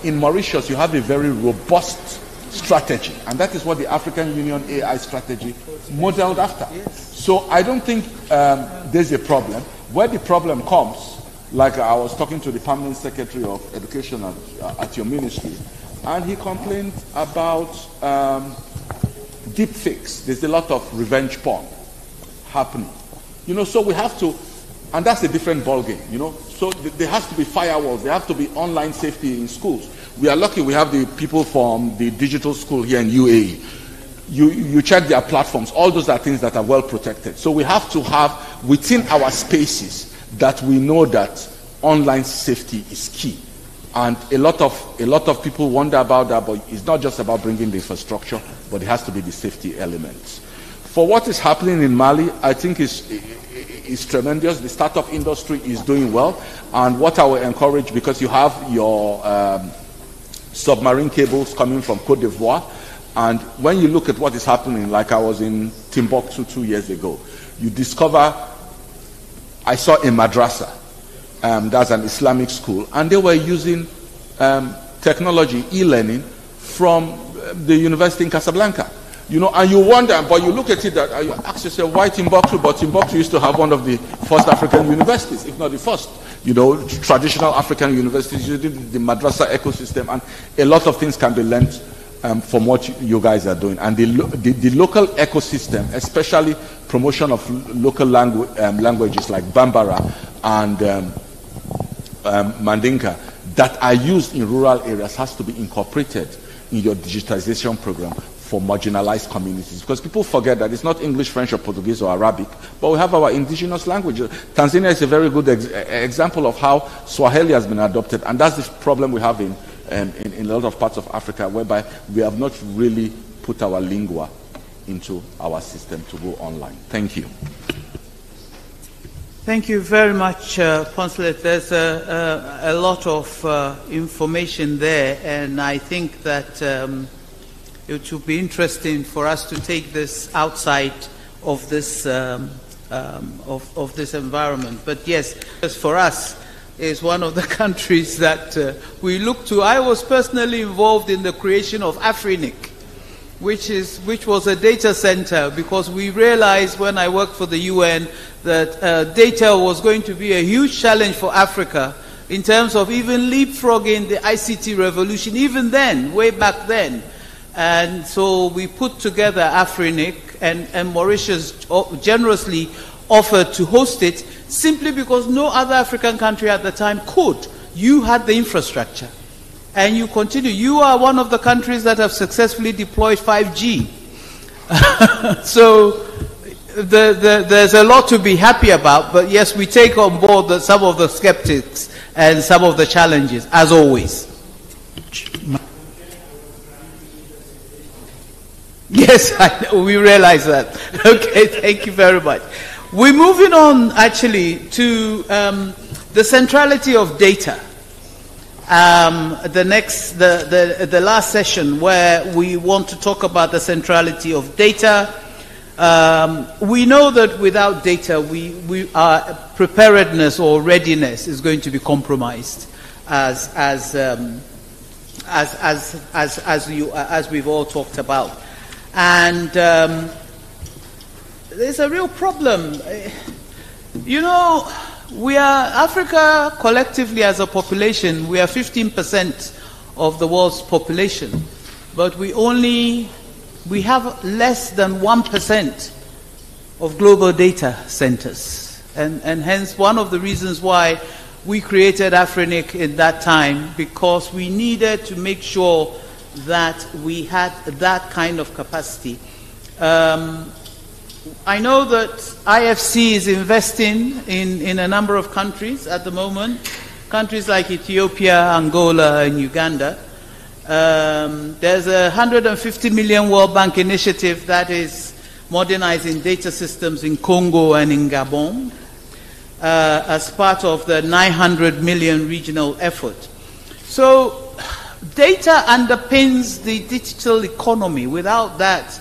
in Mauritius, you have a very robust strategy, and that is what the African Union AI strategy modeled after. So I don't think there's a problem. Where the problem comes, like I was talking to the Permanent Secretary of Education at your ministry, and he complained about deep fakes. There's a lot of revenge porn happening. You know, so we have to, and that's a different ballgame, you know. So there has to be firewalls, there have to be online safety in schools. We are lucky we have the people from the digital school here in UAE. You check their platforms, all those are things that are well protected. So we have to have within our spaces that we know that online safety is key. And a lot of people wonder about that, but it's not just about bringing the infrastructure, but it has to be the safety elements. For what is happening in Mali, I think is tremendous. The startup industry is doing well, and what I will encourage, because you have your submarine cables coming from Cote d'Ivoire, and when you look at what is happening, like I was in Timbuktu 2 years ago, you discover, I saw a madrasa, that's an Islamic school, and they were using technology, e-learning, from the university in Casablanca. You know, and you wonder, but you look at it, that you ask yourself, why Timbuktu? But Timbuktu used to have one of the first African universities, if not the first. You know, traditional African universities using the madrasa ecosystem, and a lot of things can be learned from what you guys are doing. And the local ecosystem, especially promotion of local languages like Bambara and Mandinka, that are used in rural areas, has to be incorporated in your digitization program for marginalized communities, because people forget that it's not English, French, or Portuguese, or Arabic, but we have our indigenous languages. Tanzania is a very good example of how Swahili has been adopted, and that's the problem we have in a lot of parts of Africa, whereby we have not really put our lingua into our system to go online. Thank you. Thank you very much, Consulate. There's a lot of information there, and I think that it would be interesting for us to take this outside of this of this environment. But yes, for us, is one of the countries that we look to. I was personally involved in the creation of AFRINIC, which was a data center, because we realized when I worked for the UN that data was going to be a huge challenge for Africa in terms of even leapfrogging the ICT revolution, even then, way back then. And so we put together AFRINIC, and Mauritius generously offered to host it, simply because no other African country at the time could. You had the infrastructure, and you continue. You are one of the countries that have successfully deployed 5G. So there's a lot to be happy about, but yes, we take on board some of the skeptics and some of the challenges, as always. Yes, we realize that. Okay, thank you very much. We're moving on, actually, to the centrality of data. The last session, where we want to talk about the centrality of data. We know that without data, our preparedness or readiness is going to be compromised, as we've all talked about. And there's a real problem. You know, Africa collectively as a population, we are 15% of the world's population, but we have less than 1% of global data centers. And hence one of the reasons why we created AFRINIC in that time, because we needed to make sure that we had that kind of capacity. I know that IFC is investing in a number of countries at the moment, countries like Ethiopia, Angola, and Uganda. There's a 150 million World Bank initiative that is modernizing data systems in Congo and in Gabon as part of the 900 million regional effort. So data underpins the digital economy. Without that,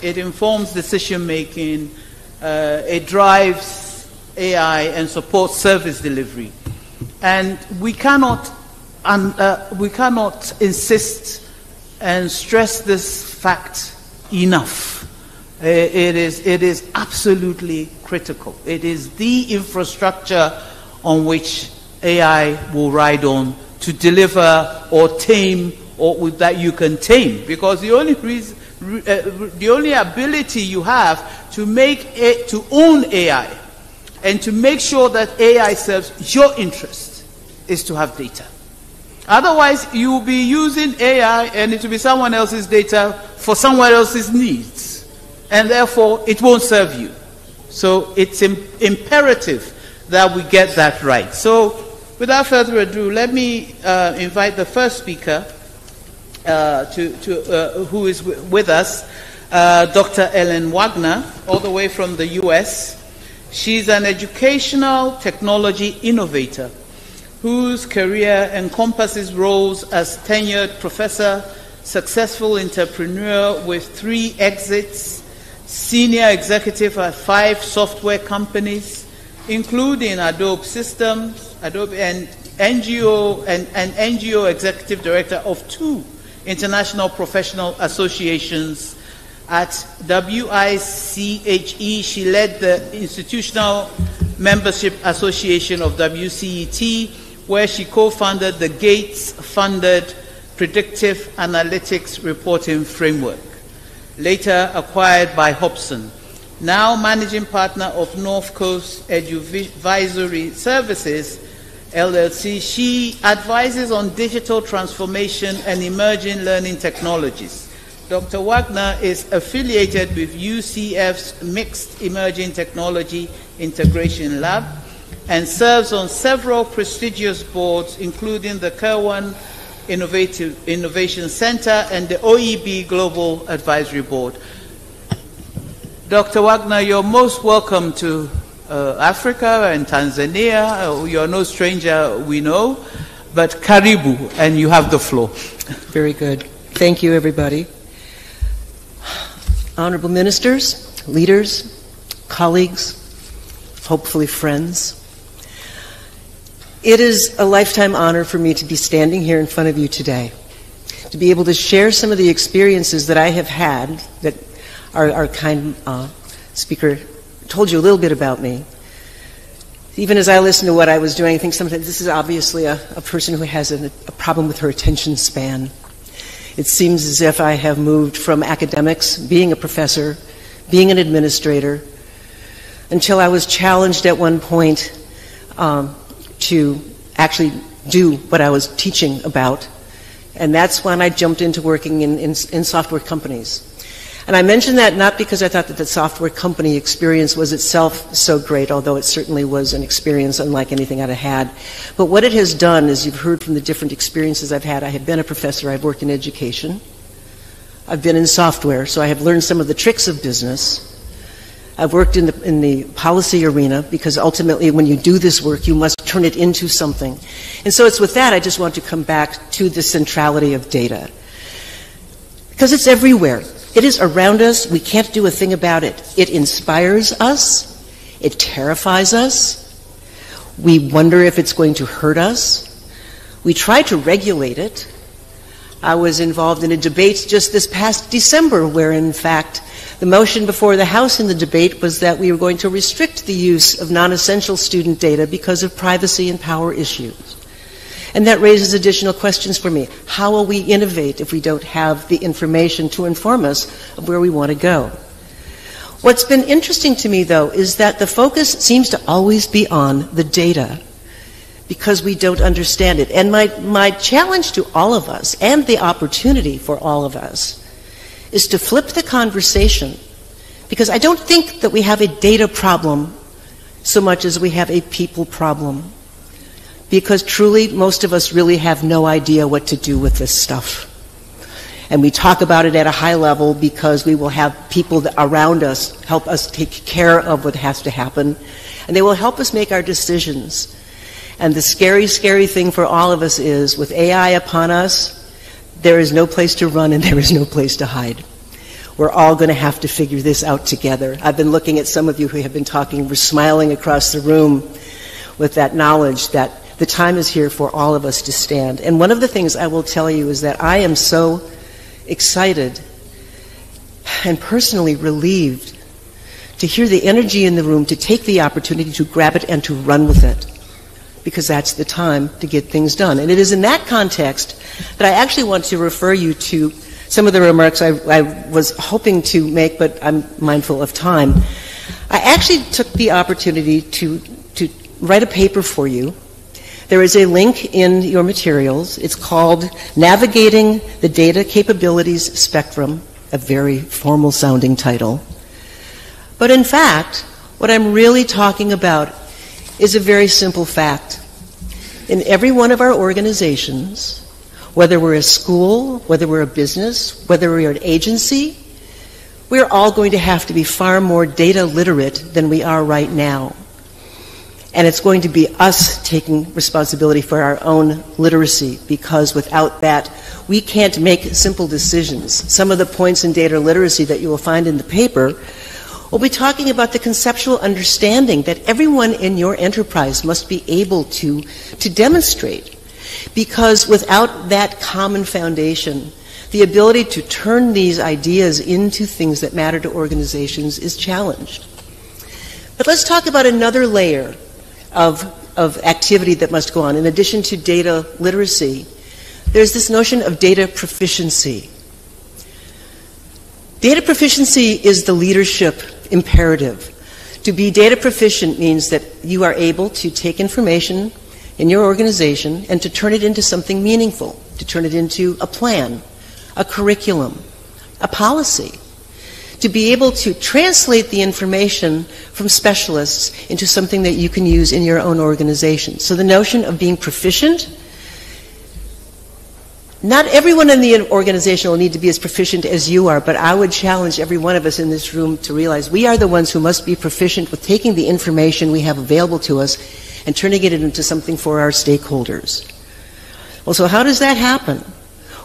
it informs decision making, it drives AI and supports service delivery. And we cannot insist and stress this fact enough. It is absolutely critical. It is the infrastructure on which AI will ride on to deliver or tame, or that you can tame, because the only reason, the only ability you have to to own AI and to make sure that AI serves your interest is to have data. Otherwise, you will be using AI and it will be someone else's data for someone else's needs, and therefore it won't serve you. So it's imperative that we get that right. So without further ado, let me invite the first speaker who is with us, Dr. Ellen Wagner, all the way from the US. She's an educational technology innovator whose career encompasses roles as tenured professor, successful entrepreneur with 3 exits, senior executive at 5 software companies, including Adobe Systems, Adobe, and NGO executive director of 2 international professional associations. At WICHE, she led the Institutional Membership Association of WCET, where she co-founded the Gates-funded Predictive Analytics Reporting Framework, later acquired by Hobson. Now managing partner of North Coast Advisory Services, LLC, she advises on digital transformation and emerging learning technologies. Dr. Wagner is affiliated with UCF's Mixed Emerging Technology Integration Lab and serves on several prestigious boards, including the Kirwan Innovation Center and the OEB Global Advisory Board. Dr. Wagner, you're most welcome to Africa and Tanzania. You're no stranger, we know, but karibu, and you have the floor. Very good. Thank you, everybody. Honorable ministers, leaders, colleagues, hopefully friends. It is a lifetime honor for me to be standing here in front of you today, to be able to share some of the experiences that I have had, that our kind speaker told you a little bit about me. Even as I listen to what I was doing, I think sometimes this is obviously a person who has a problem with her attention span. It seems as if I have moved from academics, being a professor, being an administrator, until I was challenged at one point to actually do what I was teaching about. And that's when I jumped into working in software companies. And I mention that not because I thought that the software company experience was itself so great, although it certainly was an experience unlike anything I'd had. But what it has done, as you've heard from the different experiences I've had, I have been a professor, I've worked in education, I've been in software, so I have learned some of the tricks of business. I've worked in the policy arena, because ultimately when you do this work, you must turn it into something. And so it's with that I just want to come back to the centrality of data. Because it's everywhere. It is around us. We can't do a thing about it. It inspires us. It terrifies us. We wonder if it's going to hurt us. We try to regulate it. I was involved in a debate just this past December where, in fact, the motion before the House in the debate was that we were going to restrict the use of non-essential student data because of privacy and power issues. And that raises additional questions for me. How will we innovate if we don't have the information to inform us of where we want to go? What's been interesting to me, though, is that the focus seems to always be on the data because we don't understand it. And my challenge to all of us, and the opportunity for all of us, is to flip the conversation, because I don't think that we have a data problem so much as we have a people problem. Because truly, most of us really have no idea what to do with this stuff. And we talk about it at a high level because we will have people around us help us take care of what has to happen, and they will help us make our decisions. And the scary, scary thing for all of us is, with AI upon us, there is no place to run and there is no place to hide. We're all going to have to figure this out together. I've been looking at some of you who have been talking, we're smiling across the room with that knowledge that the time is here for all of us to stand. And one of the things I will tell you is that I am so excited and personally relieved to hear the energy in the room, to take the opportunity to grab it and to run with it, because that's the time to get things done. And it is in that context that I actually want to refer you to some of the remarks I was hoping to make, but I'm mindful of time. I actually took the opportunity to write a paper for you. There is a link in your materials. It's called Navigating the Data Capabilities Spectrum, a very formal sounding title. But in fact, what I'm really talking about is a very simple fact. In every one of our organizations, whether we're a school, whether we're a business, whether we're an agency, we're all going to have to be far more data literate than we are right now. And it's going to be us taking responsibility for our own literacy, because without that, we can't make simple decisions. Some of the points in data literacy that you will find in the paper will be talking about the conceptual understanding that everyone in your enterprise must be able to demonstrate. Because without that common foundation, the ability to turn these ideas into things that matter to organizations is challenged. But let's talk about another layer of activity that must go on. In addition to data literacy, there's this notion of data proficiency. Data proficiency is the leadership imperative. To be data proficient means that you are able to take information in your organization and to turn it into something meaningful, to turn it into a plan, a curriculum, a policy, to be able to translate the information from specialists into something that you can use in your own organization. So the notion of being proficient, not everyone in the organization will need to be as proficient as you are, but I would challenge every one of us in this room to realize we are the ones who must be proficient with taking the information we have available to us and turning it into something for our stakeholders. Well, so how does that happen?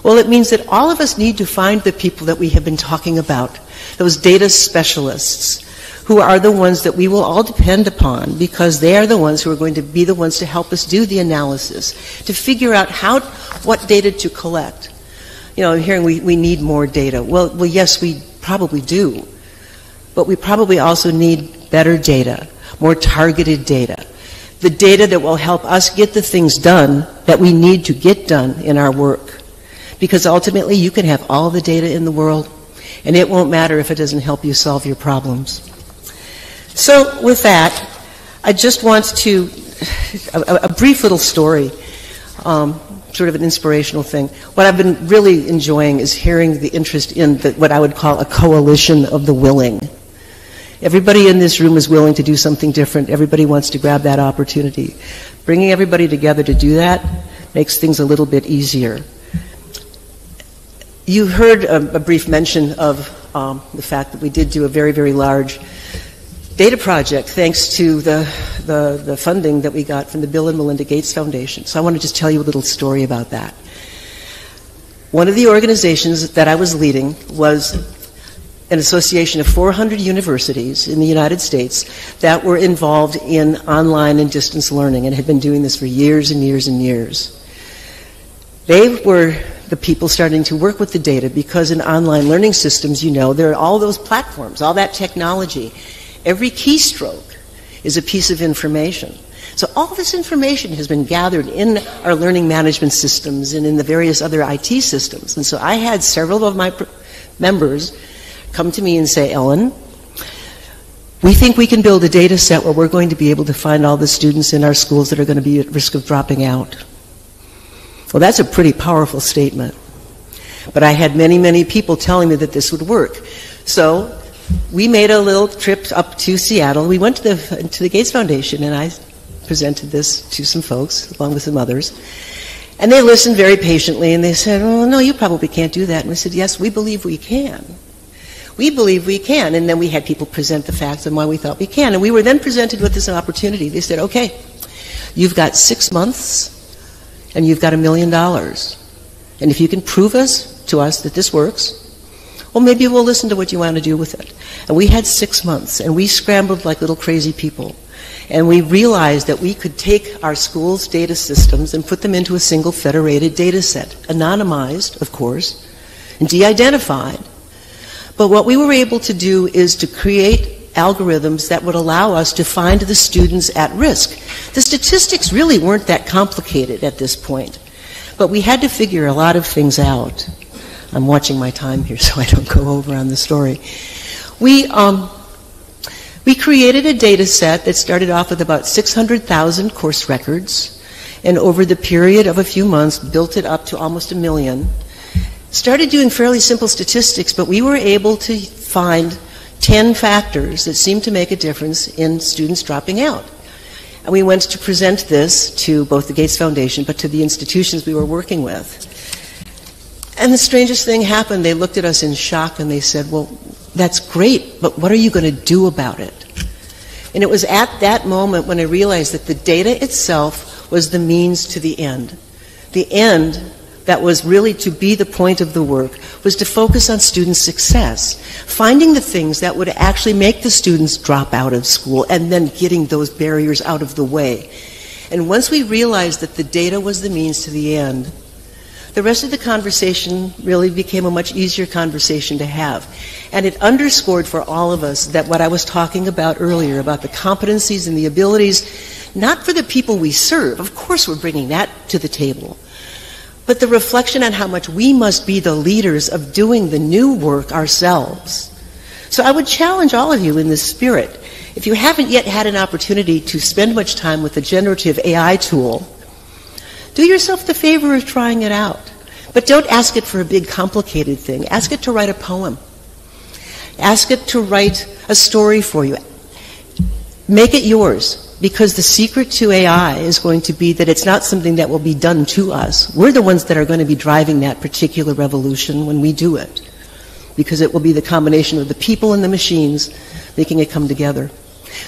Well, it means that all of us need to find the people that we have been talking about, those data specialists, who are the ones that we will all depend upon, because they are the ones who are going to be the ones to help us do the analysis, to figure out what data to collect. You know, I'm hearing we need more data. Well, yes, we probably do, but we probably also need better data, more targeted data, the data that will help us get the things done that we need to get done in our work. Because ultimately, you can have all the data in the world, and it won't matter if it doesn't help you solve your problems. So with that, I just want to, a brief little story, sort of an inspirational thing. What I've been really enjoying is hearing the interest in what I would call a coalition of the willing. Everybody in this room is willing to do something different. Everybody wants to grab that opportunity. Bringing everybody together to do that makes things a little bit easier. You heard a brief mention of the fact that we did do a very, very large data project thanks to the funding that we got from the Bill and Melinda Gates Foundation. So I want to just tell you a little story about that. One of the organizations that I was leading was an association of 400 universities in the United States that were involved in online and distance learning and had been doing this for years and years and years. They were the people starting to work with the data, because in online learning systems, you know, there are all those platforms, all that technology. Every keystroke is a piece of information. So all this information has been gathered in our learning management systems and in the various other IT systems. And so I had several of my members come to me and say, Ellen, we think we can build a data set where we're going to be able to find all the students in our schools that are going to be at risk of dropping out. Well, that's a pretty powerful statement. But I had many, many people telling me that this would work. So we made a little trip up to Seattle. We went to the Gates Foundation, and I presented this to some folks, along with some others. And they listened very patiently, and they said, oh, no, you probably can't do that. And we said, yes, we believe we can. We believe we can. And then we had people present the facts on why we thought we can. And we were then presented with this opportunity. They said, okay, you've got 6 months, and you've got $1 million. And if you can prove to us that this works, well, maybe we'll listen to what you want to do with it. And we had 6 months, and we scrambled like little crazy people. And we realized that we could take our school's data systems and put them into a single federated data set, anonymized, of course, and de-identified. But what we were able to do is to create algorithms that would allow us to find the students at risk. The statistics really weren't that complicated at this point, but we had to figure a lot of things out. I'm watching my time here so I don't go over on the story. We created a data set that started off with about 600,000 course records, and over the period of a few months built it up to almost 1 million. Started doing fairly simple statistics, but we were able to find 10 factors that seemed to make a difference in students dropping out. And we went to present this to both the Gates Foundation, but to the institutions we were working with. And the strangest thing happened. They looked at us in shock and they said, well, that's great, but what are you going to do about it? And it was at that moment when I realized that the data itself was the means to the end. The end that was really to be the point of the work was to focus on student success, finding the things that would actually make the students drop out of school and then getting those barriers out of the way. And once we realized that the data was the means to the end, the rest of the conversation really became a much easier conversation to have. And it underscored for all of us that what I was talking about earlier, about the competencies and the abilities, not for the people we serve, of course we're bringing that to the table, but the reflection on how much we must be the leaders of doing the new work ourselves. So I would challenge all of you in this spirit. If you haven't yet had an opportunity to spend much time with the generative AI tool, do yourself the favor of trying it out. But don't ask it for a big complicated thing. Ask it to write a poem. Ask it to write a story for you. Make it yours. Because the secret to AI is going to be that it's not something that will be done to us. We're the ones that are going to be driving that particular revolution when we do it. Because it will be the combination of the people and the machines making it come together.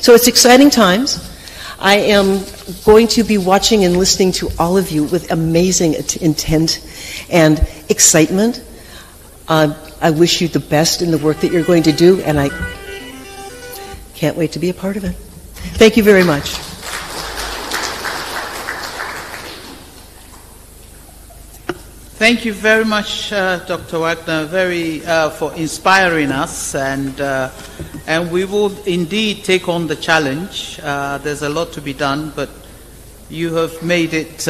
So it's exciting times. I am going to be watching and listening to all of you with amazing intent and excitement. I wish you the best in the work that you're going to do, and I can't wait to be a part of it. Thank you very much. Thank you very much, Dr. Wagner, for inspiring us, and we will indeed take on the challenge. There's a lot to be done, but you have made it,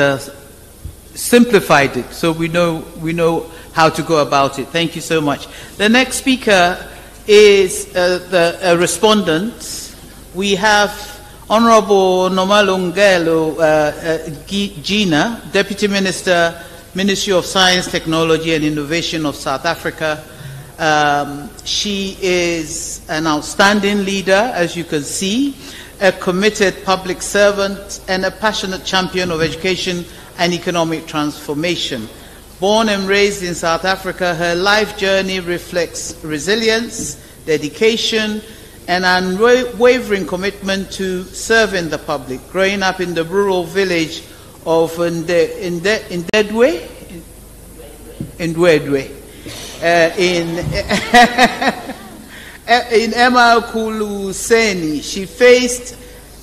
simplified it, so we know how to go about it. Thank you so much. The next speaker is a respondent. We have Honorable Nomalungelo Gina, Deputy Minister, Ministry of Science, Technology and Innovation of South Africa. She is an outstanding leader, as you can see, a committed public servant, and a passionate champion of education and economic transformation. Born and raised in South Africa, her life journey reflects resilience, dedication, and unwavering commitment to serving the public. Growing up in the rural village of Ndedwe, in Emakuluseni, she faced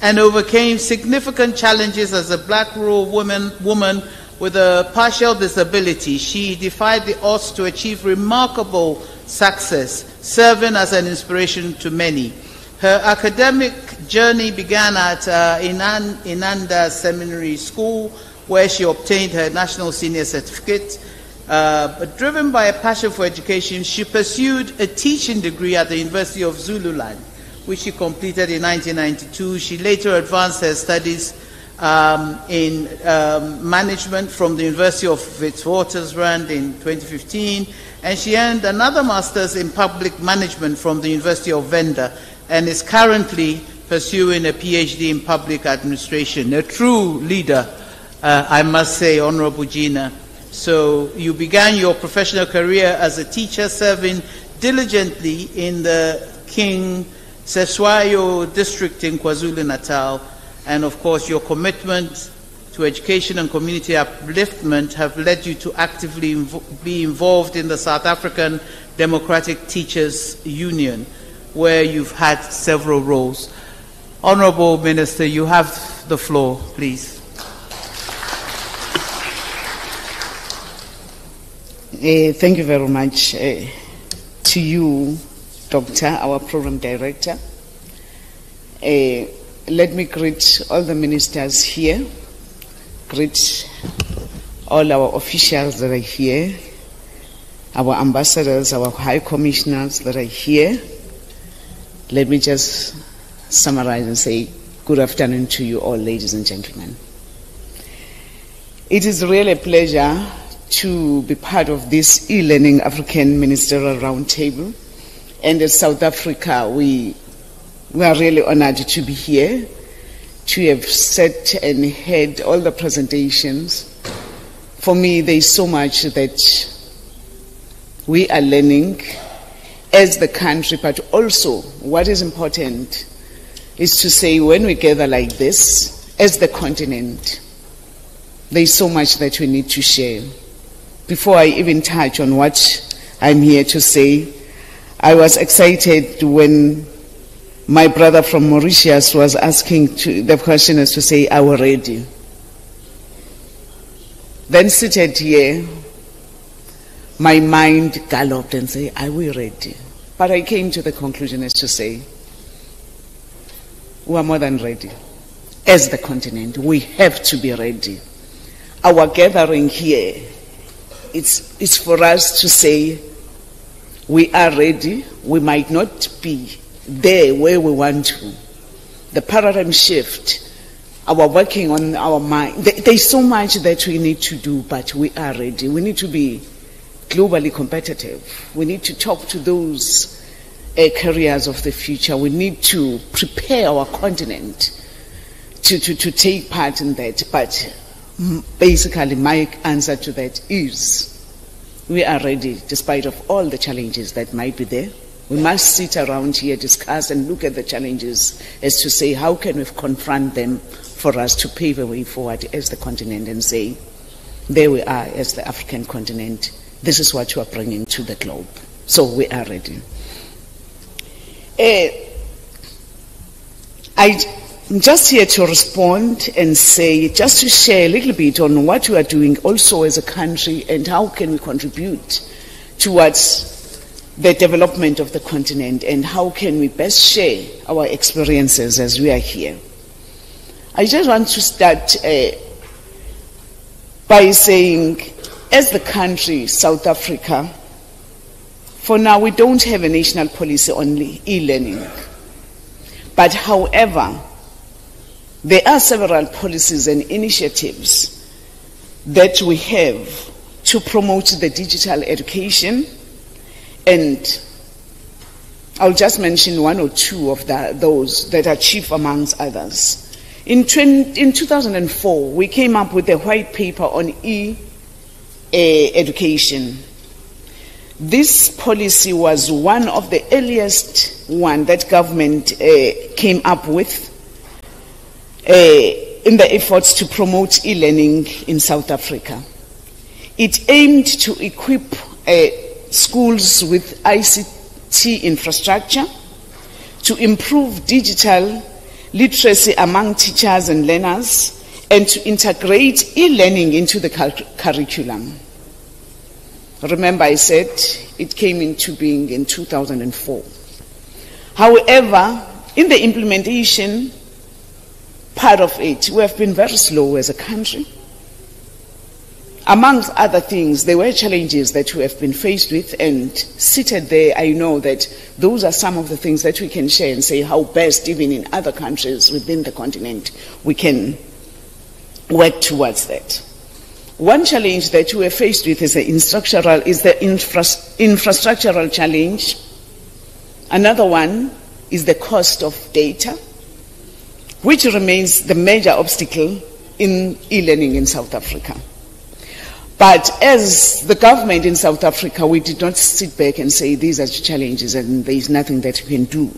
and overcame significant challenges as a black rural woman with a partial disability. She defied the odds to achieve remarkable success, serving as an inspiration to many. Her academic journey began at Inanda Seminary School, where she obtained her National Senior Certificate. But driven by a passion for education, she pursued a teaching degree at the University of Zululand, which she completed in 1992. She later advanced her studies in management from the University of Witwatersrand in 2015, and she earned another master's in public management from the University of Venda, and is currently pursuing a PhD in public administration. A true leader, I must say, Honorable Gina. So you began your professional career as a teacher, serving diligently in the King Seswayo district in KwaZulu-Natal, and of course your commitment to education and community upliftment have led you to actively be involved in the South African Democratic Teachers Union, where you've had several roles. Honorable Minister, you have the floor, please. Thank you very much to you, Doctor, our program director. Let me greet all the ministers here, greet all our officials that are here, our ambassadors, our high commissioners that are here. Let me just summarize and say good afternoon to you all, ladies and gentlemen. It is really a pleasure to be part of this e-learning African Ministerial Roundtable. And as South Africa, we are really honored to be here, to have sat and heard all the presentations. For me, there is so much that we are learning as the country, but also what is important is to say when we gather like this, as the continent, there is so much that we need to share. Before I even touch on what I'm here to say, I was excited when my brother from Mauritius was asking the questioners to say, are we ready? Then seated here, my mind galloped and said, are we ready? But I came to the conclusion as to say, we are more than ready. As the continent, we have to be ready. Our gathering here, it's for us to say, we are ready. We might not be there where we want to. The paradigm shift, our working on our mind, there's so much that we need to do, but we are ready. We need to be globally competitive. We need to talk to those careers of the future. We need to prepare our continent to take part in that. But basically, my answer to that is we are ready despite of all the challenges that might be there. We must sit around here, discuss and look at the challenges as to say how can we confront them for us to pave a way forward as the continent and say, there we are as the African continent. This is what you are bringing to the globe. So we are ready. I'm just here to respond and say, just to share a little bit on what we are doing also as a country and how can we contribute towards the development of the continent and how can we best share our experiences as we are here. I just want to start by saying, as the country, South Africa, for now we don't have a national policy on e-learning. But however, there are several policies and initiatives that we have to promote the digital education, and I'll just mention one or two of those that are chief amongst others. In 2004, we came up with a white paper on education. This policy was one of the earliest one that government came up with in the efforts to promote e-learning in South Africa. It aimed to equip schools with ICT infrastructure, to improve digital literacy among teachers and learners, and to integrate e-learning into the curriculum. Remember, I said it came into being in 2004. However, in the implementation part of it, we have been very slow as a country. Amongst other things, there were challenges that we have been faced with, and seated there, I know that those are some of the things that we can share and say how best, even in other countries within the continent, we can work towards that. One challenge that we are faced with is the infrastructural challenge. Another one is the cost of data, which remains the major obstacle in e-learning in South Africa. But as the government in South Africa, we did not sit back and say these are challenges and there is nothing that we can do.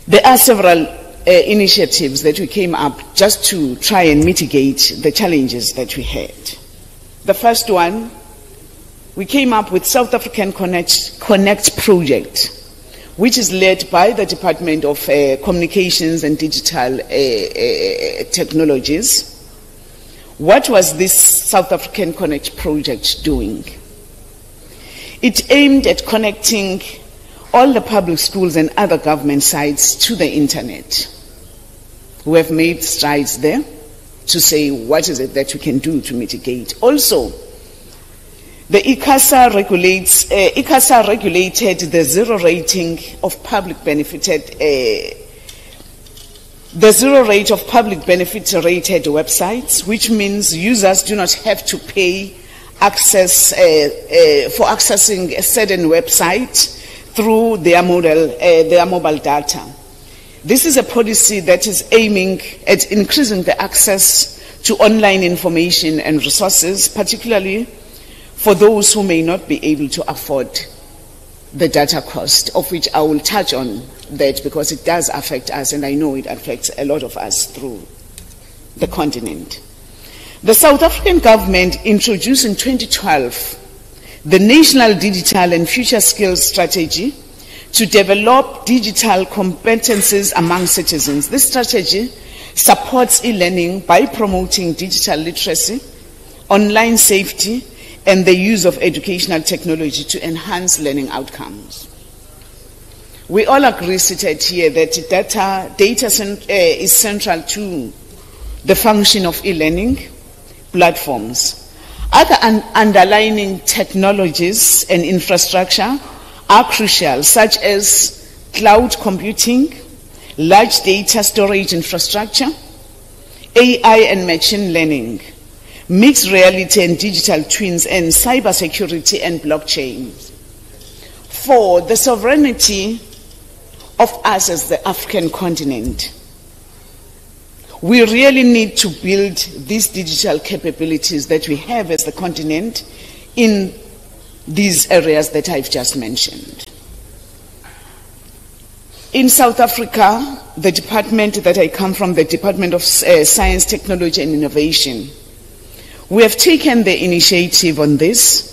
There are several initiatives that we came up just to try and mitigate the challenges that we had. The first one, we came up with South African Connect project, which is led by the Department of Communications and Digital Technologies, What was this South African Connect project doing? It aimed at connecting all the public schools and other government sites to the internet. We have made strides there to say what is it that we can do to mitigate. Also, the ICASA regulated the zero rating of public benefited rated websites, which means users do not have to pay for accessing a certain website through their mobile data. This is a policy that is aiming at increasing the access to online information and resources, particularly for those who may not be able to afford the data cost, of which I will touch on that because it does affect us, and I know it affects a lot of us through the continent. The South African government introduced in 2012 the National Digital and Future Skills Strategy to develop digital competencies among citizens. This strategy supports e-learning by promoting digital literacy, online safety, and the use of educational technology to enhance learning outcomes. We all agree seated here that data is central to the function of e-learning platforms. Other underlying technologies and infrastructure are crucial, such as cloud computing, large data storage infrastructure, AI and machine learning, mixed reality and digital twins, and cybersecurity and blockchain. For the sovereignty of us as the African continent, we really need to build these digital capabilities that we have as the continent in these areas that I've just mentioned. In South Africa, the department that I come from, the Department of Science, Technology and Innovation, we have taken the initiative on this,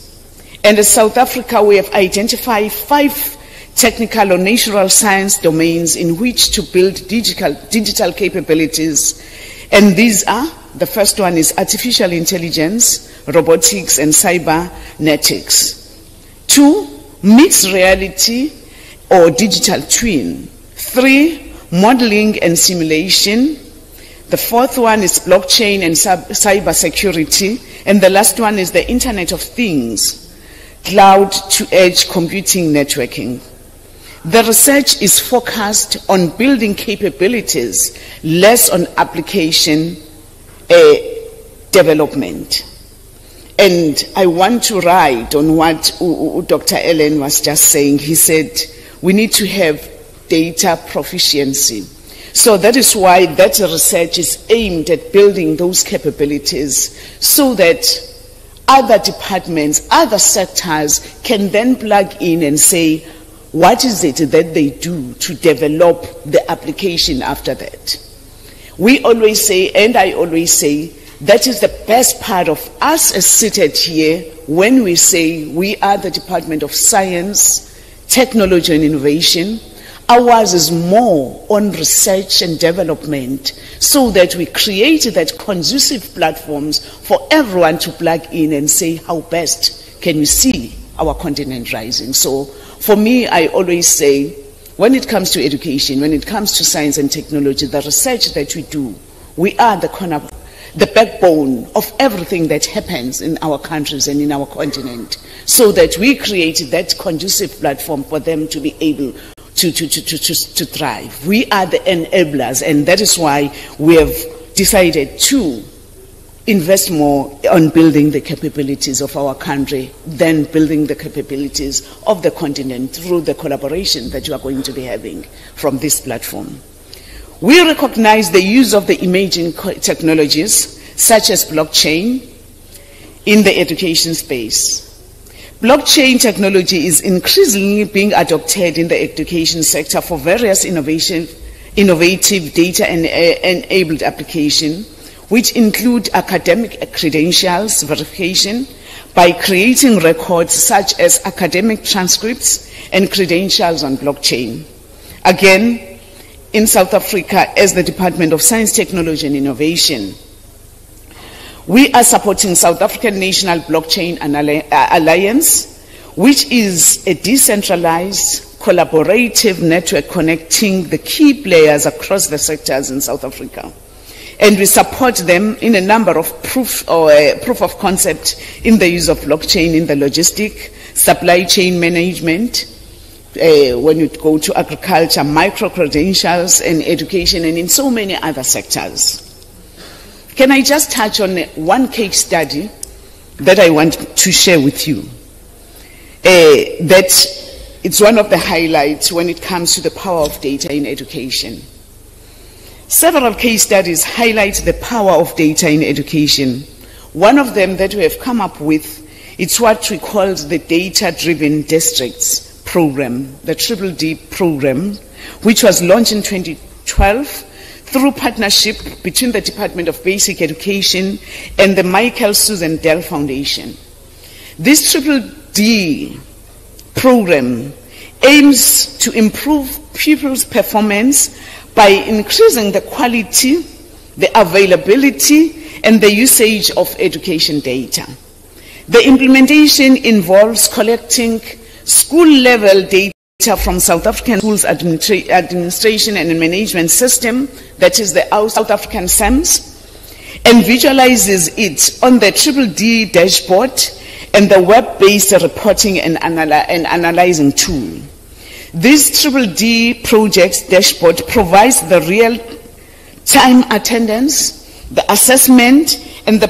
and in South Africa we have identified 5 technical or natural science domains in which to build digital capabilities, and these are, the first one is artificial intelligence, robotics and cybernetics. 2, mixed reality or digital twin. 3, modeling and simulation. The 4th one is blockchain and cybersecurity, and the last one is the Internet of Things, cloud to edge computing networking. The research is focused on building capabilities, less on application development. And I want to ride on what Dr. Ellen was just saying. He said we need to have data proficiency. So that is why that research is aimed at building those capabilities so that other departments, other sectors can then plug in and say, what is it that they do to develop the application after that? We always say, and I always say, that is the best part of us as seated here when we say we are the Department of Science, Technology and Innovation. Ours is more on research and development so that we create that conducive platforms for everyone to plug in and say how best can we see our continent rising. So for me, I always say, when it comes to education, when it comes to science and technology, the research that we do, we are the backbone of everything that happens in our countries and in our continent, so that we create that conducive platform for them to be able to thrive. We are the enablers, and that is why we have decided to invest more on building the capabilities of our country than building the capabilities of the continent through the collaboration that you are going to be having from this platform. We recognize the use of the emerging technologies such as blockchain in the education space. Blockchain technology is increasingly being adopted in the education sector for various innovative data-enabled applications, which include academic credentials verification by creating records such as academic transcripts and credentials on blockchain. Again, in South Africa, as the Department of Science, Technology and Innovation, We are supporting South African National Blockchain Alliance, which is a decentralized, collaborative network connecting the key players across the sectors in South Africa. And we support them in a number of proof of concept in the use of blockchain in the logistic, supply chain management, when you go to agriculture, micro-credentials and education, and in so many other sectors. Can I just touch on one case study that I want to share with you? That it's one of the highlights when it comes to the power of data in education. Several case studies highlight the power of data in education. One of them that we have come up with, it's what we call the Data-Driven Districts program, the DDD program, which was launched in 2012 through partnership between the Department of Basic Education and the Michael Susan Dell Foundation. This DDD program aims to improve pupils' performance by increasing the quality, the availability, and the usage of education data. The implementation involves collecting school-level data from South African Schools Administration and Management System, that is the South African SAMS, and visualizes it on the DDD dashboard and the web-based reporting and analyzing tool. This DDD project dashboard provides the real-time attendance, the assessment, and the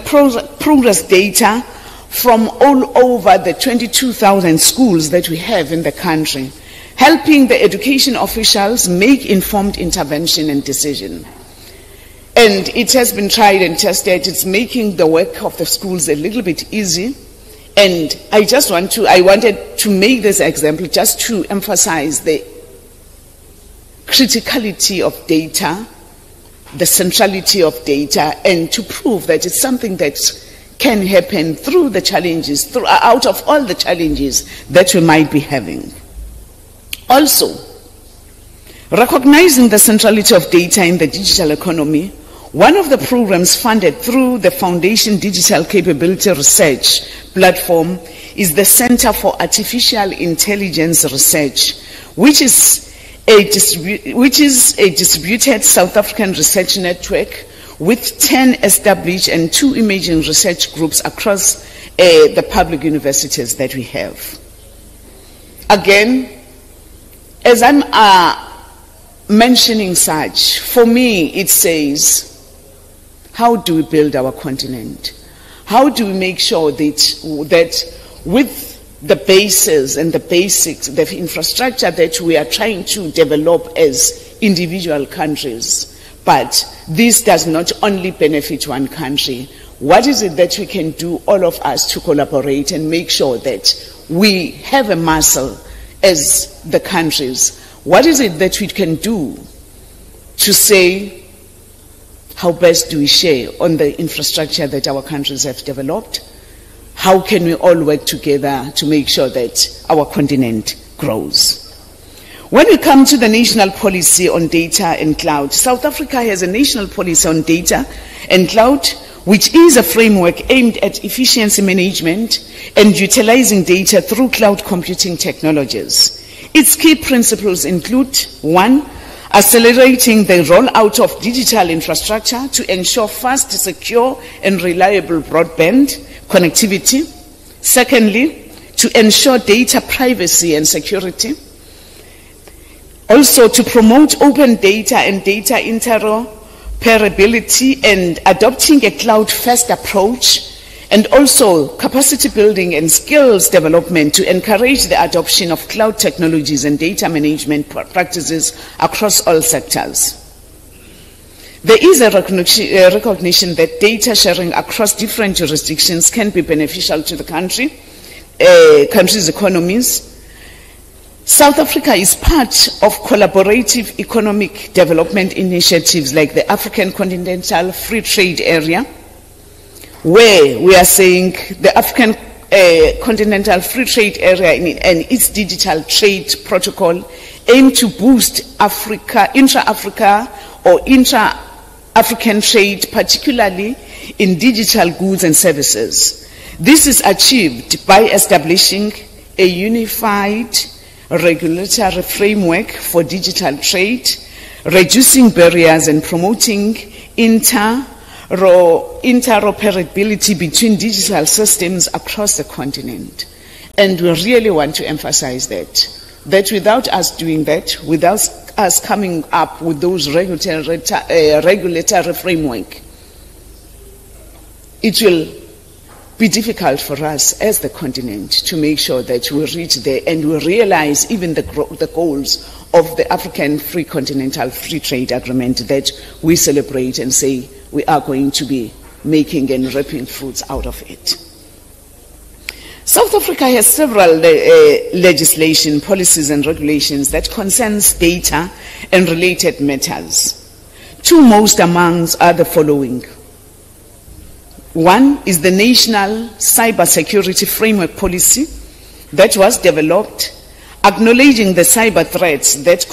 progress data from all over the 22,000 schools that we have in the country, helping the education officials make informed intervention and decision. And it has been tried and tested. It's making the work of the schools a little bit easy. And I wanted to make this example just to emphasize the criticality of data, the centrality of data, and to prove that it's something that can happen through the challenges, out of all the challenges that we might be having. Also, recognizing the centrality of data in the digital economy, one of the programs funded through the Foundation Digital Capability Research Platform is the Center for Artificial Intelligence Research, which is a distributed South African research network with 10 established and 2 emerging research groups across the public universities that we have. Again, as I'm mentioning such, for me it says, how do we build our continent? How do we make sure that with the bases and the basics, the infrastructure that we are trying to develop as individual countries, but this does not only benefit one country. What is it that we can do, all of us, to collaborate and make sure that we have a muscle as the countries? What is it that we can do to say, how best do we share on the infrastructure that our countries have developed? How can we all work together to make sure that our continent grows? When we come to the national policy on data and cloud, South Africa has a national policy on data and cloud, which is a framework aimed at efficiency management and utilizing data through cloud computing technologies. Its key principles include: 1, accelerating the rollout of digital infrastructure to ensure fast, secure, and reliable broadband connectivity. Secondly, to ensure data privacy and security. Also, to promote open data and data interoperability and adopting a cloud-first approach, and also capacity building and skills development to encourage the adoption of cloud technologies and data management practices across all sectors. There is a recognition that data sharing across different jurisdictions can be beneficial to the country's economies. South Africa is part of collaborative economic development initiatives like the African Continental Free Trade Area, where we are saying the African Continental Free Trade Area and its digital trade protocol aim to boost intra-Africa or intra-African trade, particularly in digital goods and services. This is achieved by establishing a unified regulatory framework for digital trade, reducing barriers and promoting interoperability between digital systems across the continent. And we really want to emphasize that without us doing that, without us coming up with those regulatory framework, it will be difficult for us as the continent to make sure that we reach there and we realize even the goals of the African Free Continental Free Trade Agreement that we celebrate and say we are going to be making and reaping fruits out of it. South Africa has several legislation, policies and regulations that concerns data and related matters. Two most amongst are the following. One is the National Cybersecurity Framework Policy that was developed acknowledging the cyber threats that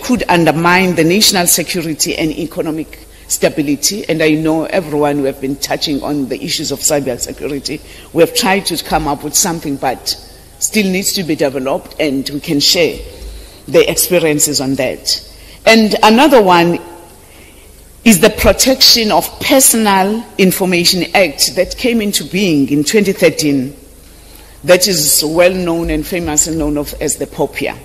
could undermine the national security and economic stability. And I know everyone who have been touching on the issues of cybersecurity. We have tried to come up with something, but still needs to be developed, and we can share the experiences on that. And another one is the Protection of Personal Information Act that came into being in 2013, that is well known and famous and known as the POPIA.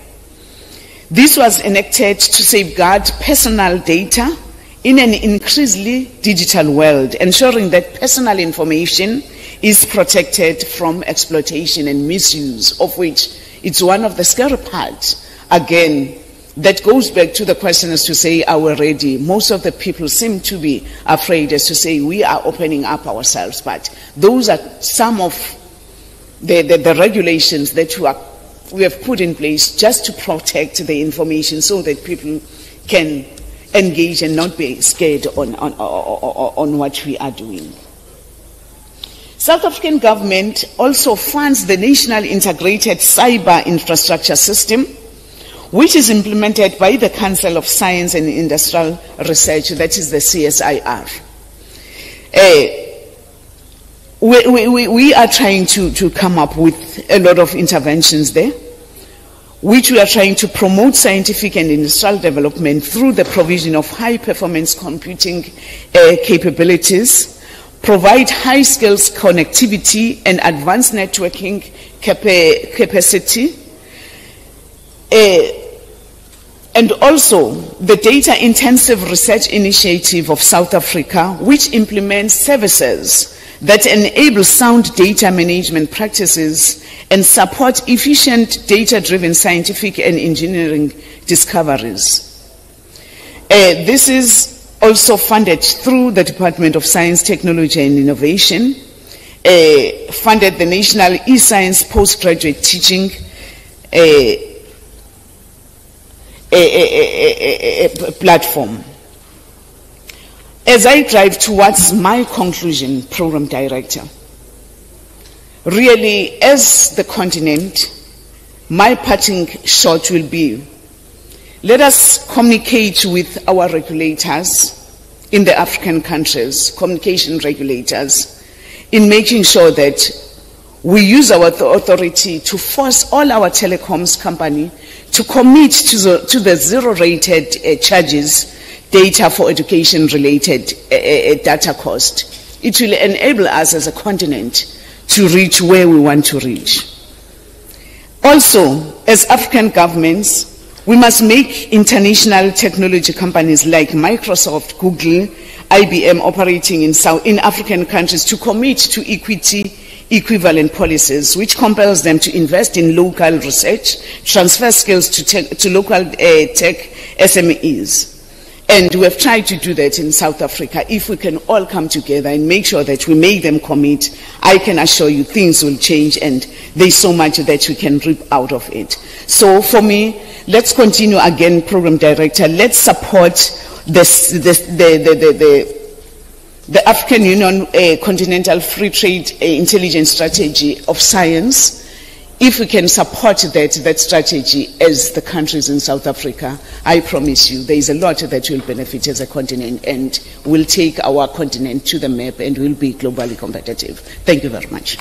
This was enacted to safeguard personal data in an increasingly digital world, ensuring that personal information is protected from exploitation and misuse, of which it's one of the scary parts, again, that goes back to the question as to say, are we ready? Most of the people seem to be afraid as to say, we are opening up ourselves, but those are some of the regulations that we have put in place just to protect the information so that people can engage and not be scared on what we are doing. South African government also funds the National Integrated Cyber Infrastructure System, which is implemented by the Council of Science and Industrial Research, that is the CSIR. We are trying to come up with a lot of interventions there, which we are trying to promote scientific and industrial development through the provision of high-performance computing capabilities, provide high-skills connectivity and advanced networking capacity, and also the Data-Intensive Research Initiative of South Africa, which implements services that enable sound data management practices and support efficient data-driven scientific and engineering discoveries. This is also funded through the Department of Science, Technology and Innovation, funded the National eScience Postgraduate Teaching platform. As I drive towards my conclusion, Program Director, really, as the continent, my parting shot will be, let us communicate with our regulators in the African countries, communication regulators, in making sure that we use our authority to force all our telecoms company to commit to the zero-rated charges data for education-related data cost. It will enable us as a continent to reach where we want to reach. Also, as African governments, we must make international technology companies like Microsoft, Google, IBM operating in African countries to commit to equity equivalent policies, which compels them to invest in local research, transfer skills to local tech SMEs. And we have tried to do that in South Africa. If we can all come together and make sure that we make them commit, I can assure you things will change, and there's so much that we can reap out of it. So for me, let's continue again, Program Director. Let's support the African Union Continental Free Trade Intelligence Strategy of Science if we can support that strategy as the countries in South Africa, I promise you there is a lot that will benefit as a continent and will take our continent to the map and will be globally competitive. Thank you very much.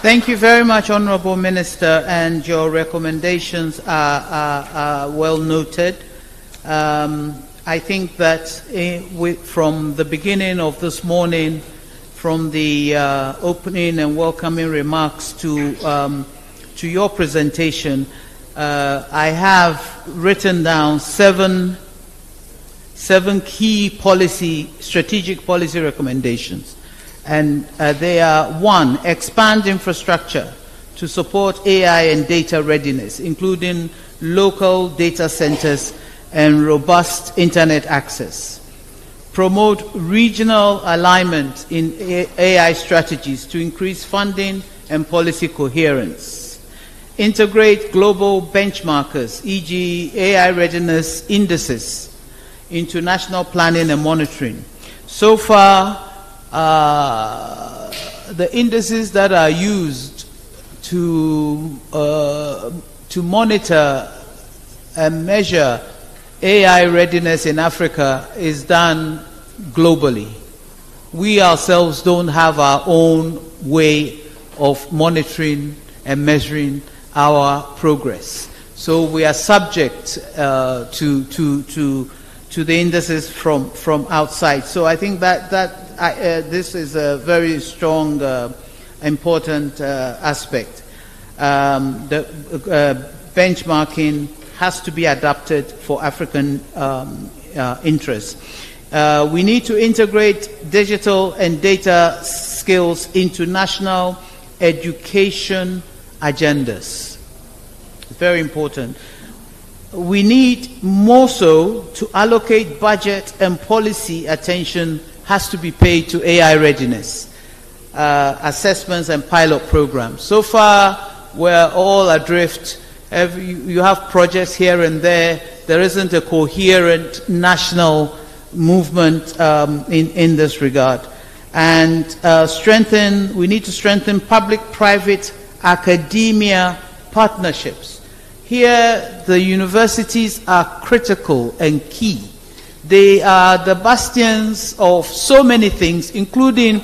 Thank you very much, Honorable Minister, and your recommendations are well noted. I think that from the beginning of this morning, from the opening and welcoming remarks to your presentation, I have written down seven key strategic policy recommendations. And they are: 1, expand infrastructure to support AI and data readiness, including local data centers and robust internet access. Promote regional alignment in AI strategies to increase funding and policy coherence. Integrate global benchmarkers, e.g. AI readiness indices, into national planning and monitoring. So far, the indices that are used to monitor and measure AI readiness in Africa is done globally. We ourselves don't have our own way of monitoring and measuring our progress. So we are subject to the indices from outside. So I think that this is a very strong, important aspect. The benchmarking has to be adapted for African interests. We need to integrate digital and data skills into national education agendas. Very important. We need more so to allocate budget and policy attention has to be paid to AI readiness, assessments and pilot programs. So far, we're all adrift. You have projects here and there. There isn't a coherent national movement in this regard. And we need to strengthen public-private academia partnerships. Here, the universities are critical and key. They are the bastions of so many things, including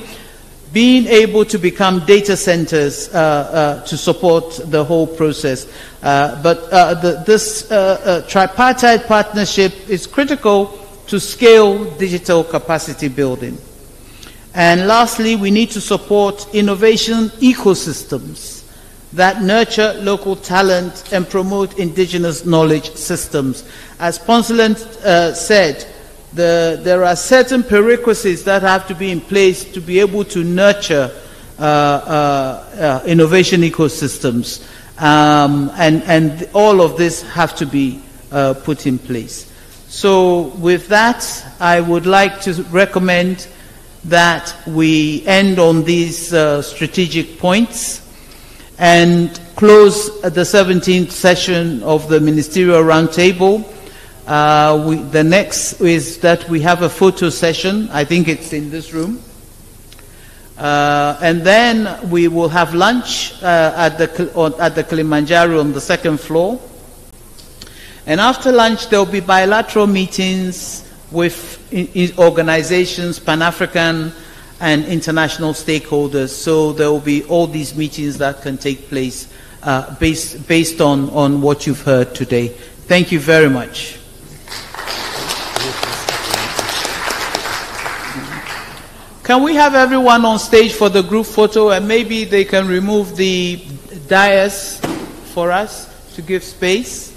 being able to become data centers to support the whole process. This tripartite partnership is critical to scale digital capacity building. And lastly, we need to support innovation ecosystems that nurture local talent and promote indigenous knowledge systems. As Poncelet said, there are certain prerequisites that have to be in place to be able to nurture innovation ecosystems, and all of this have to be put in place. So with that, I would like to recommend that we end on these strategic points and close the 17th session of the Ministerial Roundtable. The next is that we have a photo session. I think it's in this room. And then we will have lunch at the Kilimanjaro on the second floor. And after lunch, there will be bilateral meetings with organizations, Pan-African and international stakeholders. So there will be all these meetings that can take place based on what you've heard today. Thank you very much. Can we have everyone on stage for the group photo, and maybe they can remove the dais for us to give space?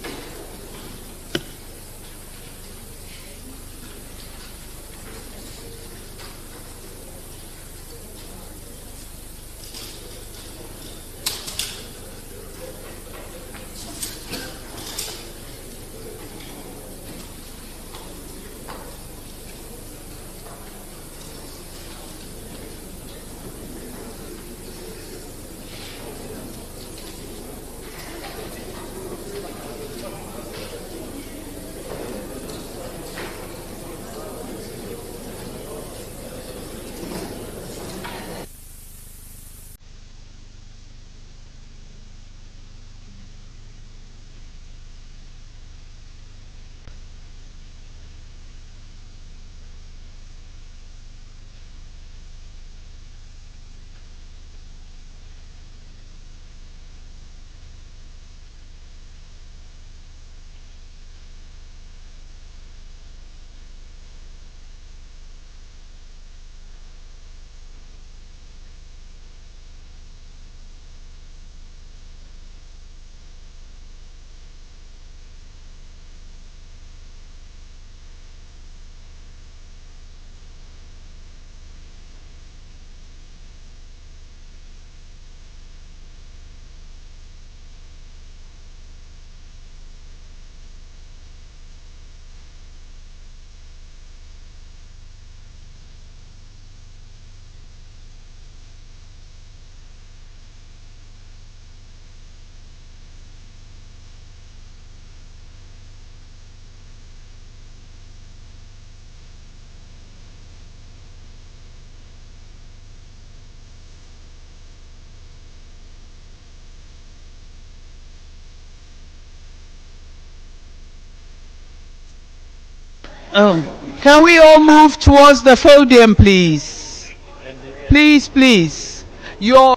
Can we all move towards the podium, please? Please, please. Your